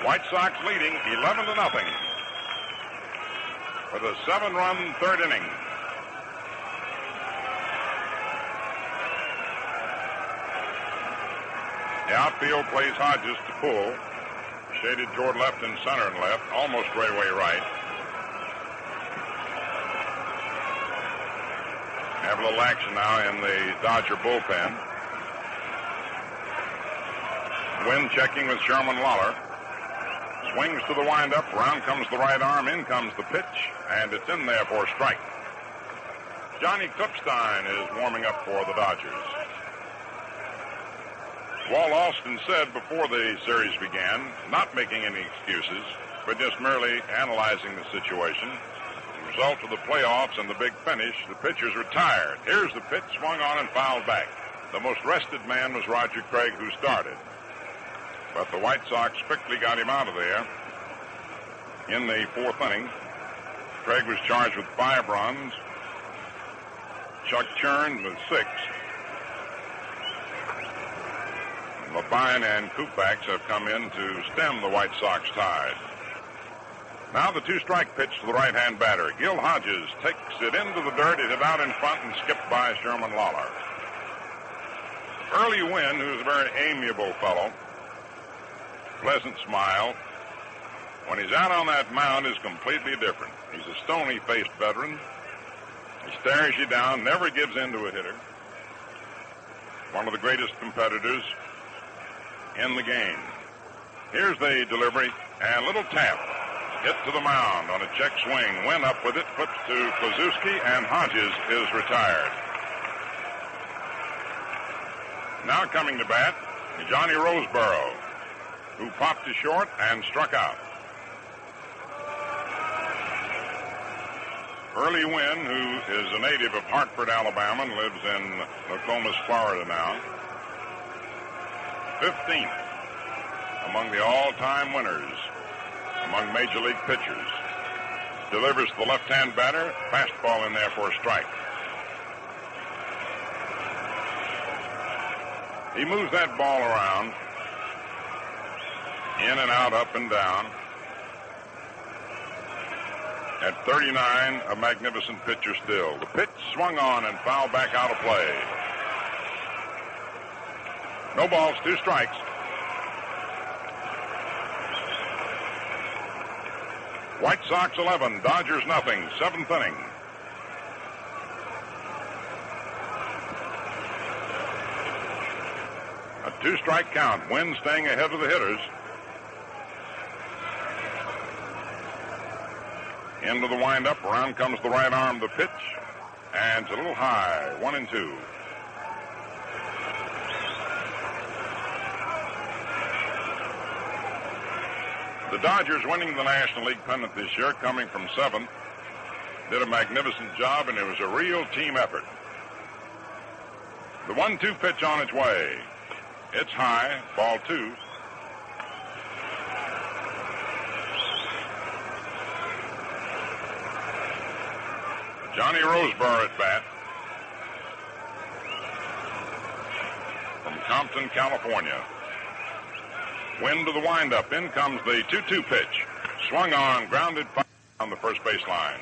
White Sox leading 11-0 for the 7-run third inning. The outfield plays Hodges to pull. Shaded toward left and center and left, almost straightaway right. Have a little action now in the Dodger bullpen. Wynn checking with Sherman Lawler. Swings to the windup. Round comes the right arm. In comes the pitch, and it's in there for a strike. Johnny Kupstein is warming up for the Dodgers. Walt Alston said before the series began, not making any excuses, but just merely analyzing the situation. The result of the playoffs and the big finish, the pitcher's retired. Here's the pitch, swung on and fouled back. The most rested man was Roger Craig, who started. But the White Sox quickly got him out of there. In the fourth inning, Craig was charged with 5 runs. Chuck Churn with 6. Labine and Koufax have come in to stem the White Sox tide. Now the 2-strike pitch to the right-hand batter. Gil Hodges takes it into the dirt. It hit out in front and skipped by Sherman Lawler. Early Wynn, who's a very amiable fellow, pleasant smile, when he's out on that mound is completely different. He's a stony-faced veteran. He stares you down, never gives in to a hitter. One of the greatest competitors in the game. Here's the delivery, and little tap. Hit to the mound on a check swing. Wynn up with it, flips to Kluszewski, and Hodges is retired. Now coming to bat, Johnny Roseboro, who popped to short and struck out. Early Wynn, who is a native of Hartford, Alabama, and lives in Nokomis, Florida now. 15th among the all-time winners among Major League pitchers. Delivers to the left-hand batter, fastball in there for a strike. He moves that ball around, in and out, up and down. At 39, a magnificent pitcher still. The pitch swung on and fouled back out of play. No balls, 2 strikes. White Sox 11, Dodgers nothing, 7th inning. A 2-strike count. Wynn staying ahead of the hitters. Into the windup. Around comes the right arm, the pitch. And it's a little high. 1-2. The Dodgers winning the National League pennant this year, coming from 7th, did a magnificent job, and it was a real team effort. The 1-2 pitch on its way. It's high, ball 2. Johnny Roseboro at bat from Compton, California. Wynn to the windup. In comes the 2-2 pitch. Swung on, grounded on the first base line.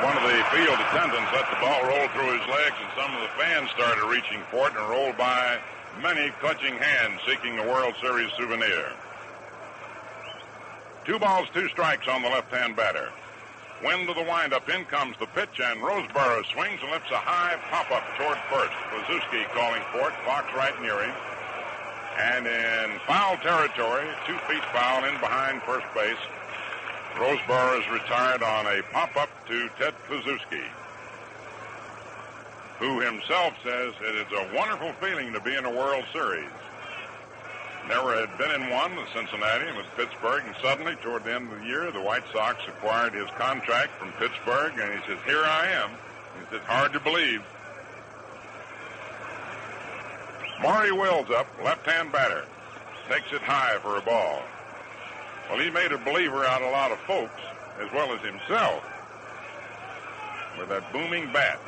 One of the field attendants let the ball roll through his legs, and some of the fans started reaching for it and rolled by, many clutching hands seeking a World Series souvenir. 2 balls, 2 strikes on the left-hand batter. Wynn to the windup. In comes the pitch, and Roseboro swings and lifts a high pop-up toward first. Kluszewski calling for it. Fox right near him. And in foul territory, 2 feet foul in behind first base. Roseboro is retired on a pop-up to Ted Kluszewski, who himself says it is a wonderful feeling to be in a World Series. Never had been in one with Cincinnati and with Pittsburgh, and suddenly, toward the end of the year, the White Sox acquired his contract from Pittsburgh, and he says, here I am. He says, hard to believe. Maury Wills up, left-hand batter. Takes it high for a ball. Well, he made a believer out of a lot of folks, as well as himself, with that booming bat.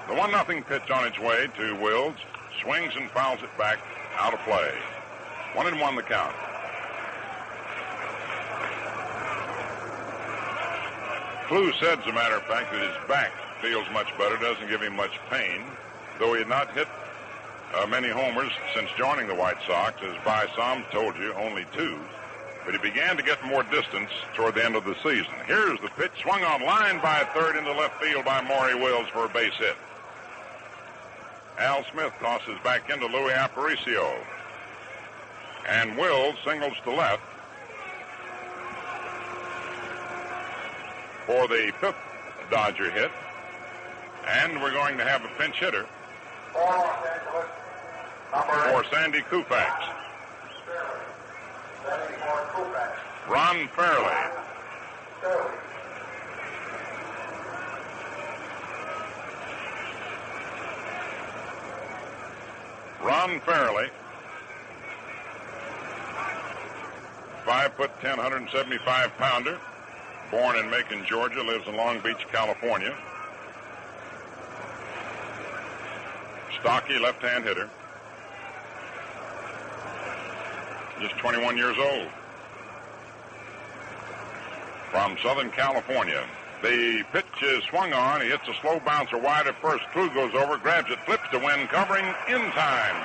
The 1-0 pitch on its way to Wills. Swings and fouls it back out of play. 1-1 the count. Klue said, as a matter of fact, that his back feels much better, doesn't give him much pain, though he had not hit many homers since joining the White Sox, as by some told you, only 2. But he began to get more distance toward the end of the season. Here's the pitch, swung on line by third into left field by Maury Wills for a base hit. Al Smith tosses back into Louie Aparicio. And Wills singles to left for the 5th Dodger hit. And we're going to have a pinch hitter for Sandy Koufax. Ron Fairley. Ron Fairley, 5'10", 175-pounder, born in Macon, Georgia, lives in Long Beach, California. Stocky left-hand hitter. Just 21 years old. From Southern California. The pitch is swung on. He hits a slow bouncer wide at first. Klue goes over, grabs it, flips to Wynn, covering in time.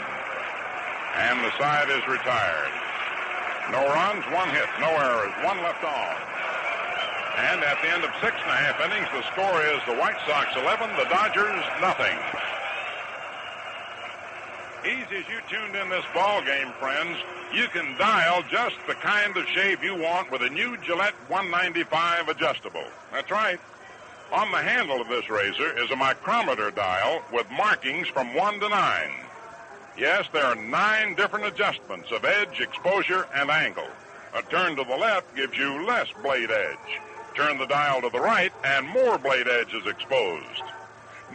And the side is retired. No runs, 1 hit, no errors, 1 left on. And at the end of 6.5 innings, the score is the White Sox 11, the Dodgers nothing. Easy as you tuned in this ball game, friends, you can dial just the kind of shave you want with a new Gillette 195 adjustable. That's right. On the handle of this razor is a micrometer dial with markings from 1 to 9. Yes, there are 9 different adjustments of edge, exposure, and angle. A turn to the left gives you less blade edge. Turn the dial to the right, and more blade edge is exposed.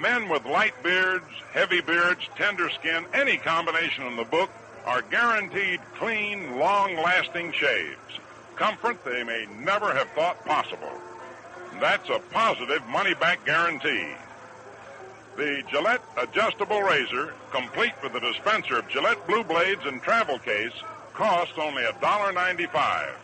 Men with light beards, heavy beards, tender skin, any combination in the book are guaranteed clean, long-lasting shaves. Comfort they may never have thought possible. That's a positive money-back guarantee. The Gillette adjustable razor, complete with the dispenser of Gillette Blue Blades and travel case, costs only $1.95.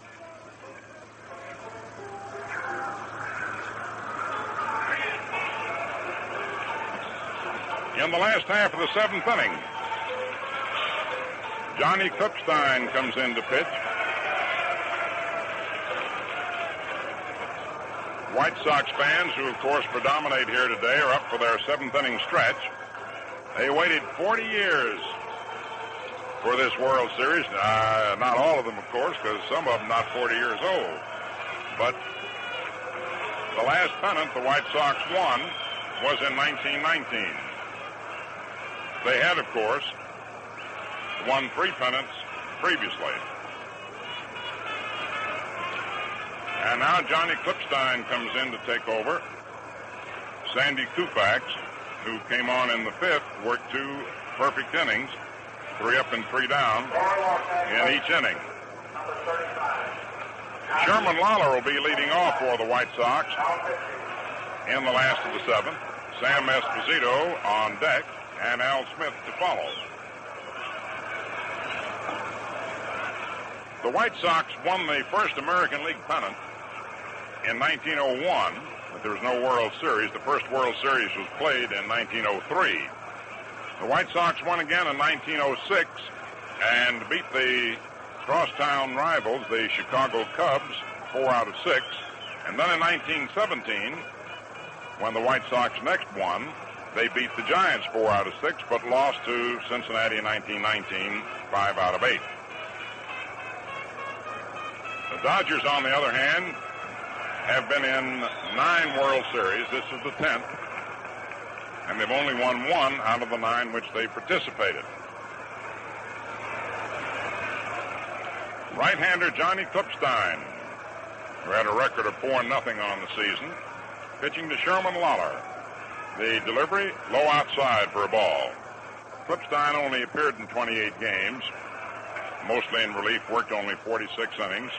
In the last half of the 7th inning, Johnny Kluszewski comes in to pitch. White Sox fans, who of course predominate here today, are up for their 7th inning stretch. They waited 40 years for this World Series. Not all of them, of course, because some of them not 40 years old. But the last pennant the White Sox won was in 1919. They had, of course, won 3 pennants previously. And now Johnny Kluszewski comes in to take over. Sandy Koufax, who came on in the 5th, worked 2 perfect innings, 3 up and 3 down in each inning. Sherman Lawler will be leading off for the White Sox in the last of the 7th. Sam Esposito on deck, and Al Smith to follow. The White Sox won the first American League pennant in 1901, but there was no World Series. The first World Series was played in 1903. The White Sox won again in 1906 and beat the crosstown rivals, the Chicago Cubs, 4 out of 6. And then in 1917, when the White Sox next won, they beat the Giants 4 out of 6, but lost to Cincinnati in 1919, 5 out of 8. The Dodgers, on the other hand, have been in 9 World Series. This is the 10th. And they've only won 1 out of the 9 which they participated. Right-hander Johnny Kluszewski, who had a record of 4-0 on the season, pitching to Sherman Lawler. The delivery, low outside for a ball. Kluszewski only appeared in 28 games, mostly in relief, worked only 46 innings.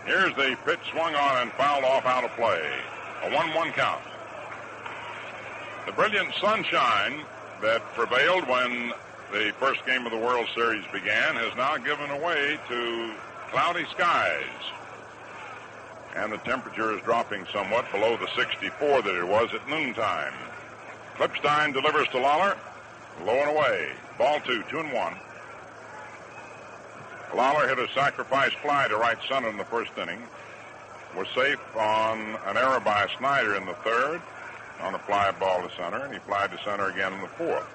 Here's the pitch swung on and fouled off out of play. A 1-1 count. The brilliant sunshine that prevailed when the first game of the World Series began has now given way to cloudy skies. And the temperature is dropping somewhat below the 64 that it was at noontime. Kluszewski delivers to Lawler. Low and away. Ball 2, 2-1. Lawler hit a sacrifice fly to right center in the first inning. Was safe on an error by Snider in the 3rd on a fly ball to center, and he flied to center again in the 4th.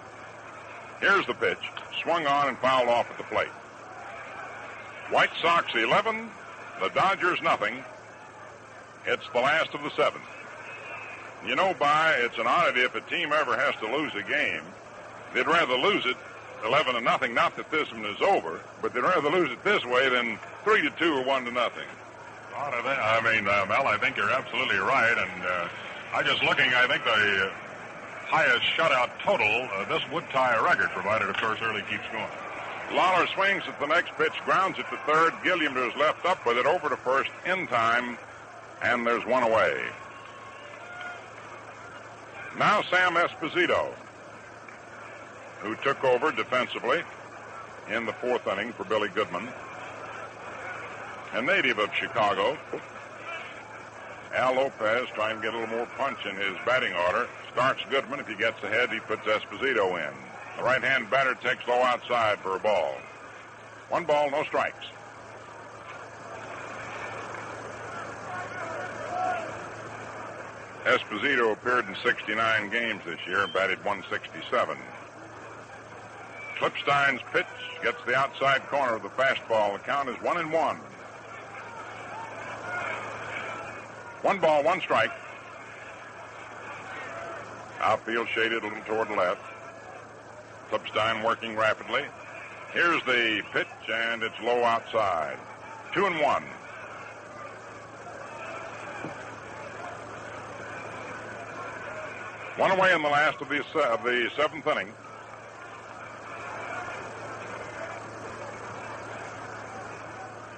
Here's the pitch. Swung on and fouled off at the plate. White Sox 11, the Dodgers nothing. It's the last of the 7th. You know, it's an oddity if a team ever has to lose a game. They'd rather lose it 11-0. Not that this one is over, but they'd rather lose it this way than 3-2 or 1-0. Mel, I think you're absolutely right. And I think the highest shutout total, this would tie a record, provided, of course, Early keeps going. Lawler swings at the next pitch, grounds it to 3rd. Gilliam to his left, up with it over to 1st in time, and there's 1 away. Now Sam Esposito, who took over defensively in the 4th inning for Billy Goodman, a native of Chicago. Al Lopez trying to get a little more punch in his batting order. Starts Goodman. If he gets ahead, he puts Esposito in. The right-hand batter takes low outside for a ball. 1 ball, no strikes. Esposito appeared in 69 games this year and batted 167. Klippstein's pitch gets the outside corner of the fastball. The count is 1-1. 1 ball, 1 strike. Outfield shaded a little toward the left. Klippstein working rapidly. Here's the pitch, and it's low outside. 2-1. One away in the last of the 7th inning.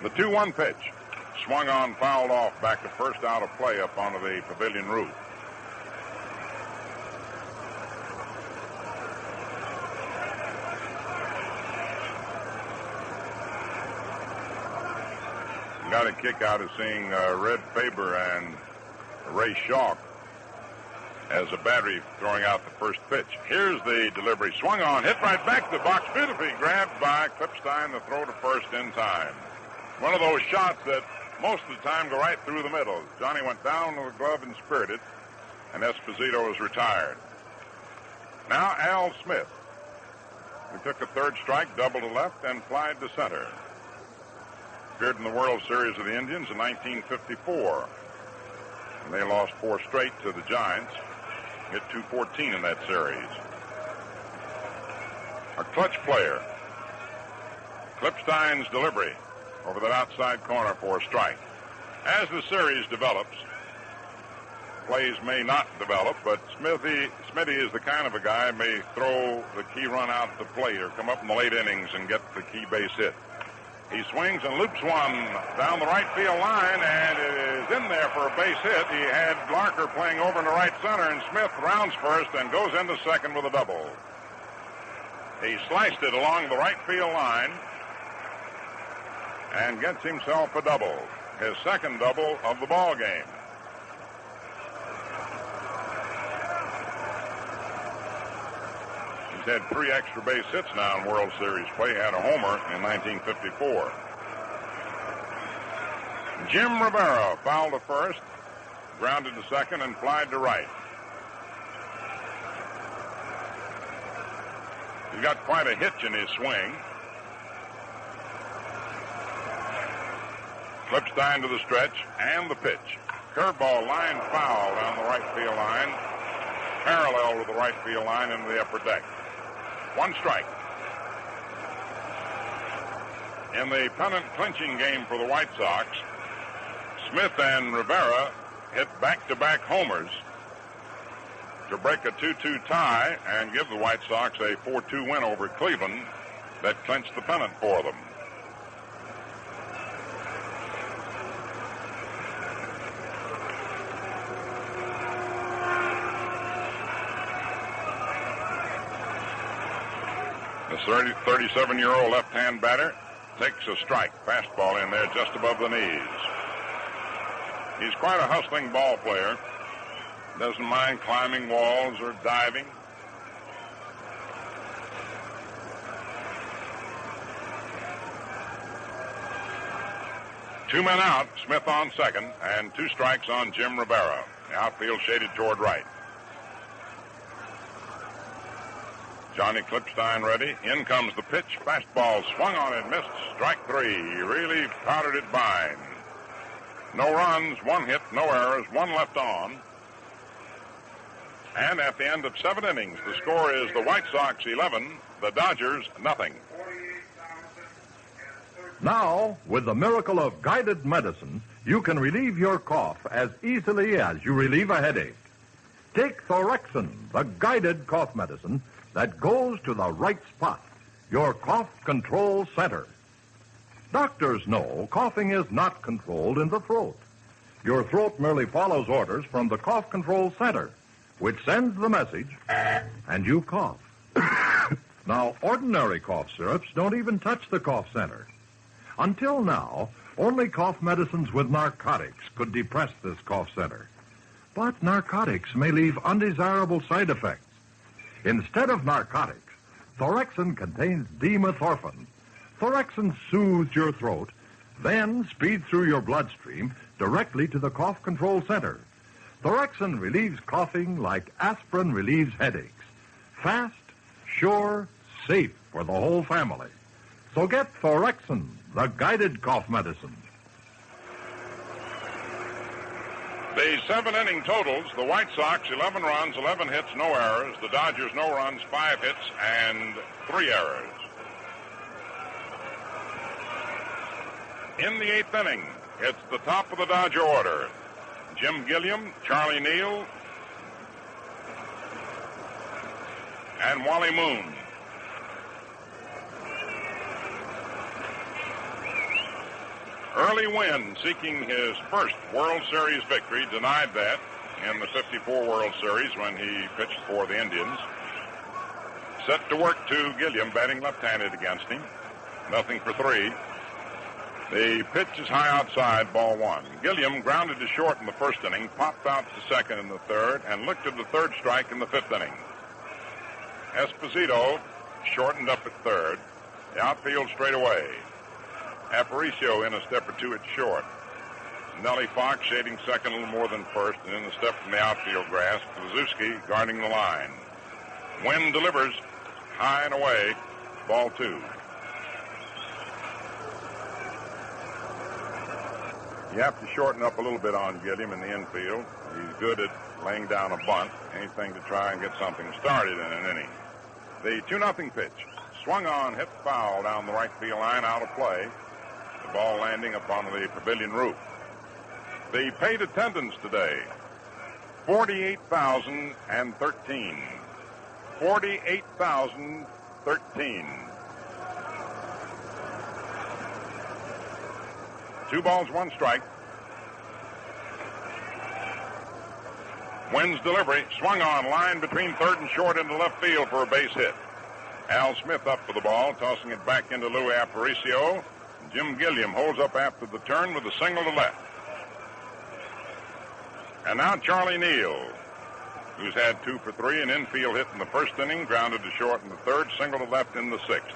The 2-1 pitch. Swung on, fouled off, back to first, out of play up onto the pavilion roof. Got a kick out of seeing Red Faber and Ray Shaw as a battery throwing out the first pitch. Here's the delivery. Swung on, hit right back to the box. Beautifully grabbed by Klippstein. The throw to first in time. One of those shots that most of the time go right through the middle. Johnny went down with the glove and speared it, and Esposito is retired. Now Al Smith, who took a third strike, double to left, and flied to center. Appeared in the World Series of the Indians in 1954. And they lost 4 straight to the Giants. Hit .214 in that series. A clutch player. Klippstein's delivery over that outside corner for a strike. As the series develops, plays may not develop, but Smitty is the kind of a guy who may throw the key run out the plate or come up in the late innings and get the key base hit. He swings and loops one down the right field line, and it is in there for a base hit. He had Larker playing over in the right center, and Smith rounds first and goes into second with a double. He sliced it along the right field line and gets himself a double, his second double of the ball game. He's had 3 extra base hits now in World Series play. He had a homer in 1954. Jim Rivera fouled to first, grounded to second, and flied to right. He's got quite a hitch in his swing. Klippstein to the stretch and the pitch. Curveball line foul down the right field line, parallel to the right field line into the upper deck. 1 strike. In the pennant clinching game for the White Sox, Smith and Rivera hit back-to-back homers to break a 2-2 tie and give the White Sox a 4-2 win over Cleveland that clinched the pennant for them. The 37-year-old left-hand batter takes a strike. Fastball in there just above the knees. He's quite a hustling ball player. Doesn't mind climbing walls or diving. Two men out, Smith on second, and 2 strikes on Jim Rivera. The outfield shaded toward right. Johnny Klippstein ready. In comes the pitch. Fastball swung on and missed. Strike 3. He really powdered it by. No runs, 1 hit, no errors, 1 left on. And at the end of 7 innings, the score is the White Sox 11, the Dodgers nothing. Now, with the miracle of guided medicine, you can relieve your cough as easily as you relieve a headache. Take Thorexin, the guided cough medicine that goes to the right spot, your cough control center. Doctors know coughing is not controlled in the throat. Your throat merely follows orders from the cough control center, which sends the message, and you cough. Now, ordinary cough syrups don't even touch the cough center. Until now, only cough medicines with narcotics could depress this cough center. But narcotics may leave undesirable side effects. Instead of narcotics, Thorexin contains dimethorphan. Thorexin soothes your throat, then speeds through your bloodstream directly to the cough control center. Thorexin relieves coughing like aspirin relieves headaches. Fast, sure, safe for the whole family. So get Thorexin, the guided cough medicine. The 7-inning totals, the White Sox, 11 runs, 11 hits, no errors. The Dodgers, no runs, 5 hits, and 3 errors. In the 8th inning, it's the top of the Dodger order. Jim Gilliam, Charlie Neal, and Wally Moon. Early Wynn, seeking his first World Series victory, denied that in the 54 World Series when he pitched for the Indians. Set to work to Gilliam, batting left-handed against him. Nothing for 3. The pitch is high outside, ball 1. Gilliam grounded to short in the first inning, popped out to second in the third, and looked at the third strike in the 5th inning. Esposito shortened up at third. The outfield straight away. Aparicio in a step or 2 at short. Nellie Fox shading second a little more than first, and in the step from the outfield grass. Kluszewski guarding the line. Wynn delivers high and away, ball 2. You have to shorten up a little bit on Gilliam in the infield. He's good at laying down a bunt, anything to try and get something started in an inning. The 2-0 pitch. Swung on, hit foul down the right field line, out of play. The ball landing upon the pavilion roof. The paid attendance today, 48,013. 48,013. 2 balls, 1 strike. Wynn's delivery, swung on, line between third and short into left field for a base hit. Al Smith up for the ball, tossing it back into Louie Aparicio. Jim Gilliam holds up after the turn with a single to left. And now Charlie Neal, who's had 2 for 3, an infield hit in the first inning, grounded to short in the third, single to left in the 6th.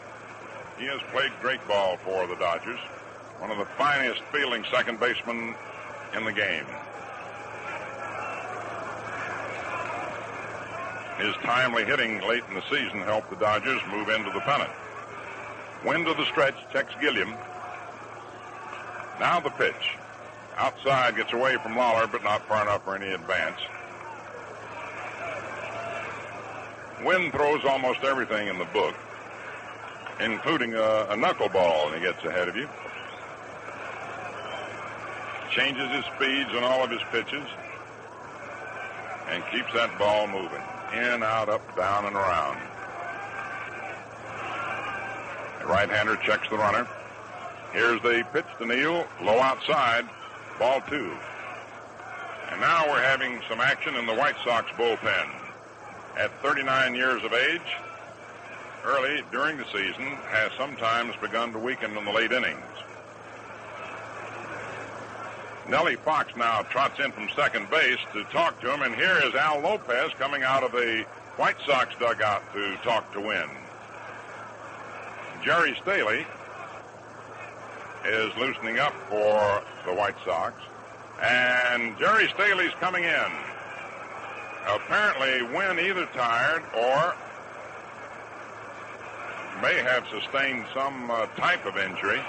He has played great ball for the Dodgers. One of the finest fielding second basemen in the game. His timely hitting late in the season helped the Dodgers move into the pennant. Wynn to the stretch, checks Gilliam. Now the pitch. Outside, gets away from Lawler, but not far enough for any advance. Wynn throws almost everything in the book, including a knuckleball, and he gets ahead of you. Changes his speeds on all of his pitches and keeps that ball moving. In, out, up, down, and around. The right-hander checks the runner. Here's the pitch to Neal, low outside, ball 2. And now we're having some action in the White Sox bullpen. At 39 years of age, early during the season has sometimes begun to weaken in the late innings. Nellie Fox now trots in from second base to talk to him, and here is Al Lopez coming out of the White Sox dugout to talk to Wynn. Jerry Staley is loosening up for the White Sox, and Jerry Staley's coming in. Apparently, Wynn either tired or may have sustained some type of injury.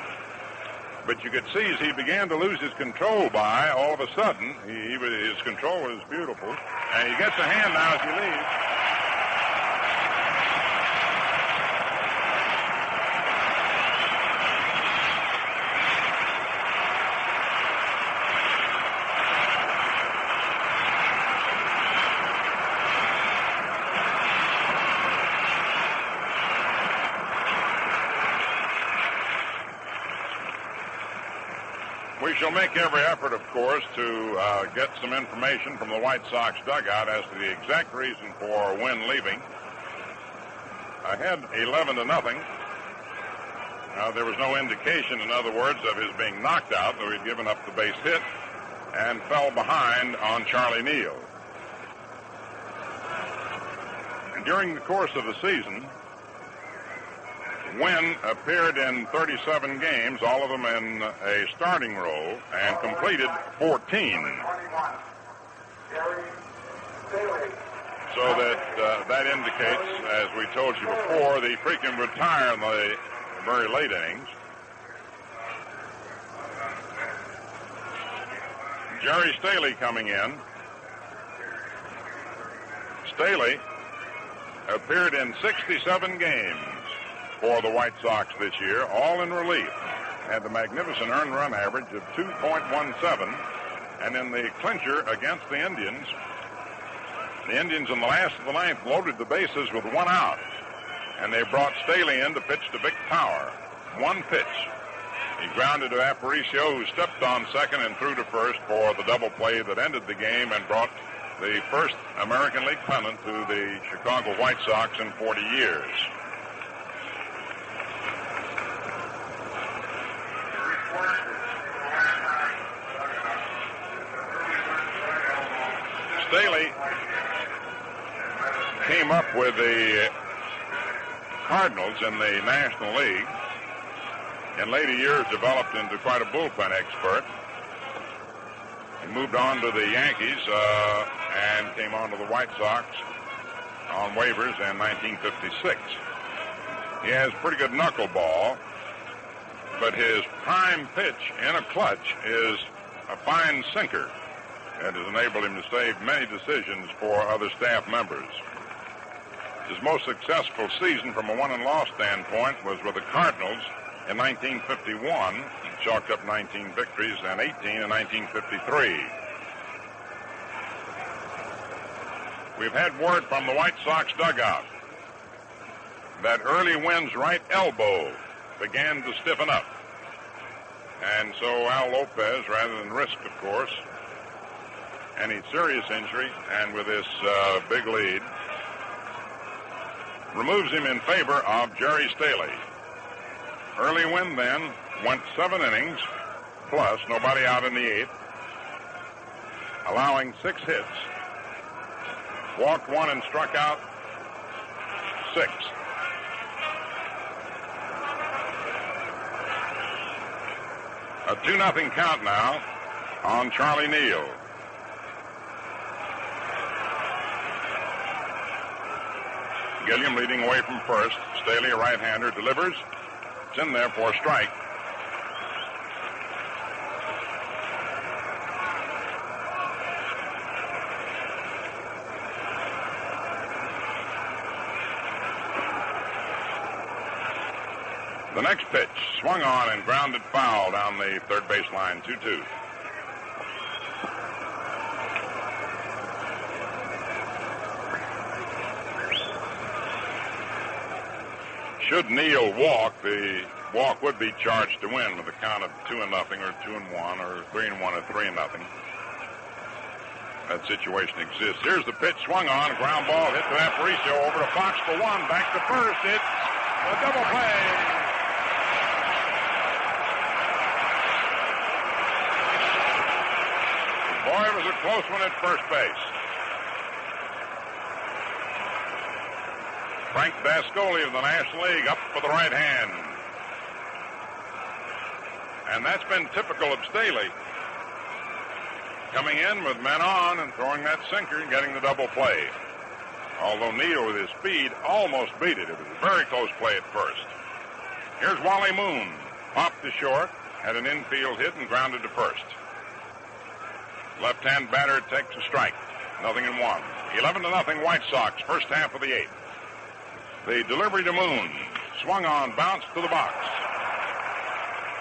But you could see as he began to lose his control by, all of a sudden, his control was beautiful. And he gets a hand now as he leaves. We shall make every effort, of course, to get some information from the White Sox dugout as to the exact reason for Wynn leaving. Ahead 11-0. There was no indication, in other words, of his being knocked out, though he'd given up the base hit and fell behind on Charlie Neal. And during the course of the season, Wynn appeared in 37 games, all of them in a starting role, and completed 14. So that indicates, as we told you before, the Freak can retire in the very late innings. Jerry Staley coming in. Staley appeared in 67 games for the White Sox this year, all in relief. Had the magnificent earned run average of 2.17, and in the clincher against the Indians in the last of the ninth loaded the bases with one out, and they brought Staley in to pitch to Vic Power. One pitch. He grounded to Aparicio, who stepped on second and threw to first for the double play that ended the game and brought the first American League pennant to the Chicago White Sox in 40 years. Staley came up with the Cardinals in the National League. In later years, developed into quite a bullpen expert. He moved on to the Yankees and came on to the White Sox on waivers in 1956. He has pretty good knuckleball, but his prime pitch in a clutch is a fine sinker. It has enabled him to save many decisions for other staff members. His most successful season from a won-and-loss standpoint was with the Cardinals in 1951. He chalked up 19 victories and 18 in 1953. We've had word from the White Sox dugout that Early Wynn's right elbow began to stiffen up. And so Al Lopez, rather than risk, of course, any serious injury, and with this big lead, removes him in favor of Jerry Staley. Early Wynn then went 7 innings, plus nobody out in the 8th, allowing 6 hits, walked 1 and struck out 6. A 2-0 count now on Charlie Neal. Gilliam leading away from first. Staley, a right-hander, delivers. It's in there for a strike. The next pitch swung on and grounded foul down the third base line, 2-2. Should Neal walk, the walk would be charged to win with a count of 2-0 or 2-1 or 3-1 or 3-0. That situation exists. Here's the pitch swung on, ground ball hit to Aparicio, over to Fox for 1, back to first. It's a double play. Boy, it was a close one at first base. Frank Dascoli of the National League up for the right hand. And that's been typical of Staley. Coming in with men on and throwing that sinker and getting the double play. Although Neal, with his speed, almost beat it. It was a very close play at first. Here's Wally Moon. Popped to short, had an infield hit and grounded to first. Left-hand batter takes a strike. 0-1. 11-0 White Sox, first half of the 8th. The delivery to Moon. Swung on, bounced to the box.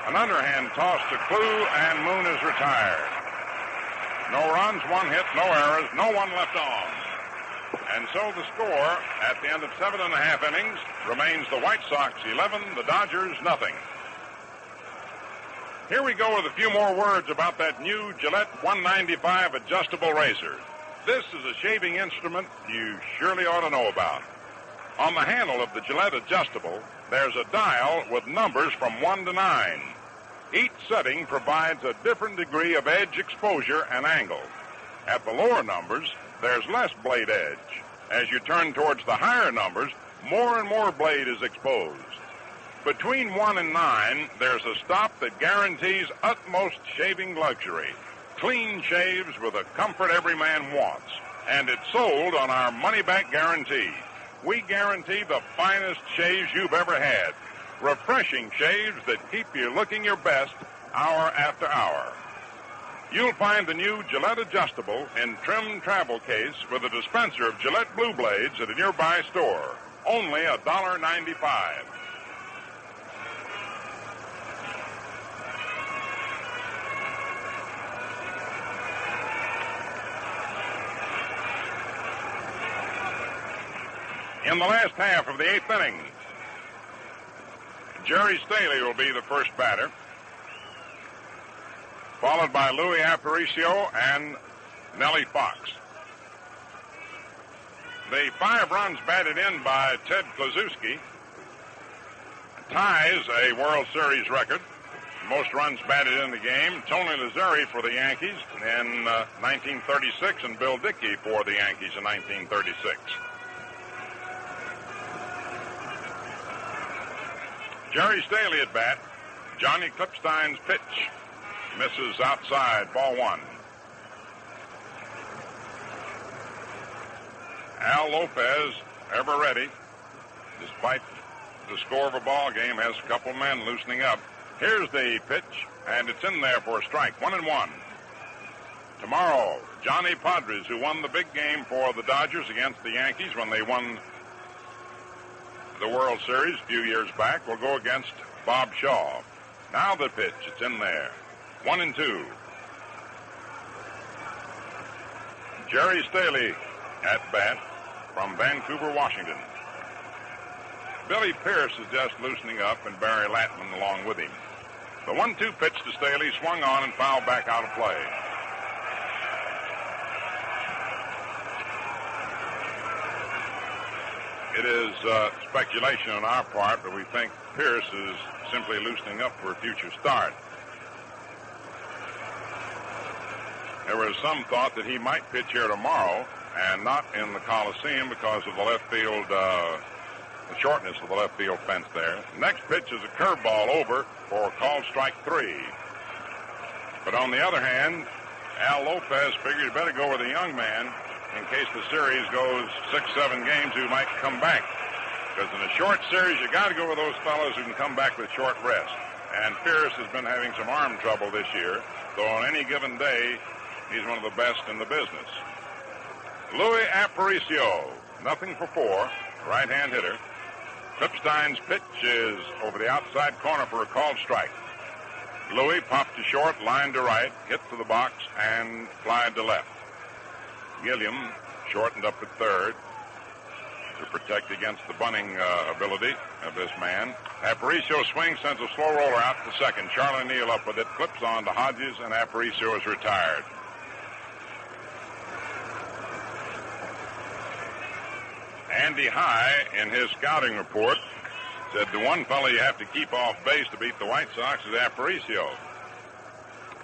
An underhand toss to Klue, and Moon is retired. No runs, 1 hit, no errors, no one left on. And so the score at the end of 7.5 innings remains the White Sox 11, the Dodgers nothing. Here we go with a few more words about that new Gillette 195 adjustable razor. This is a shaving instrument you surely ought to know about. On the handle of the Gillette adjustable, there's a dial with numbers from 1 to 9. Each setting provides a different degree of edge exposure and angle. At the lower numbers, there's less blade edge. As you turn towards the higher numbers, more and more blade is exposed. Between 1 and 9, there's a stop that guarantees utmost shaving luxury. clean shaves with the comfort every man wants. And it's sold on our money-back guarantee. We guarantee the finest shaves you've ever had. Refreshing shaves that keep you looking your best hour after hour. You'll find the new Gillette adjustable in trim travel case with a dispenser of Gillette Blue Blades at a nearby store. Only $1.95. In the last half of the 8th inning, Jerry Staley will be the first batter, followed by Louie Aparicio and Nellie Fox. The 5 runs batted in by Ted Kluszewski ties a World Series record. Most runs batted in the game. Tony Lazzeri for the Yankees in 1936 and Bill Dickey for the Yankees in 1936. Jerry Staley at bat. Johnny Klipstein's pitch misses outside, ball 1. Al Lopez, ever ready, despite the score of a ball game, has a couple men loosening up. Here's the pitch, and it's in there for a strike. 1-1. Tomorrow, Johnny Padres, who won the big game for the Dodgers against the Yankees when they won the World Series a few years back, will go against Bob Shaw. Now the pitch, it's in there. 1-2. Jerry Staley at bat from Vancouver, Washington. Billy Pierce is just loosening up, and Barry Latman along with him. The 1-2 pitch to Staley swung on and fouled back out of play. It is speculation on our part, but we think Pierce is simply loosening up for a future start. There was some thought that he might pitch here tomorrow and not in the Coliseum because of the left field, the shortness of the left field fence there. The next pitch is a curveball over for called strike 3. But on the other hand, Al Lopez figured better go with a young man in case the series goes 6-7 games who might come back. Because in a short series, you got to go with those fellows who can come back with short rest. And Pierce has been having some arm trouble this year, though on any given day, he's one of the best in the business. Louie Aparicio, nothing for 4, right-hand hitter. Klipstein's pitch is over the outside corner for a called strike. Louie popped to short, line to right, hit to the box, and flied to left. Gilliam shortened up at third to protect against the bunting ability of this man. Aparicio swings, sends a slow roller out to second. Charlie Neal up with it, clips on to Hodges, and Aparicio is retired. Andy High, in his scouting report, said the one fellow you have to keep off base to beat the White Sox is Aparicio.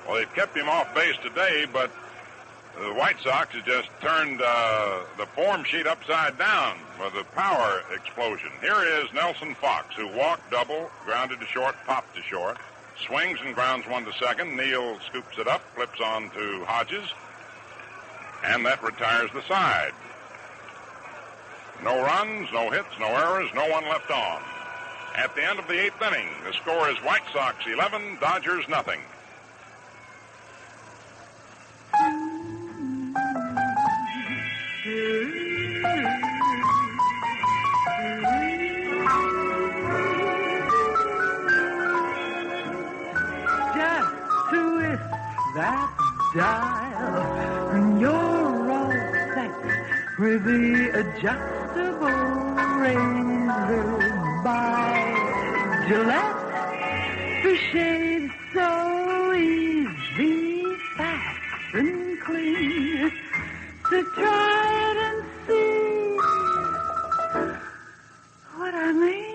Well, they've kept him off base today, but the White Sox has just turned the form sheet upside down with a power explosion. Here is Nelson Fox, who walked double, grounded to short, popped to short, swings and grounds one to second. Neal scoops it up, flips on to Hodges, and that retires the side. No runs, no hits, no errors, no one left on. At the end of the 8th inning, the score is White Sox 11, Dodgers nothing. Just twist that dial, and you're all set with the adjustable razor by Gillette. The shave's so easy, fast and clean. So try it and see what I mean.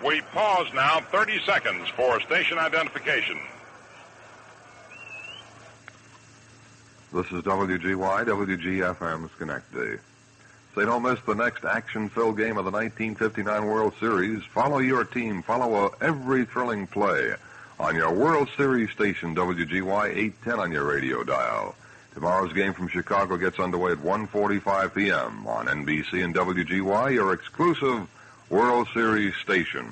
We pause now 30 seconds for station identification. This is WGY, WGFM Schenectady. So don't miss the next action-filled game of the 1959 World Series. Follow your team. Follow every thrilling play on your World Series station, WGY 810 on your radio dial. Tomorrow's game from Chicago gets underway at 1:45 p.m. on NBC and WGY, your exclusive World Series station.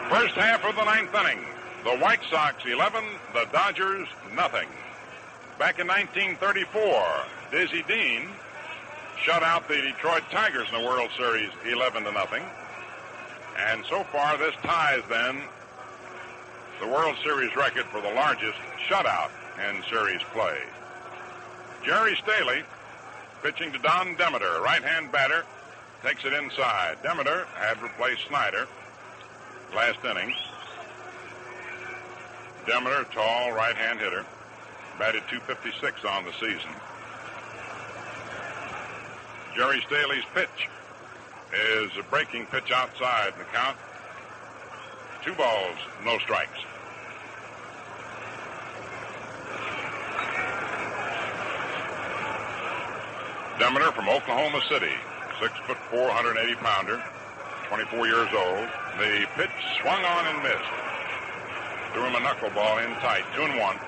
First half of the ninth inning. The White Sox 11, the Dodgers nothing. Back in 1934, Dizzy Dean shut out the Detroit Tigers in the World Series 11-0. And so far, this ties then the World Series record for the largest shutout in series play. Jerry Staley pitching to Don Demeter, a right-hand batter, takes it inside. Demeter had replaced Snider last inning. Demeter, tall right-hand hitter, batted .256 on the season. Jerry Staley's pitch is a breaking pitch outside in the count. 2 balls, no strikes. Demeter from Oklahoma City, 6'4", 180-pounder, 24 years old. The pitch swung on and missed. Threw him a knuckleball in tight, 2-1.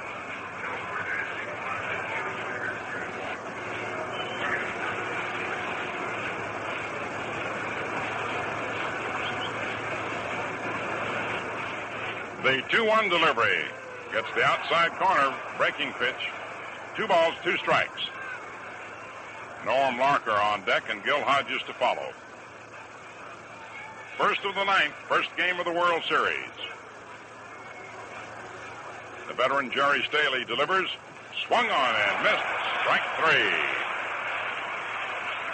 The 2-1 delivery gets the outside corner breaking pitch. 2 balls, 2 strikes. Norm Larker on deck and Gil Hodges to follow. First of the ninth, first game of the World Series. The veteran Jerry Staley delivers. Swung on and missed. Strike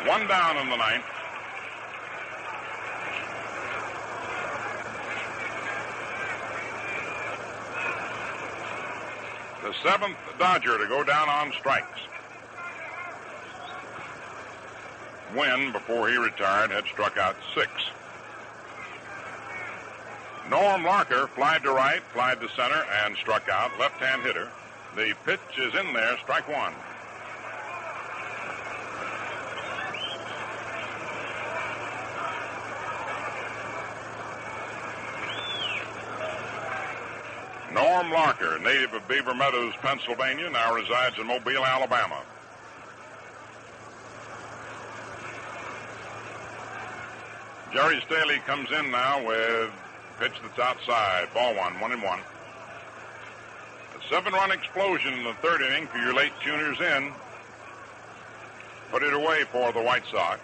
3. 1 down in the ninth. The 7th Dodger to go down on strikes. Wynn, before he retired, had struck out 6. Norm Larker flied to right, flied to center, and struck out. Left-hand hitter. The pitch is in there, strike 1. Norm Larker, native of Beaver Meadows, Pennsylvania, now resides in Mobile, Alabama. Jerry Staley comes in now with a pitch that's outside. Ball 1, 1-1. A 7-run explosion in the third inning for your late tuners in. Put it away for the White Sox.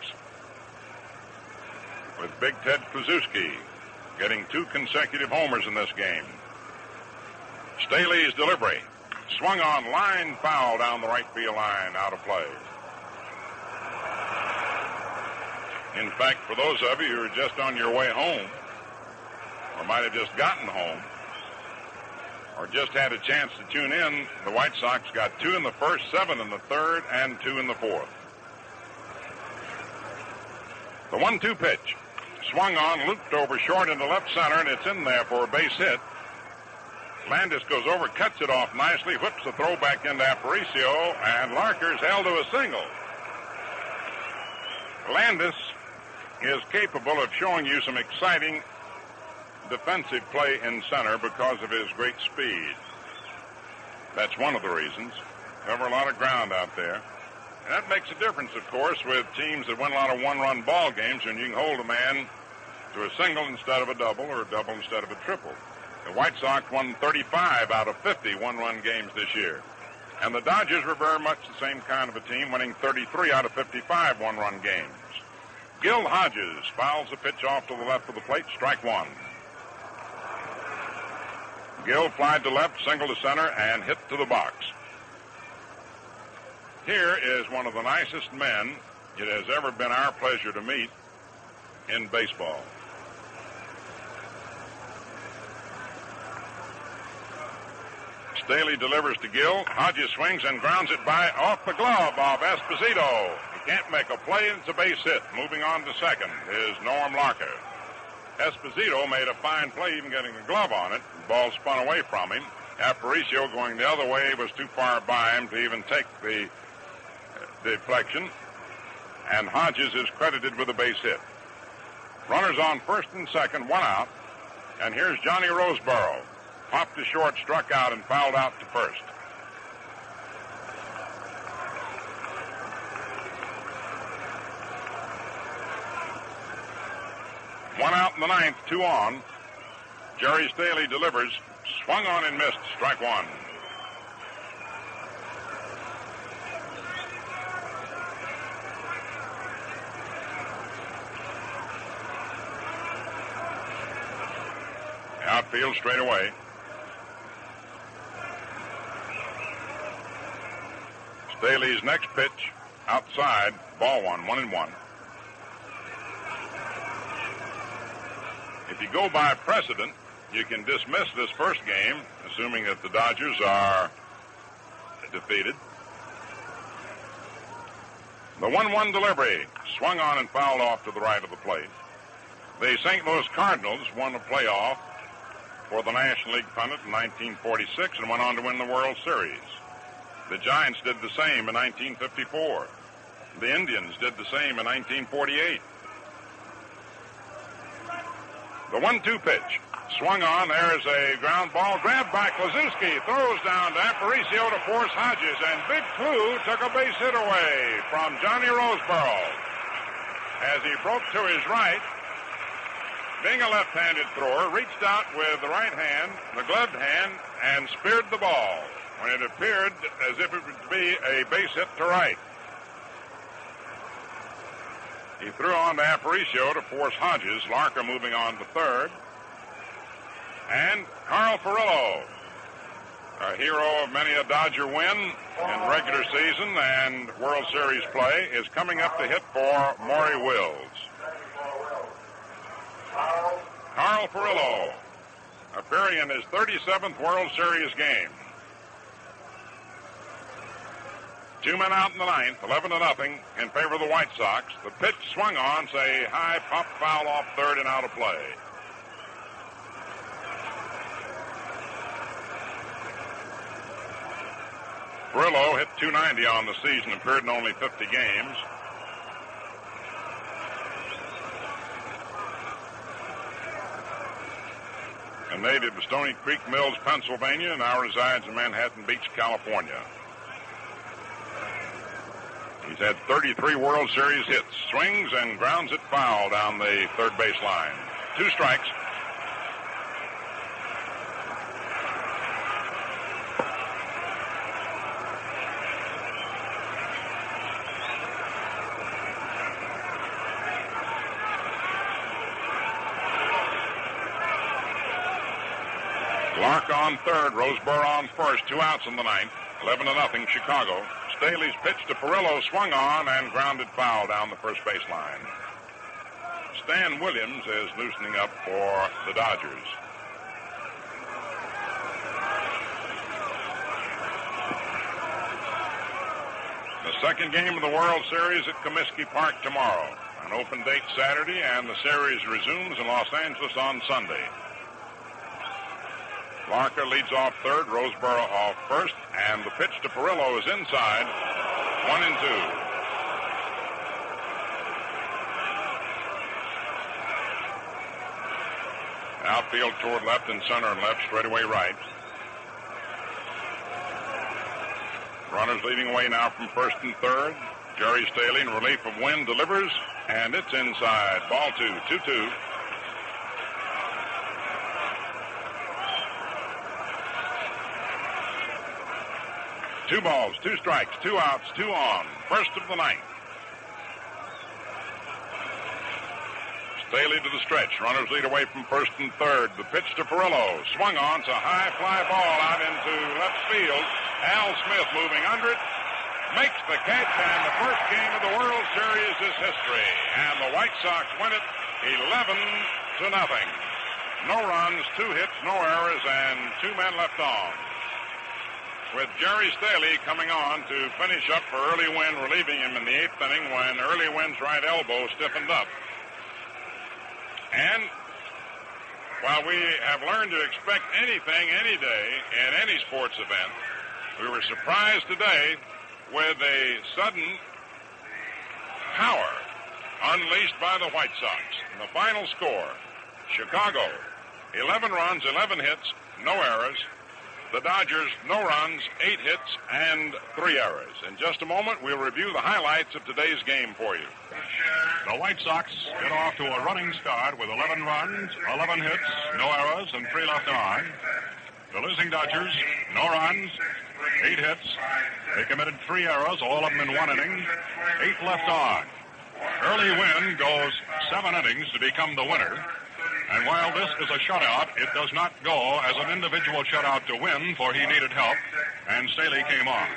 With Big Ted Kluszewski getting 2 consecutive homers in this game. Staley's delivery. Swung on, line foul down the right field line, out of play. In fact, for those of you who are just on your way home, or might have just gotten home, or just had a chance to tune in, the White Sox got 2 in the first, 7 in the third, and 2 in the fourth. The 1-2 pitch. Swung on, looped over short into left center, and it's in there for a base hit. Landis goes over, cuts it off nicely, whips the throw back into Aparicio, and Larker's held to a single. Landis is capable of showing you some exciting defensive play in center because of his great speed. That's one of the reasons. Cover a lot of ground out there. And that makes a difference, of course, with teams that win a lot of one-run ball games, and you can hold a man to a single instead of a double or a double instead of a triple. The White Sox won 35 out of 50 one-run games this year. And the Dodgers were very much the same kind of a team, winning 33 out of 55 one-run games. Gil Hodges fouls the pitch off to the left of the plate, strike 1. Gil flied to left, single to center, and hit to the box. Here is one of the nicest men it has ever been our pleasure to meet in baseball. Staley delivers to Gil. Hodges swings and grounds it by off the glove of Esposito. He can't make a play. It's a base hit. Moving on to second is Norm Larker. Esposito made a fine play, even getting a glove on it. The ball spun away from him. Aparicio, going the other way, was too far by him to even take the deflection. And Hodges is credited with a base hit. Runners on first and second, one out. And here's Johnny Roseboro. Popped to short, struck out, and fouled out to first. One out in the ninth, two on. Jerry Staley delivers. Swung on and missed. Strike one. Outfield straight away. Staley's next pitch outside. Ball one, 1-1. If you go by precedent, you can dismiss this first game, assuming that the Dodgers are defeated. The 1-1 delivery, swung on and fouled off to the right of the plate. The St. Louis Cardinals won a playoff for the National League pennant in 1946 and went on to win the World Series. The Giants did the same in 1954. The Indians did the same in 1948. The 1-2 pitch. Swung on. There's a ground ball. Grabbed by Kluszewski. Throws down to Aparicio to force Hodges. And Big Klue took a base hit away from Johnny Roseboro. As he broke to his right, being a left-handed thrower, reached out with the right hand, the gloved hand, and speared the ball when it appeared as if it would be a base hit to right. He threw on to Aparicio to force Hodges. Larker moving on to third. And Carl Furillo, a hero of many a Dodger win in regular season and World Series play, is coming up to hit for Maury Wills. Carl Furillo, appearing in his 37th World Series game. 2 men out in the ninth, 11-0 in favor of the White Sox. The pitch swung on, a high pop foul off third and out of play. Furillo hit .290 on the season, appeared in only 50 games. A native of Stony Creek Mills, Pennsylvania, now resides in Manhattan Beach, California. He's had 33 World Series hits, swings and grounds it foul down the third base line. 2 strikes. Clark on third, Roseboro on first, 2 outs in the ninth, 11-0 Chicago. Staley's pitch to Furillo swung on and grounded foul down the first base line. Stan Williams is loosening up for the Dodgers. The second game of the World Series at Comiskey Park tomorrow. An open date Saturday, and the series resumes in Los Angeles on Sunday. Larker leads off third, Roseboro off first, and the pitch to Furillo is inside, 1-2. Outfield toward left and center and left, straightaway right. Runners leading away now from first and third. Jerry Staley in relief of Wynn delivers, and it's inside, ball 2, 2-2. Two balls, 2 strikes, 2 outs, 2 on. First of the ninth. Staley to the stretch. Runners lead away from first and third. The pitch to Furillo. Swung on. It's a high fly ball out into left field. Al Smith moving under it. Makes the catch, and the first game of the World Series is history. And the White Sox win it 11-0. No runs, 2 hits, no errors, and 2 men left on. With Jerry Staley coming on to finish up for Early Wynn, relieving him in the 8th inning when Early Wynn's right elbow stiffened up. And While we have learned to expect anything, any day, in any sports event, we were surprised today with a sudden power unleashed by the White Sox. And the final score, Chicago, 11 runs, 11 hits, no errors. The Dodgers, no runs, 8 hits, and 3 errors. In just a moment, we'll review the highlights of today's game for you. The White Sox get off to a running start with 11 runs, 11 hits, no errors, and 3 left on. The losing Dodgers, no runs, 8 hits. They committed 3 errors, all of them in 1 inning, 8 left on. Early Wynn goes 7 innings to become the winner. And while this is a shutout, it does not go as an individual shutout to Wynn, for he needed help, and Staley came on.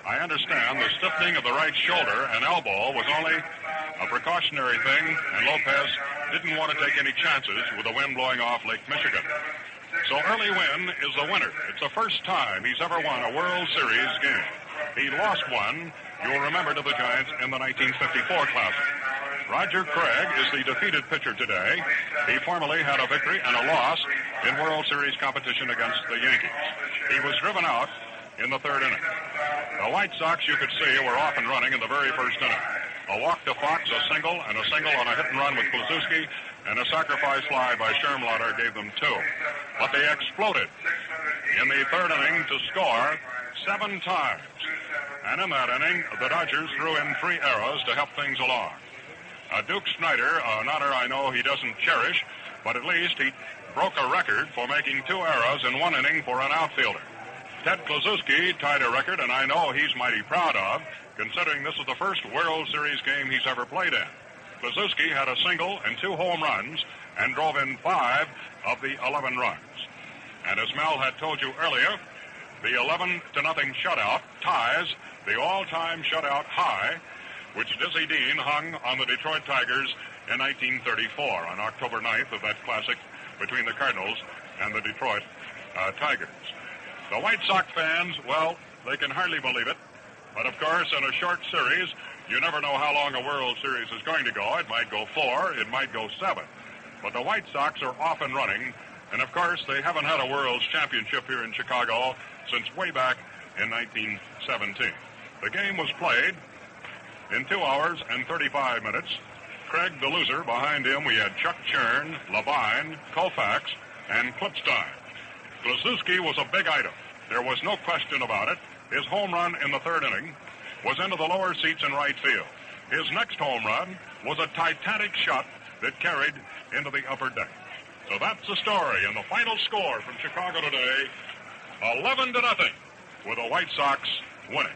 I understand the stiffening of the right shoulder and elbow was only a precautionary thing, and Lopez didn't want to take any chances with the wind blowing off Lake Michigan. So Early Wynn is the winner. It's the first time he's ever won a World Series game. He lost one, you'll remember, to the Giants in the 1954 Classic. Roger Craig is the defeated pitcher today. He formerly had a victory and a loss in World Series competition against the Yankees. He was driven out in the 3rd inning. The White Sox, you could see, were off and running in the very first inning. A walk to Fox, a single on a hit and run with Kluszewski, and a sacrifice fly by Schermlatter gave them 2. But they exploded in the 3rd inning to score 7 times. And in that inning, the Dodgers threw in 3 errors to help things along. Duke Snider, an honor I know he doesn't cherish, but at least he broke a record for making 2 errors in 1 inning for an outfielder. Ted Kluszewski tied a record, and I know he's mighty proud of, considering this is the first World Series game he's ever played in. Kluszewski had a single and 2 home runs and drove in 5 of the 11 runs. And as Mel had told you earlier, the 11-0 shutout ties the all-time shutout high, which Dizzy Dean hung on the Detroit Tigers in 1934 on October 9th of that classic between the Cardinals and the Detroit Tigers. The White Sox fans, well, they can hardly believe it. But, of course, in a short series, you never know how long a World Series is going to go. It might go 4, it might go 7. But the White Sox are off and running. And, of course, they haven't had a World's Championship here in Chicago since way back in 1917. The game was played in 2 hours and 35 minutes. Craig, the loser. Behind him, we had Chuck Churn, Levine, Koufax, and Klipstein. Kluszewski was a big item. There was no question about it. His home run in the 3rd inning was into the lower seats in right field. His next home run was a titanic shot that carried into the upper deck. So that's the story, and the final score from Chicago today, 11-0, with the White Sox winning.